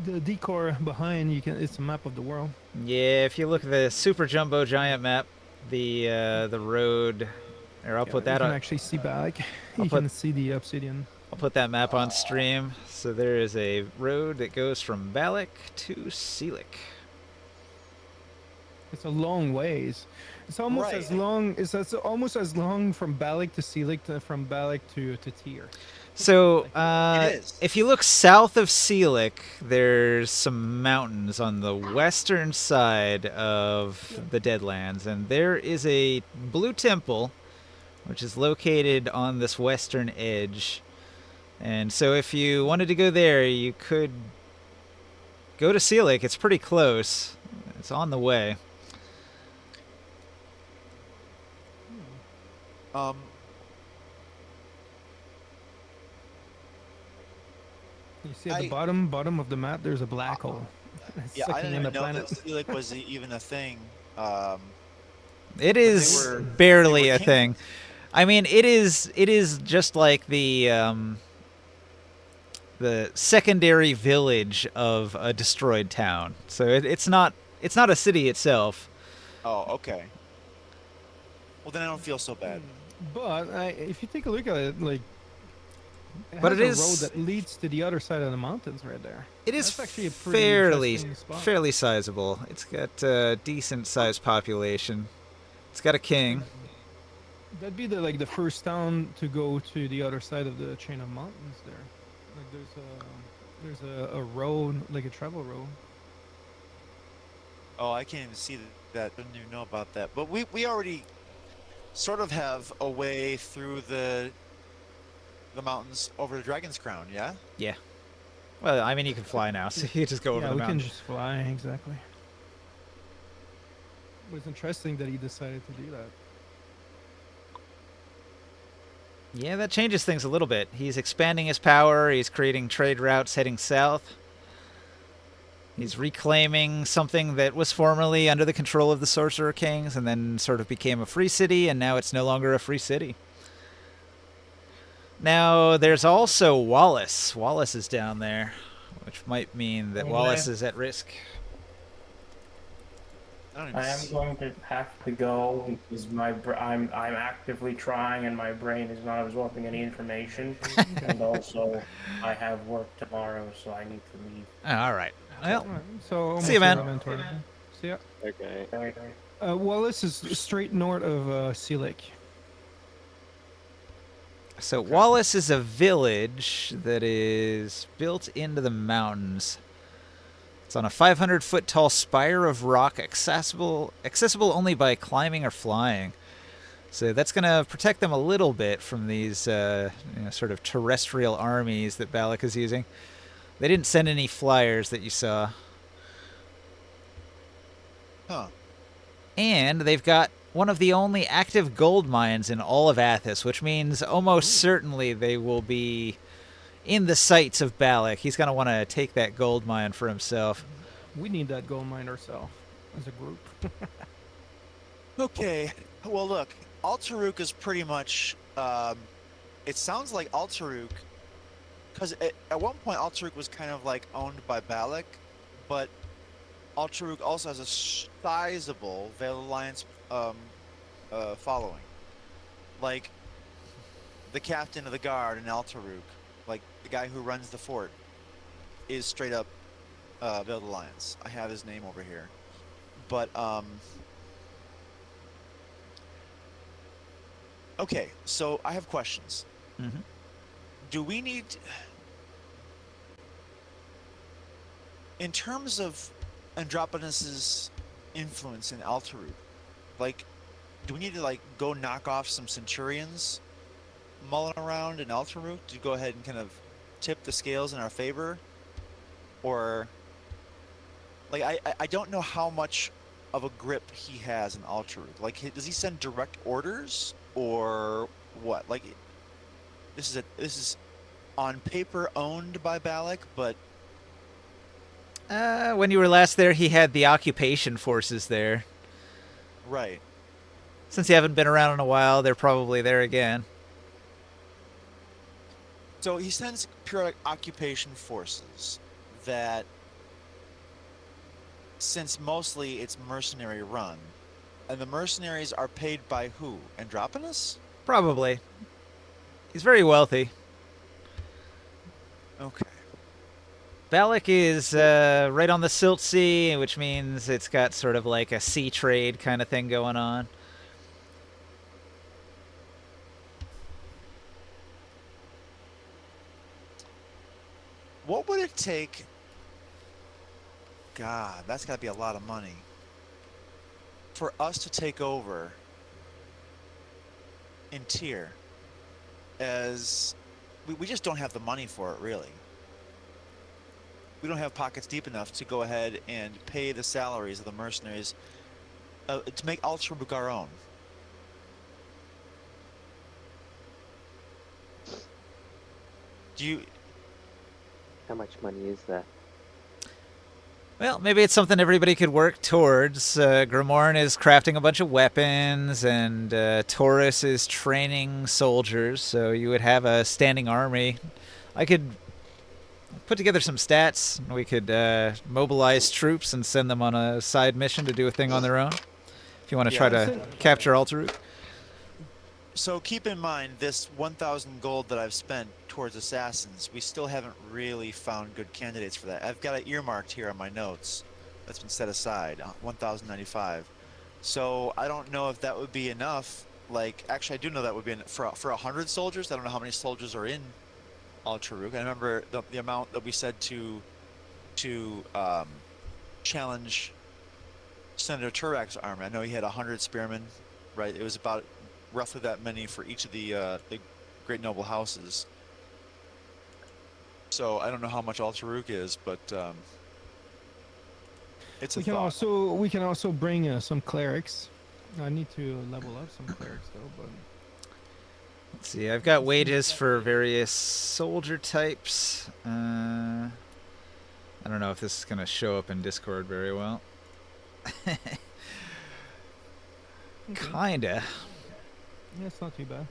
the decor behind it's a map of the world. Yeah, if you look at the super jumbo giant map, the road, or I'll put You that can on. actually see back. I'll You put- can see the obsidian. I'll put that map on stream. So there is a road that goes from Balak to Seelik. It's a long ways. It's almost Right. as long. Almost as long from Balak to Seelik from Balak to Tyr. So It is. if you look south of Seelik, there's some mountains on the western side of the Deadlands, and there is a blue temple, which is located on this western edge. And so if you wanted to go there, you could go to Seelik. It's pretty close. It's on the way. Um. You see at the I- bottom of the map, there's a black hole. It's Yeah, I sucking didn't in even the know planet. that Seelik was even a thing. It is were- barely they were a thing. I mean, it is just like the secondary village of a destroyed town. So it's not a city itself. Oh, okay. Well, then I don't feel so bad. But if you take a look at it, like, But has it a is- road that leads to the other side of the mountains right there. It is That's actually a pretty fairly interesting spot. fairly sizable. It's got a decent sized population. It's got a king. That'd be the first town to go to the other side of the chain of mountains there. Like there's a road, like a travel road. Oh, I can't even see that. I didn't even know about that. But we already sort of have a way through the mountains over to Dragon's Crown, yeah? Yeah. Well, I mean, you can fly now, so you just go over Yeah, the we mountain. can just fly, exactly. It was interesting that he decided to do that. Yeah, that changes things a little bit. He's expanding his power. He's creating trade routes heading south. He's reclaiming something that was formerly under the control of the Sorcerer Kings and then sort of became a free city, and now it's no longer a free city. Now, there's also Wallace. Wallace is down there, which might mean that Okay. Wallace is at risk. I don't even I am see- going to have to go because I'm actively trying and my brain is not absorbing any information, and also I have work tomorrow, so I need to leave. All right. Well, Alright, so See you, man. almost inventory. See ya. Okay. Wallace is straight north of Seelik. so Wallace is a village that is built into the mountains. It's on a 500-foot tall spire of rock, accessible only by climbing or flying. So that's going to protect them a little bit from these sort of terrestrial armies that Balak is using. They didn't send any flyers that you saw. Huh. And they've got one of the only active gold mines in all of Athos, which means almost certainly they will be in the sights of Balak. He's going to want to take that gold mine for himself. We need that gold mine ourselves as a group. Okay. Well, look, Altaruk is pretty much. It sounds like Altaruk, because at one point Altaruk was kind of like owned by Balak, but Altaruk also has a sizable Veil Alliance following. Like the captain of the guard in Altaruk, like the guy who runs the fort, is straight up Veiled Alliance. I have his name over here. But okay, so I have questions. Mm-hmm. Do we need, in terms of Androponis's influence in Altaruk, like, do we need to like go knock off some Centurions mulling around in Altaruk to go ahead and kind of tip the scales in our favor? Or like I don't know how much of a grip he has in Altaruk. Like, does he send direct orders or what? Like, this is on paper owned by Balak, but When you were last there, he had the occupation forces there. right. Since you haven't been around in a while, they're probably there again. So he sends pure occupation forces that, since mostly it's mercenary run, and the mercenaries are paid by who? Androponis? Probably. He's very wealthy. Okay. Balak is right on the Silt Sea, which means it's got sort of like a sea trade kind of thing going on. What would it take? God, that's got to be a lot of money for us to take over in Tyr, as we just don't have the money for it, really. We don't have pockets deep enough to go ahead and pay the salaries of the mercenaries to make Altaruk our own. Do you? How much money is that? Well, maybe it's something everybody could work towards. Grimoire is crafting a bunch of weapons, and Taurus is training soldiers, so you would have a standing army. I could put together some stats. We could mobilize troops and send them on a side mission to do a thing on their own. If you want to try to capture Altaruk. So keep in mind, this 1,000 gold that I've spent towards assassins, we still haven't really found good candidates for that. I've got it earmarked here on my notes. That's been set aside, 1,095. So I don't know if that would be enough. Like, actually, I do know that would be for 100 soldiers. I don't know how many soldiers are in Altaruk. I remember the amount that we said to challenge Senator Turak's army. I know he had 100 spearmen, right? It was about roughly that many for each of the great noble houses. So I don't know how much Altaruk is, but it's a thought. We can also bring some clerics. I need to level up some clerics though, but Let's see, I've got wages for various soldier types. I don't know if this is going to show up in Discord very well. Kinda. yeah, it's not too bad.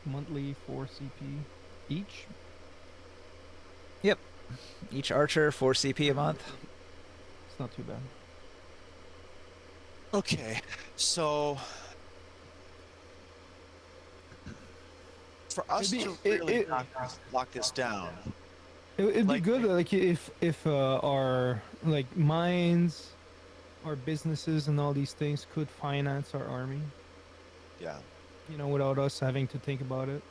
Monthly 4 CP each. Yep. Each archer 4 CP a month. It's not too bad. Okay, so for us to really lock this down, It'd Like- be good like if our like mines, our businesses, and all these things could finance our army. yeah. You know, without us having to think about it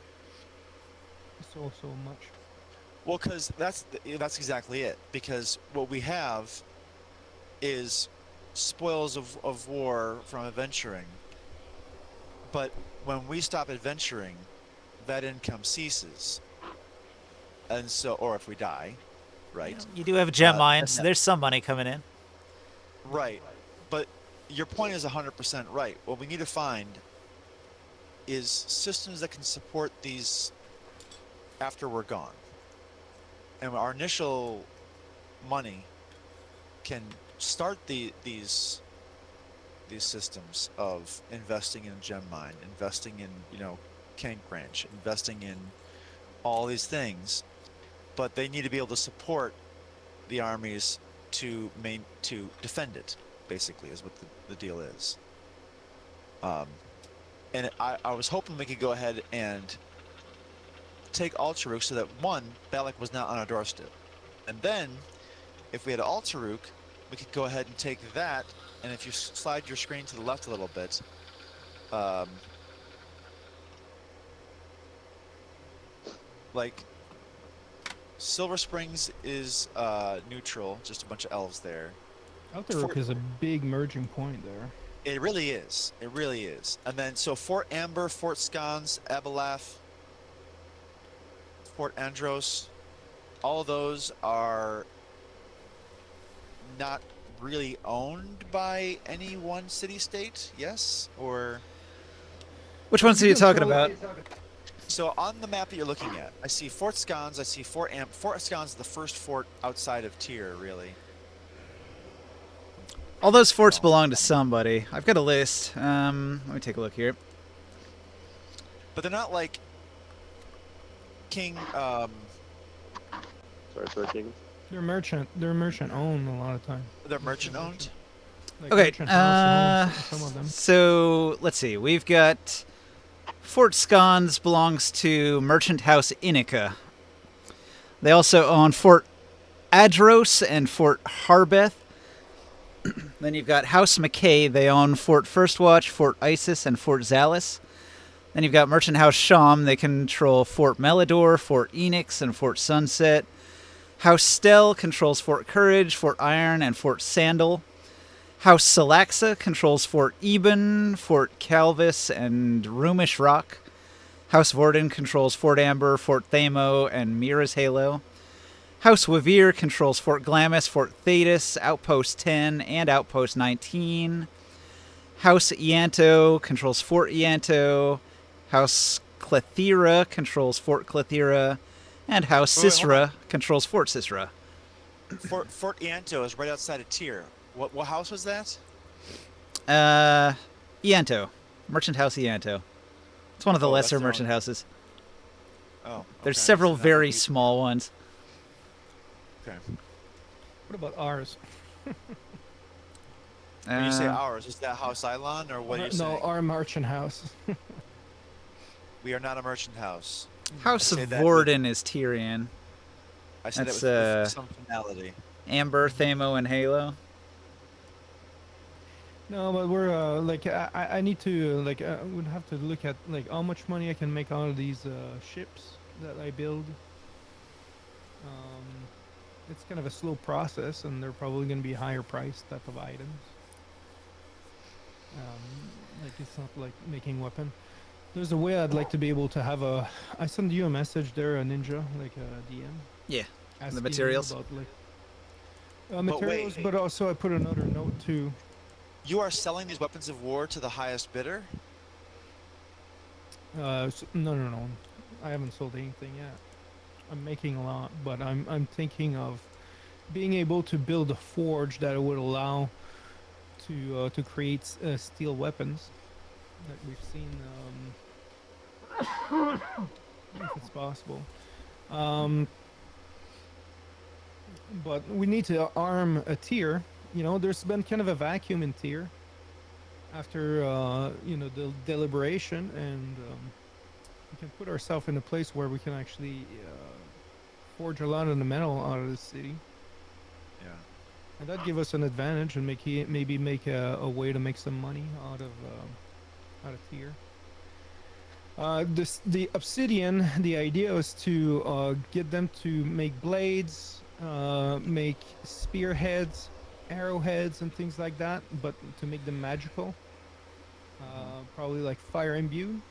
so much. Well, because that's exactly it. Because what we have is spoils of war from adventuring. But when we stop adventuring, that income ceases. And so, or if we die, right? You do have gem and mines. that- There's some money coming in. Right. But your point is 100% right. What we need to find is systems that can support these after we're gone. And our initial money can start these systems of investing in gem mine, investing in, Kank Ranch, investing in all these things, but they need to be able to support the armies to defend it, basically, is what the deal is. And I was hoping we could go ahead and take Altaruk so that, one, Balak was not on our doorstep. And then, if we had Altaruk, we could go ahead and take that, and if you slide your screen to the left a little bit, like, Silver Springs is neutral, just a bunch of elves there. Altaruk is a big merging point there. It really is. It really is. And then, so Fort Amber, Fort Scones, Abelathe, Fort Andros, all of those are not really owned by any one city-state, yes? Or... Which ones are you talking about? So on the map that you're looking at, I see Fort Scones, I see Fort Scones is the first fort outside of Tyr, really. All those forts belong to somebody. I've got a list. Let me take a look here. But they're not like King, Sorry, King. They're merchant owned a lot of time. they're merchant owned? Like Okay, merchant house owns some of them. so let's see. We've got Fort Scones belongs to Merchant House Inica. They also own Fort Adros and Fort Harbeth. Then you've got House McKay. They own Fort First Watch, Fort Isis, and Fort Zalus. Then you've got Merchant House Sham. They control Fort Melidor, Fort Enix, and Fort Sunset. House Stell controls Fort Courage, Fort Iron, and Fort Sandal. House Salaxa controls Fort Eben, Fort Calvis, and Roomish Rock. House Vorden controls Fort Amber, Fort Thamo, and Mira's Halo. House Wavir controls Fort Glamis, Fort Thetis, Outpost 10, and Outpost 19. House Ianto controls Fort Ianto. House Clethira controls Fort Clethira. And House Wait, hold Sisra controls Fort Sisra. Fort Ianto is right outside of Tyr. What house was that? Ianto. Merchant House Ianto. It's one of the Oh, that's lesser the merchant one. houses. Oh, There's okay, several so that very would be- small ones. Okay. What about ours? When you say Uh, ours, is that House Ilon, or what are you No, saying? our merchant house. We are not a merchant house. House I of say that Vorden is Tyrion. I said That's, that with some finality. Amber, Thamo, and Halo. No, but we're like I need to like would have to look at like how much money I can make out of these ships that I build. It's kind of a slow process, and they're probably going to be higher price type of items. Like it's not like making weapon. There's a way I'd like to be able to have a. I send you a message there, a ninja, like a DM. Yeah, asking you materials? about like materials, wait. but also I put another note too. You are selling these weapons of war to the highest bidder? No. I haven't sold anything yet. I'm making a lot, but I'm thinking of being able to build a forge that would allow to create steel weapons that we've seen. If it's possible. But we need to arm a tier. You know, there's been kind of a vacuum in tier after the deliberation, and we can put ourselves in a place where we can actually forge a lot of the metal out of the city, Yeah. and that give us an advantage and maybe make a way to make some money out of tier. The obsidian. The idea is to get them to make blades, make spearheads, arrowheads, and things like that, but to make them magical. Probably like fire imbued.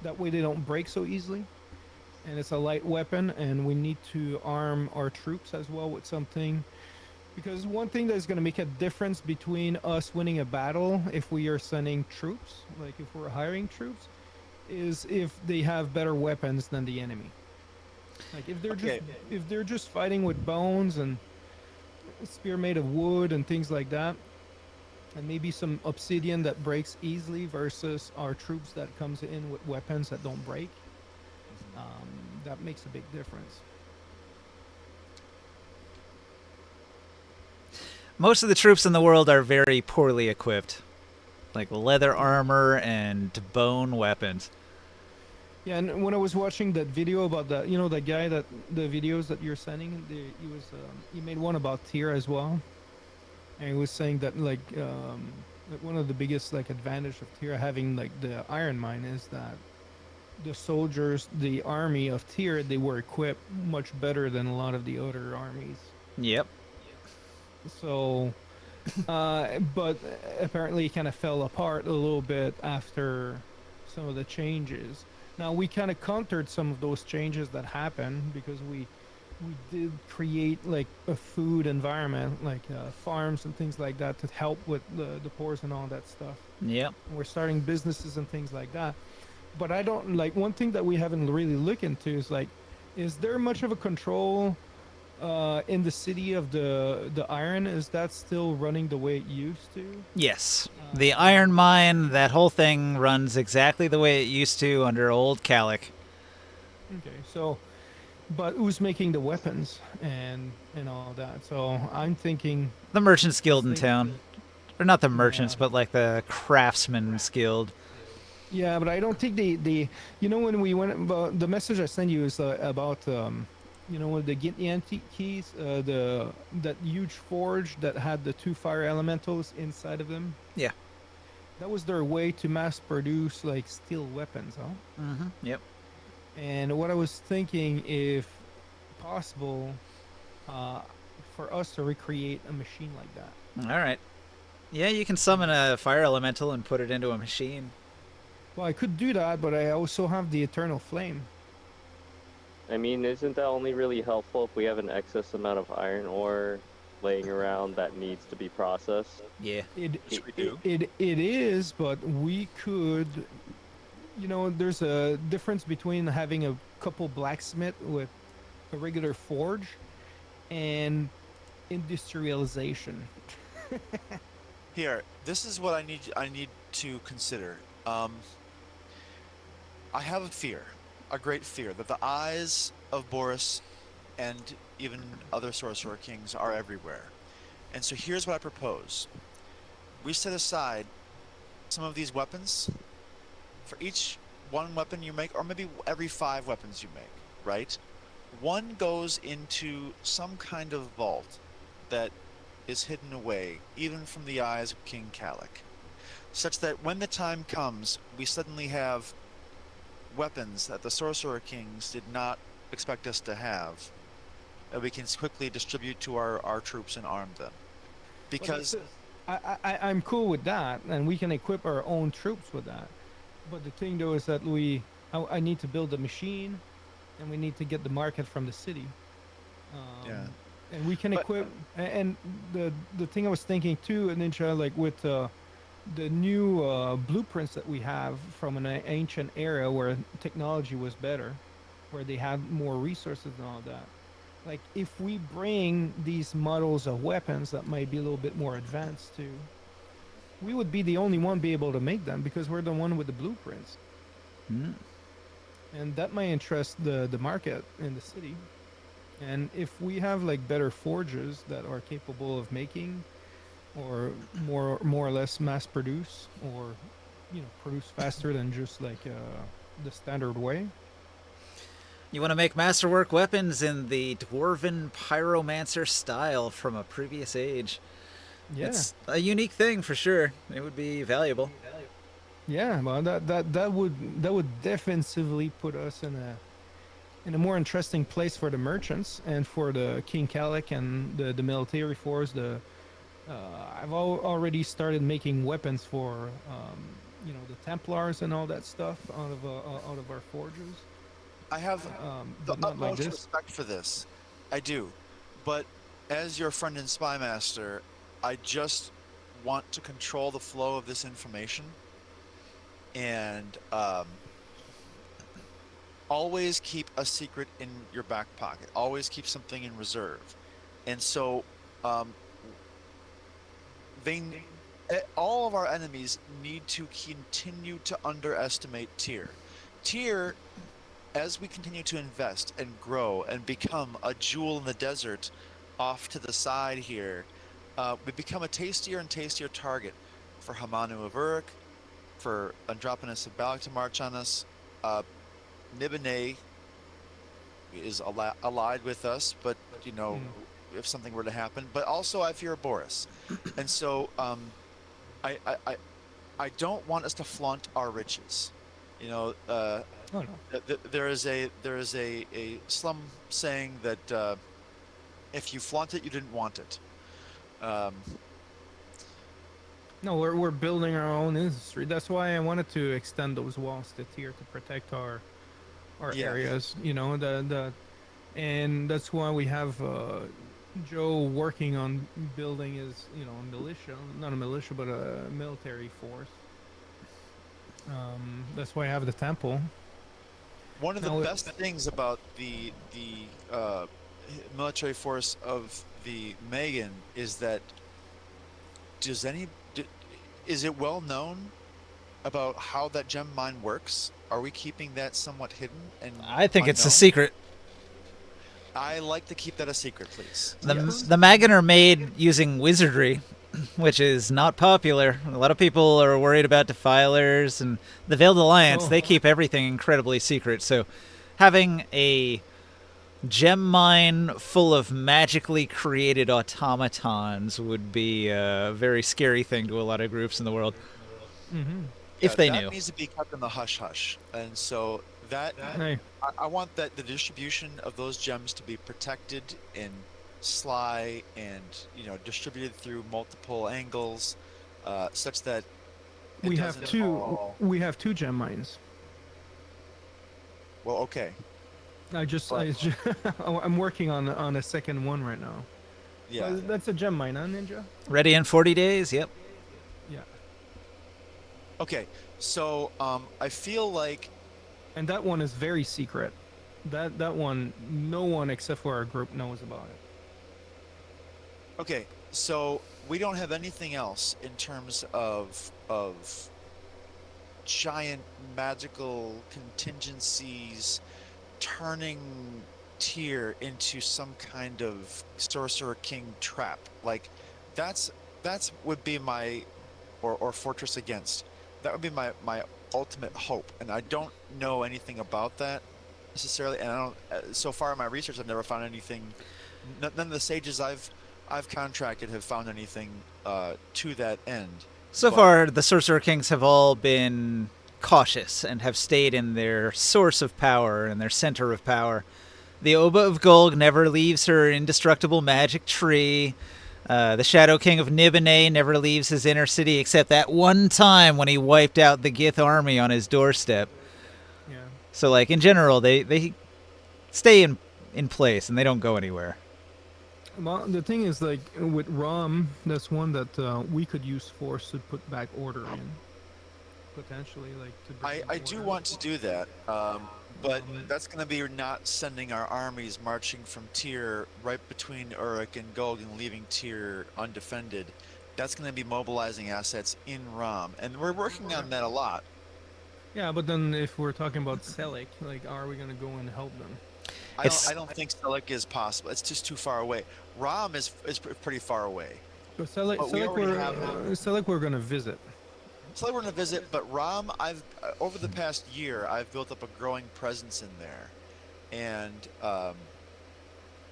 That way they don't break so easily. And it's a light weapon, and we need to arm our troops as well with something Because one thing that's going to make a difference between us winning a battle if we are sending troops, like if we're hiring troops, is if they have better weapons than the enemy. Like Okay. if they're just fighting with bones and spear made of wood and things like that, and maybe some obsidian that breaks easily versus our troops that comes in with weapons that don't break, that makes a big difference. Most of the troops in the world are very poorly equipped, like leather armor and bone weapons. Yeah, and when I was watching that video about that, you know, that guy that the videos that you're sending, he made one about tier as well, and he was saying that like one of the biggest like advantage of tier having like the iron mine is that the soldiers, the army of tier, they were equipped much better than a lot of the other armies. Yep. So, but apparently, it kind of fell apart a little bit after some of the changes. Now we kind of countered some of those changes that happened because we did create like a food environment, like farms and things like that, to help with the poors and all that stuff. Yep. And we're starting businesses and things like that. But I don't like one thing that we haven't really looked into is like, is there much of a control in the city of the iron? Is that still running the way it used to? Yes. The iron mine, that whole thing runs exactly the way it used to under old Calic. Okay, so but who's making the weapons and all that? So I'm thinking The Merchants Guild in think- town. Or not the merchants, Yeah. but like the Craftsman's Guild. yeah, but I don't think they you know when we went about the message I sent you is about you know the Gitty antique keys, the that huge forge that had the two fire elementals inside of them. Yeah. That was their way to mass produce like steel weapons, huh? Mm-hmm. Yep. And what I was thinking, if possible, uh, for us to recreate a machine like that. All right. Yeah, you can summon a fire elemental and put it into a machine. Well, I could do that, but I also have the eternal flame. I mean, isn't that only really helpful if we have an excess amount of iron ore laying around that needs to be processed? Yeah. It Yes, we do. it is, but we could. You know, there's a difference between having a couple blacksmith with a regular forge and industrialization. Here, this is what I need to consider. I have a fear, a great fear, that the eyes of Boris and even other Sorcerer Kings are everywhere. And so here's what I propose. We set aside some of these weapons for each one weapon you make, or maybe every 5 weapons you make, right? One goes into some kind of vault that is hidden away, even from the eyes of King Calic, such that when the time comes, we suddenly have weapons that the Sorcerer Kings did not expect us to have, that we can quickly distribute to our troops and arm them. Because I'm cool with that, and we can equip our own troops with that. But the thing though is that I need to build a machine, and we need to get the market from the city. Yeah. And we can But- equip. And the thing I was thinking too, Ninja, like with the new blueprints that we have from an ancient era where technology was better, where they had more resources and all that. Like if we bring these models of weapons that might be a little bit more advanced too, we would be the only one be able to make them because we're the one with the blueprints. Mm. And that might interest the market in the city. And if we have like better forges that are capable of making or more or less mass produce, or produce faster than just like the standard way. You want to make masterwork weapons in the dwarven pyromancer style from a previous age. Yeah. It's a unique thing for sure. It would be valuable. Yeah, well, that would defensively put us in a more interesting place for the merchants and for the King Calic and the military force. I've already started making weapons for the Templars and all that stuff out of our forges. I have the but not like utmost this. respect for this. I do. But as your friend and spy master, I just want to control the flow of this information and always keep a secret in your back pocket. Always keep something in reserve. And so, um, they, all of our enemies need to continue to underestimate Tyr. Tyr, as we continue to invest and grow and become a jewel in the desert off to the side here, we become a tastier and tastier target for Hamanu of Uruk, for Androponus of Balak to march on us. Nibene is allied with us, but you know, if something were to happen. But also, I fear Boris, and so I, I I I don't want us to flaunt our riches. You know, Oh no. there is a slum saying that if you flaunt it, you didn't want it. Um, No, we're building our own industry. That's why I wanted to extend those walls to Tyr to protect our Yeah. areas. You know, and that's why we have Joe working on building his, you know, militia, not a militia, but a military force. That's why I have the temple. One of the Now, best things about the military force of the Megan is that does any d is it well known about how that gem mine works? Are we keeping that somewhat hidden and I think it's a unknown? secret. I like to keep that a secret, please. The Yes. the Magan are made using wizardry, which is not popular. A lot of people are worried about defilers, and the Veiled Alliance, Oh. they keep everything incredibly secret. So having a gem mine full of magically created automatons would be a very scary thing to a lot of groups in the world, if Yeah, they that knew. needs to be kept in the hush hush. And so that hey, I want that the distribution of those gems to be protected and sly and distributed through multiple angles, such that it we have doesn't two. all. We have two gem mines. Well, okay, I'm working on a second one right now. yeah, That's a gem mine, huh, Ninja? Ready in 40 days? Yep. Yeah. okay. So I feel like And that one is very secret. That one, no one except for our group knows about it. okay. So we don't have anything else in terms of giant magical contingencies turning Tyr into some kind of sorcerer king trap. Like that's would be my or fortress against. That would be my ultimate hope, and I don't know anything about that necessarily. And I don't. So far in my research, I've never found anything. None of the sages I've contracted have found anything to that end. So But far, the Sorcerer Kings have all been cautious and have stayed in their source of power and their center of power. The Oba of Golg never leaves her indestructible magic tree. The Shadow King of Nibene never leaves his inner city except that one time when he wiped out the Gith army on his doorstep. Yeah. So, like, in general, they stay in place and they don't go anywhere. Well, the thing is, like with Rom, that's one that we could use force to put back order in, potentially, like to. Bring I do order. want to do that, but that's going to be not sending our armies marching from Tyr right between Uruk and Golg and leaving Tyr undefended. That's going to be mobilizing assets in Rom, and we're working on that a lot. Yeah, but then if we're talking about Selek, like, are we gonna go and help them? It's- I don't think Selek is possible. It's just too far away. Rom is pretty far away. So Selek, But we already have them. Selek, we're gonna visit. So we're going to visit, but Rom, I've over the past year, I've built up a growing presence in there, and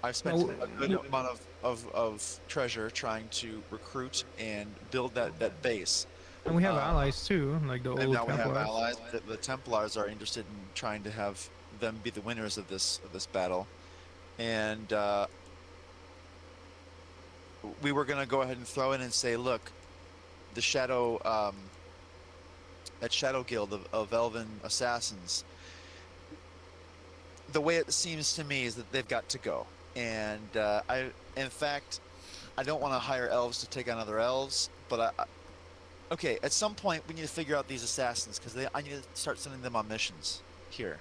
I've spent Well, a good amount of treasure trying to recruit and build that base. And we have allies too, like the old And now we have Templars. allies. The Templars are interested in trying to have them be the winners of this battle, and we were going to go ahead and throw in and say, look, the Shadow. That Shadow Guild of Elven Assassins, the way it seems to me is that they've got to go. and in fact, I don't want to hire elves to take on other elves, but okay, at some point we need to figure out these assassins because I need to start sending them on missions here.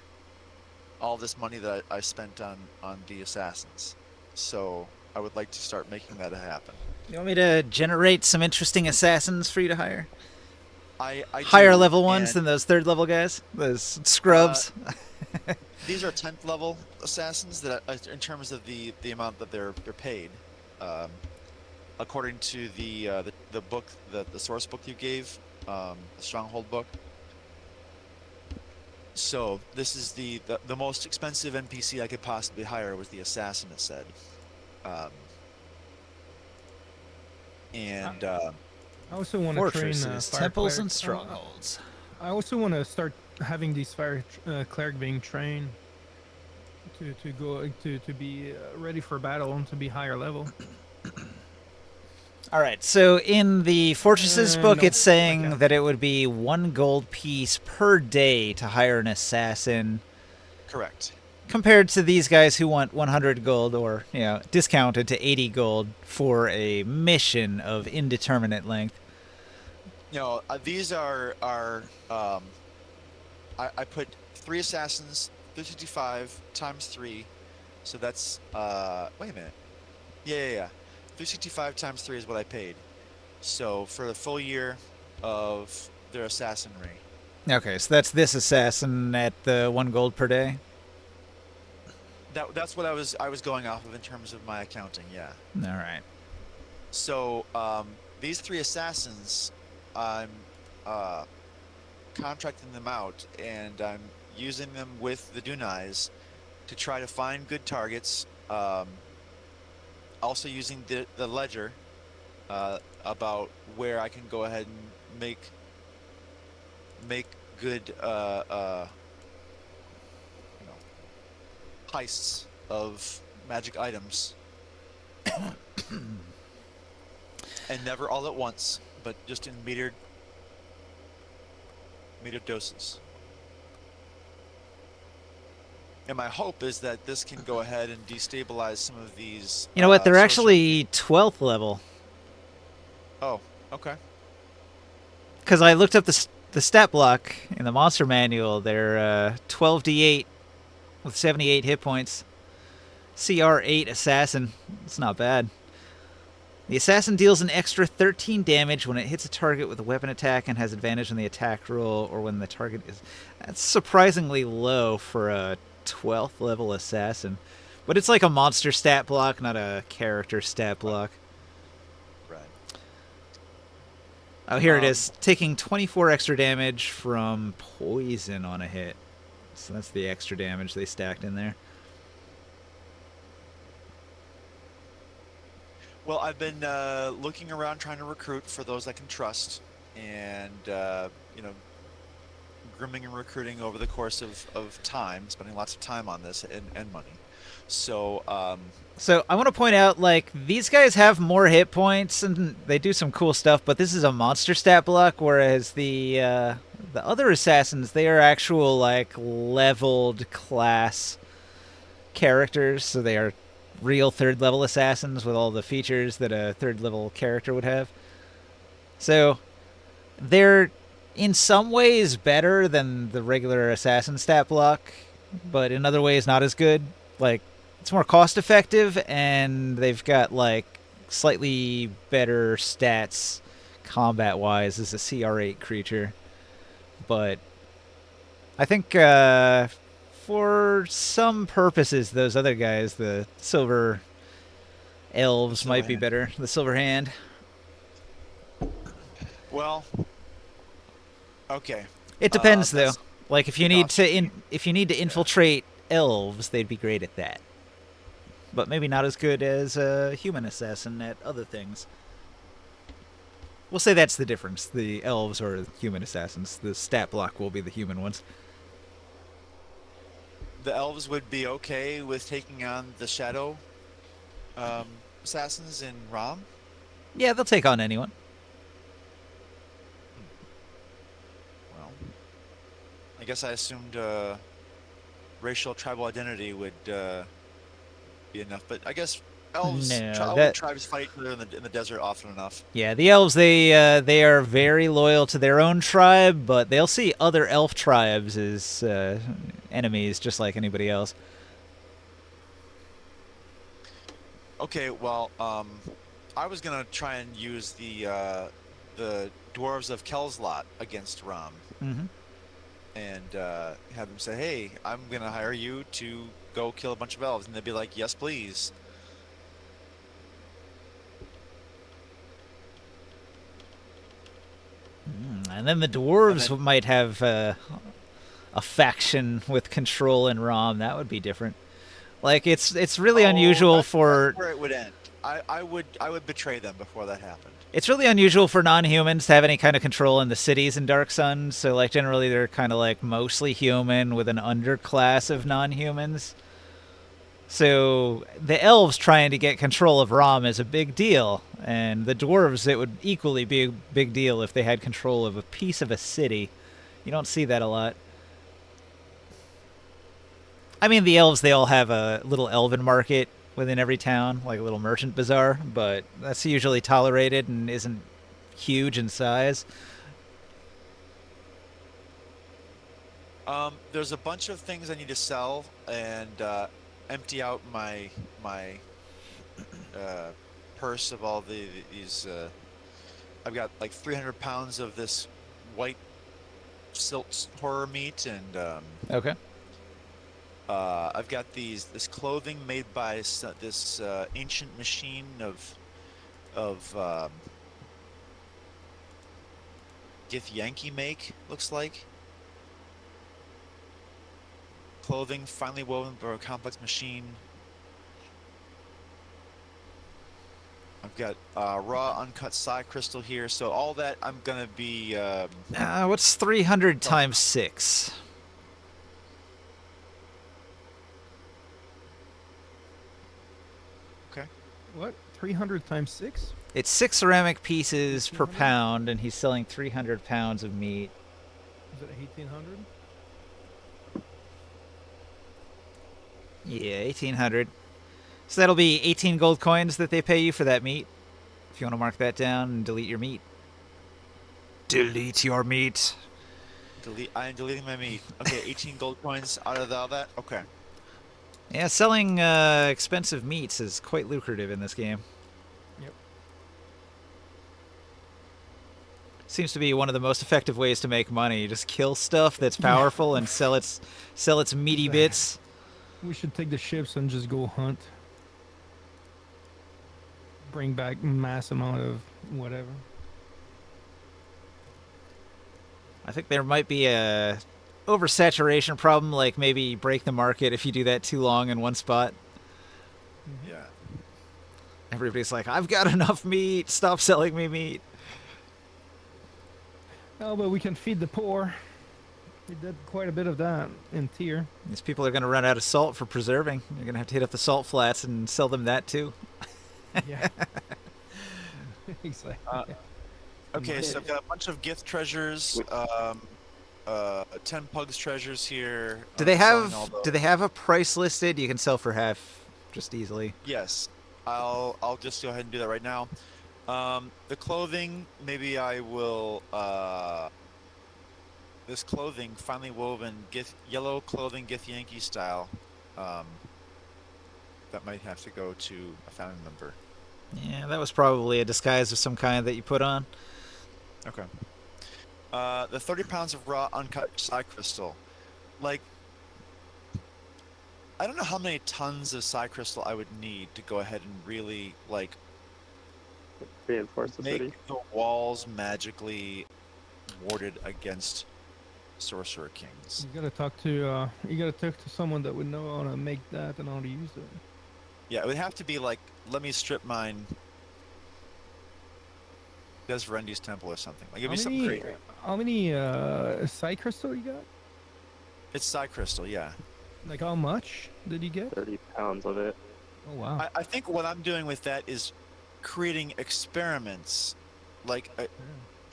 All this money that I spent on the assassins, so I would like to start making that happen. You want me to generate some interesting assassins for you to hire? I Higher do, level ones and than those third level guys? Those scrubs? these are 10th level assassins that, in terms of the amount that they're paid, um, according to the book, the source book you gave, the Stronghold book. So this is the most expensive NPC I could possibly hire was the assassin, it said. Um, and I also want to train Fortresses, fire temples, and clerics. strongholds. I also want to start having these fire cleric being trained to be ready for battle and to be higher level. All right, so in the Fortresses book, no, it's saying okay. that it would be 1 gold piece per day to hire an assassin, correct. compared to these guys who want 100 gold, or discounted to 80 gold for a mission of indeterminate length. These are I put 3 assassins, 365 times 3, so that's wait a minute. Yeah. 365 times 3 is what I paid. So for the full year of their assassinry. Okay, so that's this assassin at the 1 gold per day. That's what I was going off of in terms of my accounting, yeah. All right. So these 3 assassins, I'm contracting them out, and I'm using them with the Dunais to try to find good targets. Also using the ledger about where I can go ahead and make good heists of magic items. And never all at once, but just in metered doses. And my hope is that this can go ahead and destabilize some of these. You know what? They're social... actually 12th level. Oh, okay. Because I looked up the stat block in the monster manual. They're 12d8 with 78 hit points. CR8 assassin. It's not bad. The assassin deals an extra 13 damage when it hits a target with a weapon attack and has advantage on the attack roll, or when the target is... That's surprisingly low for a 12th level assassin. But it's like a monster stat block, not a character stat block. Right. Oh, here it is. Taking 24 extra damage from poison on a hit. So that's the extra damage they stacked in there. Well, I've been looking around trying to recruit for those I can trust, and grooming and recruiting over the course of time, spending lots of time on this and money. So I want to point out, like, these guys have more hit points and they do some cool stuff, but this is a monster stat block, whereas the other assassins, they are actual, like, leveled class characters, so they are real third level assassins with all the features that a third level character would have. So they're in some ways better than the regular assassin stat block, but in other ways not as good. Like, it's more cost effective, and they've got like slightly better stats combat wise as a CR8 creature. But I think for some purposes, those other guys, the silver elves, might be better. The silver hand. Well, okay. It depends, though. Like, if you need to infiltrate elves, they'd be great at that. But maybe not as good as a human assassin at other things. We'll say that's the difference. The elves are human assassins. The stat block will be the human ones. The elves would be okay with taking on the shadow assassins in Rom? Yeah, they'll take on anyone. Well, I guess I assumed racial tribal identity would be enough. But I guess elves, No, elven tribes fight each other in the desert often enough. Yeah, the elves they are very loyal to their own tribe, but they'll see other elf tribes as enemies, just like anybody else. Okay, well, I was gonna try and use the dwarves of Kelslot against Rom, Mm-hmm. and have them say, "Hey, I'm gonna hire you to go kill a bunch of elves," and they'd be like, "Yes, please." And then the dwarves might have a faction with control in Rom. That would be different. Like it's really unusual for that's where it would end. I would betray them before that happened. It's really unusual for non-humans to have any kind of control in the cities in Dark Sun. So like generally they're kind of like mostly human with an underclass of non-humans. So the elves trying to get control of Rom is a big deal, and the dwarves, it would equally be a big deal if they had control of a piece of a city. You don't see that a lot. I mean, the elves, they all have a little elven market within every town, like a little merchant bazaar, but that's usually tolerated and isn't huge in size. There's a bunch of things I need to sell and empty out my purse of all these. I've got like 300 pounds of this white silt horror meat, and Okay. I've got this clothing made by this ancient machine of Githyanki make, looks like. Clothing finely woven by a complex machine. I've got raw uncut psi crystal here, so all that I'm gonna be. What's 300 times 6? Okay. What? 300 times 6? It's 6 ceramic pieces per pound, and he's selling 300 pounds of meat. Is it 1800? Yeah, 1800. So that'll be 18 gold coins that they pay you for that meat. If you want to mark that down and delete your meat. Delete your meat. I am deleting my meat. Okay, 18 gold coins out of all that. Okay. Yeah, selling expensive meats is quite lucrative in this game. Yep. Seems to be one of the most effective ways to make money. You just kill stuff that's powerful and sell its meaty bits. We should take the ships and just go hunt. Bring back mass amount of whatever. I think there might be a oversaturation problem, like maybe break the market if you do that too long in one spot. Yeah. Everybody's like, I've got enough meat. Stop selling me meat. Oh, but we can feed the poor. We did quite a bit of that in Tier. These people are going to run out of salt for preserving. You're going to have to hit up the salt flats and sell them that too. Yeah. Exactly. Okay, so I've got a bunch of gift treasures, 10 pugs treasures here. Do they have a price listed? You can sell for half just easily. Yes, I'll just go ahead and do that right now. The clothing, maybe I will. This clothing, finely woven, yellow clothing, Githyanki style. That might have to go to a family member. Yeah, that was probably a disguise of some kind that you put on. Okay. The 30 pounds of raw uncut psi crystal. Like, I don't know how many tons of psi crystal I would need to go ahead and really, like, Reinforce the make city. the walls magically warded against sorcerer kings. You gotta talk to someone that would know how to make that and how to use it. Yeah, it would have to be like, let me strip mine. Desverendi's temple or something. Like, it'd be something crazy. How many psi crystal you got? It's psi crystal, yeah. Like how much did you get? 30 pounds of it. Oh wow. I think what I'm doing with that is creating experiments, like a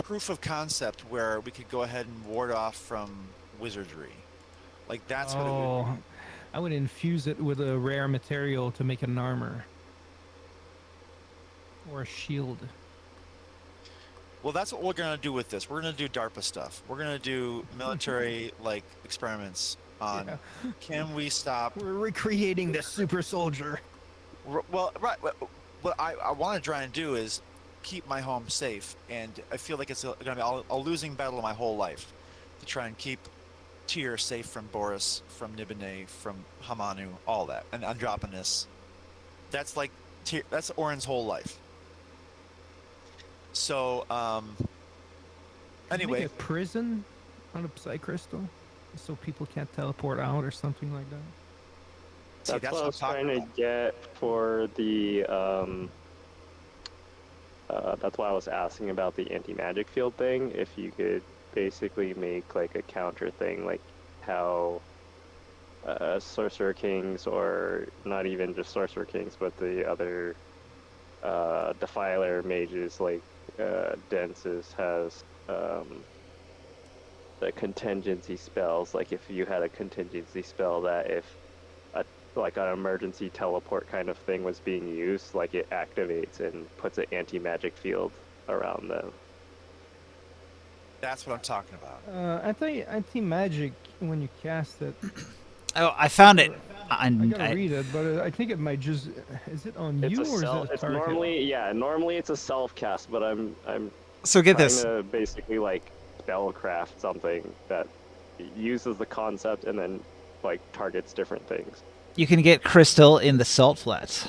proof of concept where we could go ahead and ward off from wizardry. Like, that's what it would be. I would infuse it with a rare material to make an armor or a shield. Well, that's what we're gonna do with this. We're gonna do DARPA stuff. We're gonna do military like experiments on Yeah. can we stop. We're recreating the super soldier. Well, right. What I want to try and do is keep my home safe, and I feel like it's gonna be a losing battle my whole life to try and keep Tyr safe from Boris, from Nibene, from Hamanu, all that, and Androponis. That's like that's Orin's whole life. So, anyway, Make a prison on a Psy crystal, so people can't teleport out or something like that. see, That's what I what I'm was trying talking to about. get for the. That's why I was asking about the anti-magic field thing. If you could basically make like a counter thing, like how Sorcerer Kings, or not even just Sorcerer Kings, but the other Defiler mages like Densis has the contingency spells. Like if you had a contingency spell that if like an emergency teleport kind of thing was being used, like it activates and puts an anti-magic field around them. That's what I'm talking about. Anti-magic when you cast it. Oh, I found it. I gotta read it, but I think it might just. Is it on It's you a or self. is it a It's target? normally it's a self cast, but I'm So get trying this. to basically like spellcraft something that uses the concept and then like targets different things. You can get crystal in the salt flats.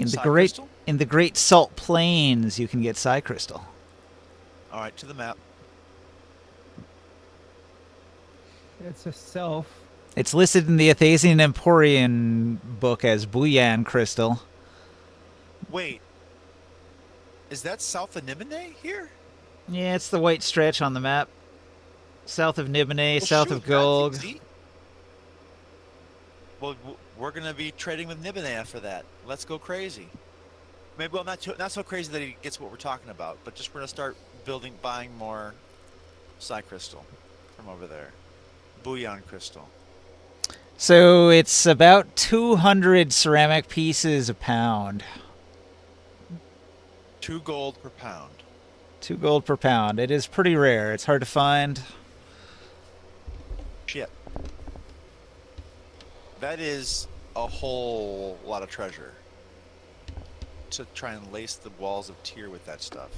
Psy crystal? In the great salt plains, you can get Psy crystal. All right, to the map. It's a self. It's listed in the Athasian Emporian book as Buyan crystal. Wait, is that south of Nibene here? Yeah, it's the white stretch on the map. South of Nibene, Well, south shoot, of Golg. that's easy. Well, we're gonna be trading with Nibene for that. Let's go crazy. Maybe well, not so crazy that he gets what we're talking about, but just we're gonna start buying more Psy crystal from over there. Bouillon crystal. So it's about 200 ceramic pieces a pound. 2 gold per pound. 2 gold per pound. It is pretty rare. It's hard to find. Shit. That is a whole lot of treasure. To try and lace the walls of Tyr with that stuff.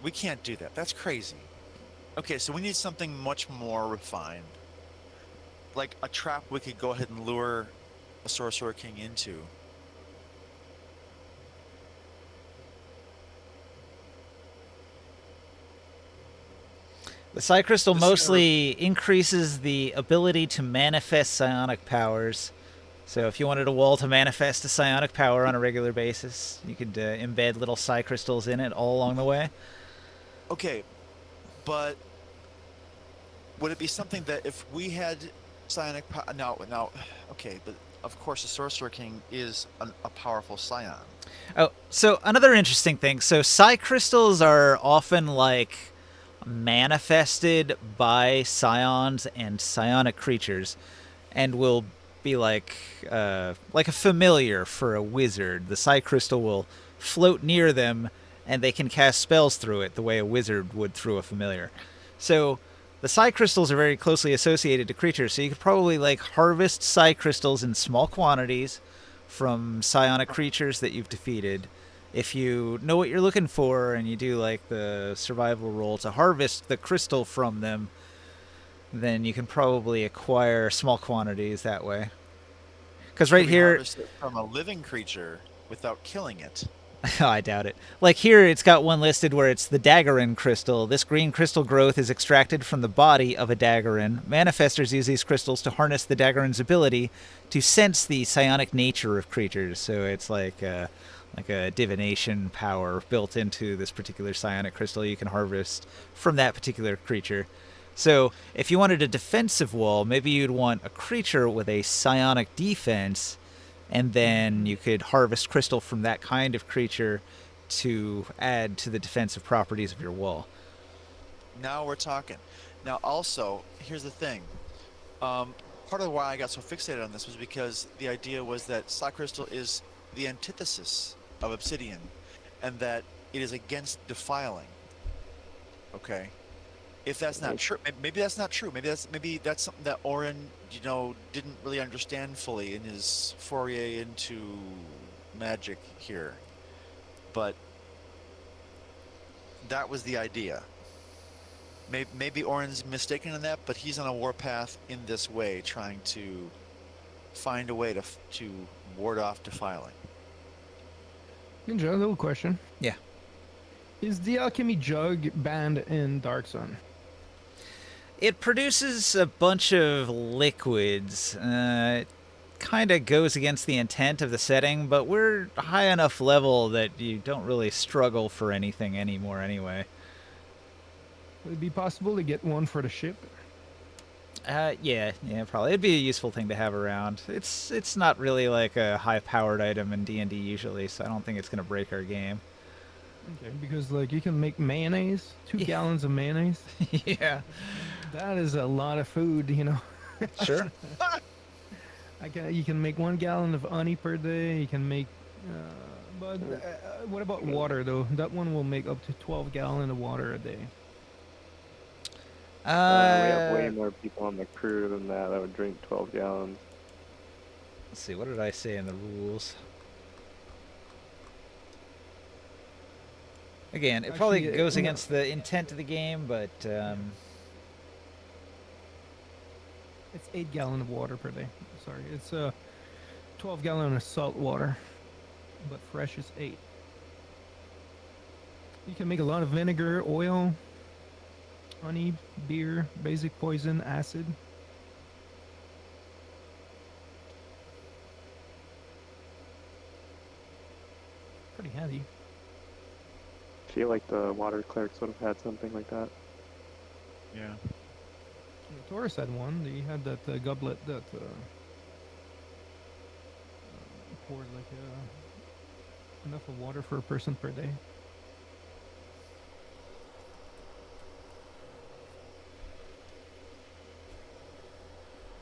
We can't do that. That's crazy. Okay, so we need something much more refined. Like a trap we could go ahead and lure a Sorcerer King into. The Psy Crystal This mostly increases the ability to manifest psionic powers. So if you wanted a wall to manifest a psionic power on a regular basis, you could embed little Psy Crystals in it all along the way. Okay, but would it be something that if we had psionic power? No. Okay, but of course the Sorcerer King is a powerful scion. Oh, so another interesting thing. So Psy Crystals are often like manifested by scions and psionic creatures, and will be like a familiar for a wizard. The Psy Crystal will float near them, and they can cast spells through it the way a wizard would through a familiar. So the Psy Crystals are very closely associated to creatures, so you could probably like harvest Psy Crystals in small quantities from psionic creatures that you've defeated. If you know what you're looking for and you do like the survival roll to harvest the crystal from them, then you can probably acquire small quantities that way. Because right Can we here, harvest it from a living creature without killing it. I doubt it. Like here, it's got one listed where it's the Daggerin crystal. This green crystal growth is extracted from the body of a Daggerin. Manifestors use these crystals to harness the Daggerin's ability to sense the psionic nature of creatures. So it's like a divination power built into this particular psionic crystal you can harvest from that particular creature. So if you wanted a defensive wall, maybe you'd want a creature with a psionic defense, and then you could harvest crystal from that kind of creature to add to the defensive properties of your wall. Now we're talking. Now, also, here's the thing. Part of why I got so fixated on this was because the idea was that Slack Crystal is the antithesis of obsidian, and that it is against defiling. Okay. If that's not true, maybe that's not true. Maybe that's something that Orin, didn't really understand fully in his foray into magic here. But that was the idea. Maybe Orin's mistaken in that, but he's on a warpath in this way, trying to find a way to ward off defiling. Ninja, a little question. Yeah. Is the alchemy jug banned in Dark Sun? It produces a bunch of liquids. It kind of goes against the intent of the setting, but we're high enough level that you don't really struggle for anything anymore anyway. Would it be possible to get one for the ship? Yeah, probably. It'd be a useful thing to have around. It's not really like a high-powered item in D&D usually, so I don't think it's going to break our game. Okay, because like you can make mayonnaise, 2 gallons of mayonnaise. Yeah. That is a lot of food, Sure. You can make 1 gallon of honey per day. You can make, but what about water though? That one will make up to 12 gallons of water a day. We have way more people on the crew than that would drink 12 gallons. Let's see, what did I say in the rules? Again, it probably Actually, goes no. against the intent of the game, but It's 8 gallons of water per day. Sorry, it's 12 gallons of salt water, but fresh is 8. You can make a lot of vinegar, oil, honey, beer, basic poison, acid. Pretty handy. I feel like the water clerics would have had something like that. Yeah. Taurus had one. He had that goblet that poured like enough of water for a person per day.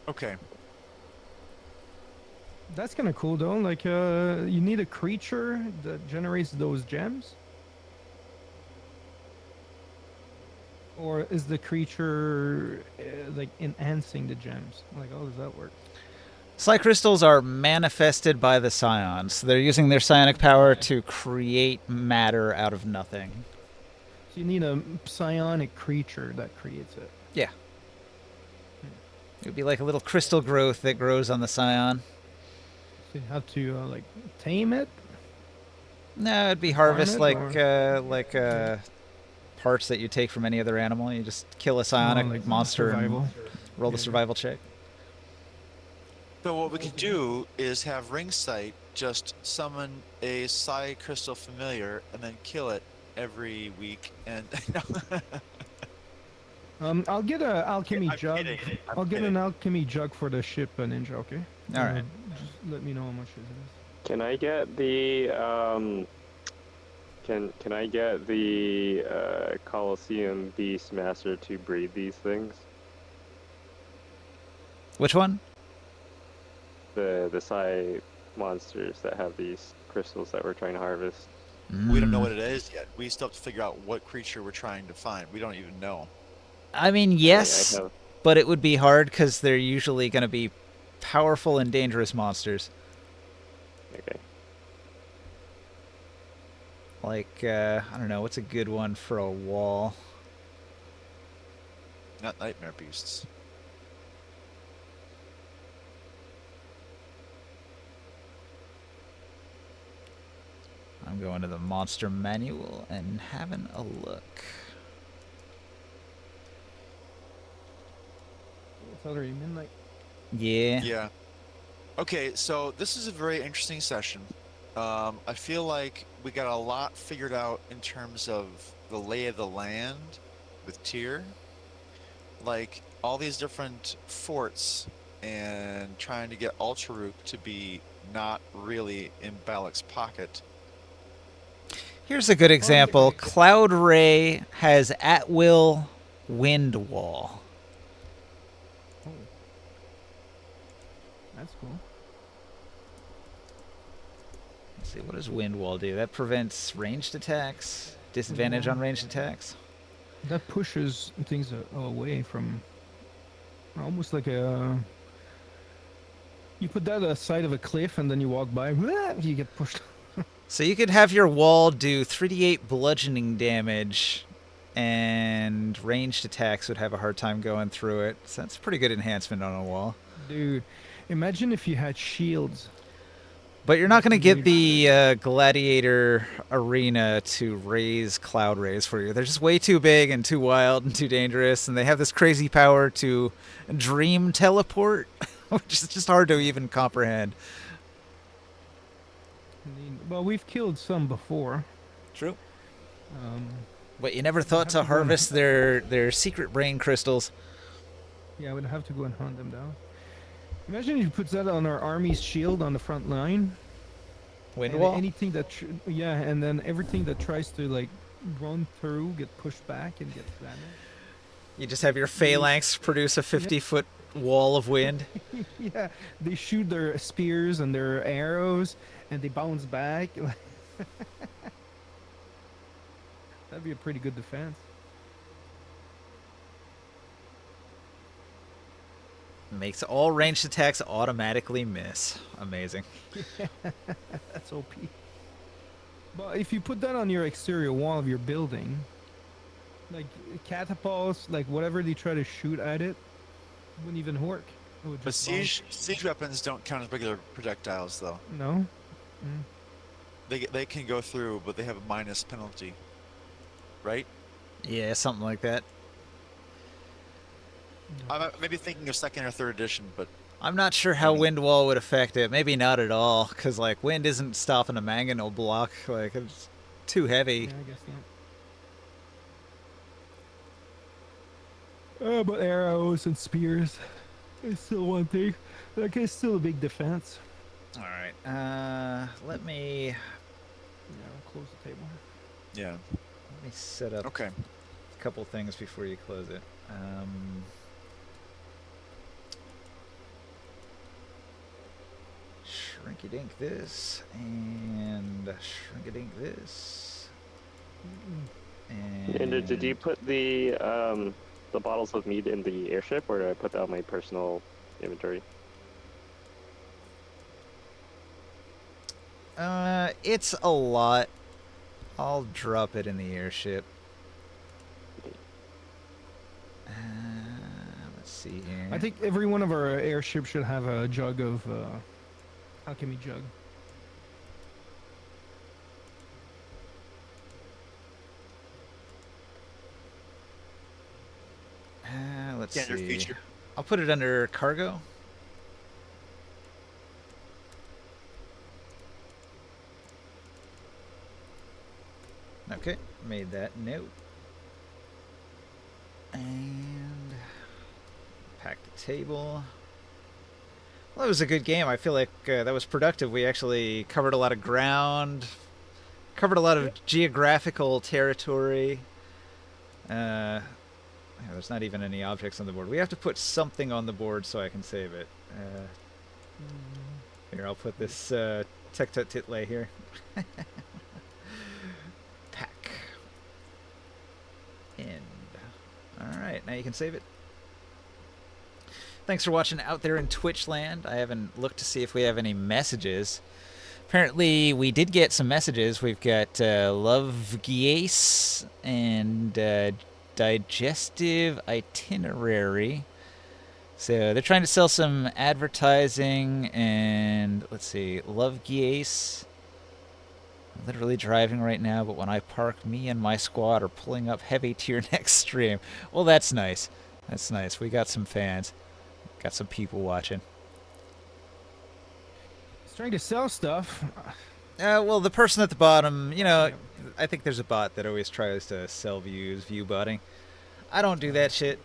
Okay. That's kind of cool though. Like you need a creature that generates those gems. Or is the creature like enhancing the gems? Like, how does that work? Psi crystals are manifested by the scions. So they're using their psionic power to create matter out of nothing. So you need a psionic creature that creates it. Yeah. It would be like a little crystal growth that grows on the scion. So you have to like tame it. No, it'd be Farm harvest it, like parts that you take from any other animal. You just kill a psionic like monster survival. and roll the survival check. So what we could do is have Ringsight just summon a Psi Crystal Familiar and then kill it every week. And I'll get a alchemy I'm jug. kidding. I'm I'll get kidding. an alchemy jug for the ship ninja. Okay. All right. Just let me know how much it is. Can I get the Can I get the Colosseum Beastmaster to breed these things? Which one? The Psi monsters that have these crystals that we're trying to harvest. We don't know what it is yet. We still have to figure out what creature we're trying to find. We don't even know. I mean, yes, I have, but it would be hard because they're usually going to be powerful and dangerous monsters. okay. Like, I don't know, what's a good one for a wall? Not nightmare beasts. I'm going to the monster manual and having a look. It's already midnight. Yeah. Yeah. Okay, so this is a very interesting session. I feel like we got a lot figured out in terms of the lay of the land with Tyr. Like all these different forts and trying to get Ultrarook to be not really in Balak's pocket. Here's a good example. Cloud Ray has at-will wind wall. Oh, that's cool. Let's see, what does wind wall do? That prevents ranged attacks. Disadvantage on ranged attacks. That pushes things away from, almost like a. You put that at the side of a cliff and then you walk by, you get pushed. So you could have your wall do 3d8 bludgeoning damage, and ranged attacks would have a hard time going through it. So that's a pretty good enhancement on a wall. Dude, imagine if you had shields. But you're not going to get the gladiator arena to raise cloud rays for you. They're just way too big and too wild and too dangerous, and they have this crazy power to dream teleport, which is just hard to even comprehend. Well, we've killed some before. True. Um, But you never thought to have to go and- harvest their secret brain crystals. Yeah, we'd have to go and hunt them down. Imagine if you put that on our army's shield on the front line. Wind and wall? Anything that, yeah, and then everything that tries to like run through get pushed back and get damaged. You just have your phalanx produce a 50-foot wall of wind. Yeah, they shoot their spears and their arrows, and they bounce back. That'd be a pretty good defense. Makes all ranged attacks automatically miss. Amazing. That's OP. But if you put that on your exterior wall of your building, like catapults, like whatever they try to shoot at it, wouldn't even work. It would But just bounce. siege weapons don't count as regular projectiles, though. No. They can go through, but they have a minus penalty, right? Yeah, something like that. I'm maybe thinking of second or third edition, but I'm not sure how wind wall would affect it. Maybe not at all, because like wind isn't stopping a mangonel block. Like it's too heavy. Yeah, I guess not. But arrows and spears is still one thing. Like it's still a big defense. All right. Let me Yeah, I'll close the table. yeah. let me set up Okay. a couple things before you close it. Shrinky-dink this and shrinky-dink this. And did you put the bottles of meat in the airship, or did I put that on my personal inventory? It's a lot. I'll drop it in the airship. Let's see here. I think every one of our airships should have a jug of alchemy jug. Let's Standard see. feature. I'll put it under cargo. Okay, made that note. And pack the table. Well, that was a good game. I feel like that was productive. We actually covered a lot of ground, covered a lot of geographical territory. Yeah, there's not even any objects on the board. We have to put something on the board so I can save it. Here, I'll put this tek-tut-titlay here. Pack. End. Alright, now you can save it. Thanks for watching out there in Twitch land. I haven't looked to see if we have any messages. Apparently, we did get some messages. We've got Love Gies and Digestive Itinerary. So they're trying to sell some advertising, and let's see, Love Gies. I'm literally driving right now, but when I park, me and my squad are pulling up heavy to your next stream. Well, that's nice. That's nice. We got some fans. Got some people watching. It's trying to sell stuff. Well, the person at the bottom, you know, I think there's a bot that always tries to sell views, view botting. I don't do that shit.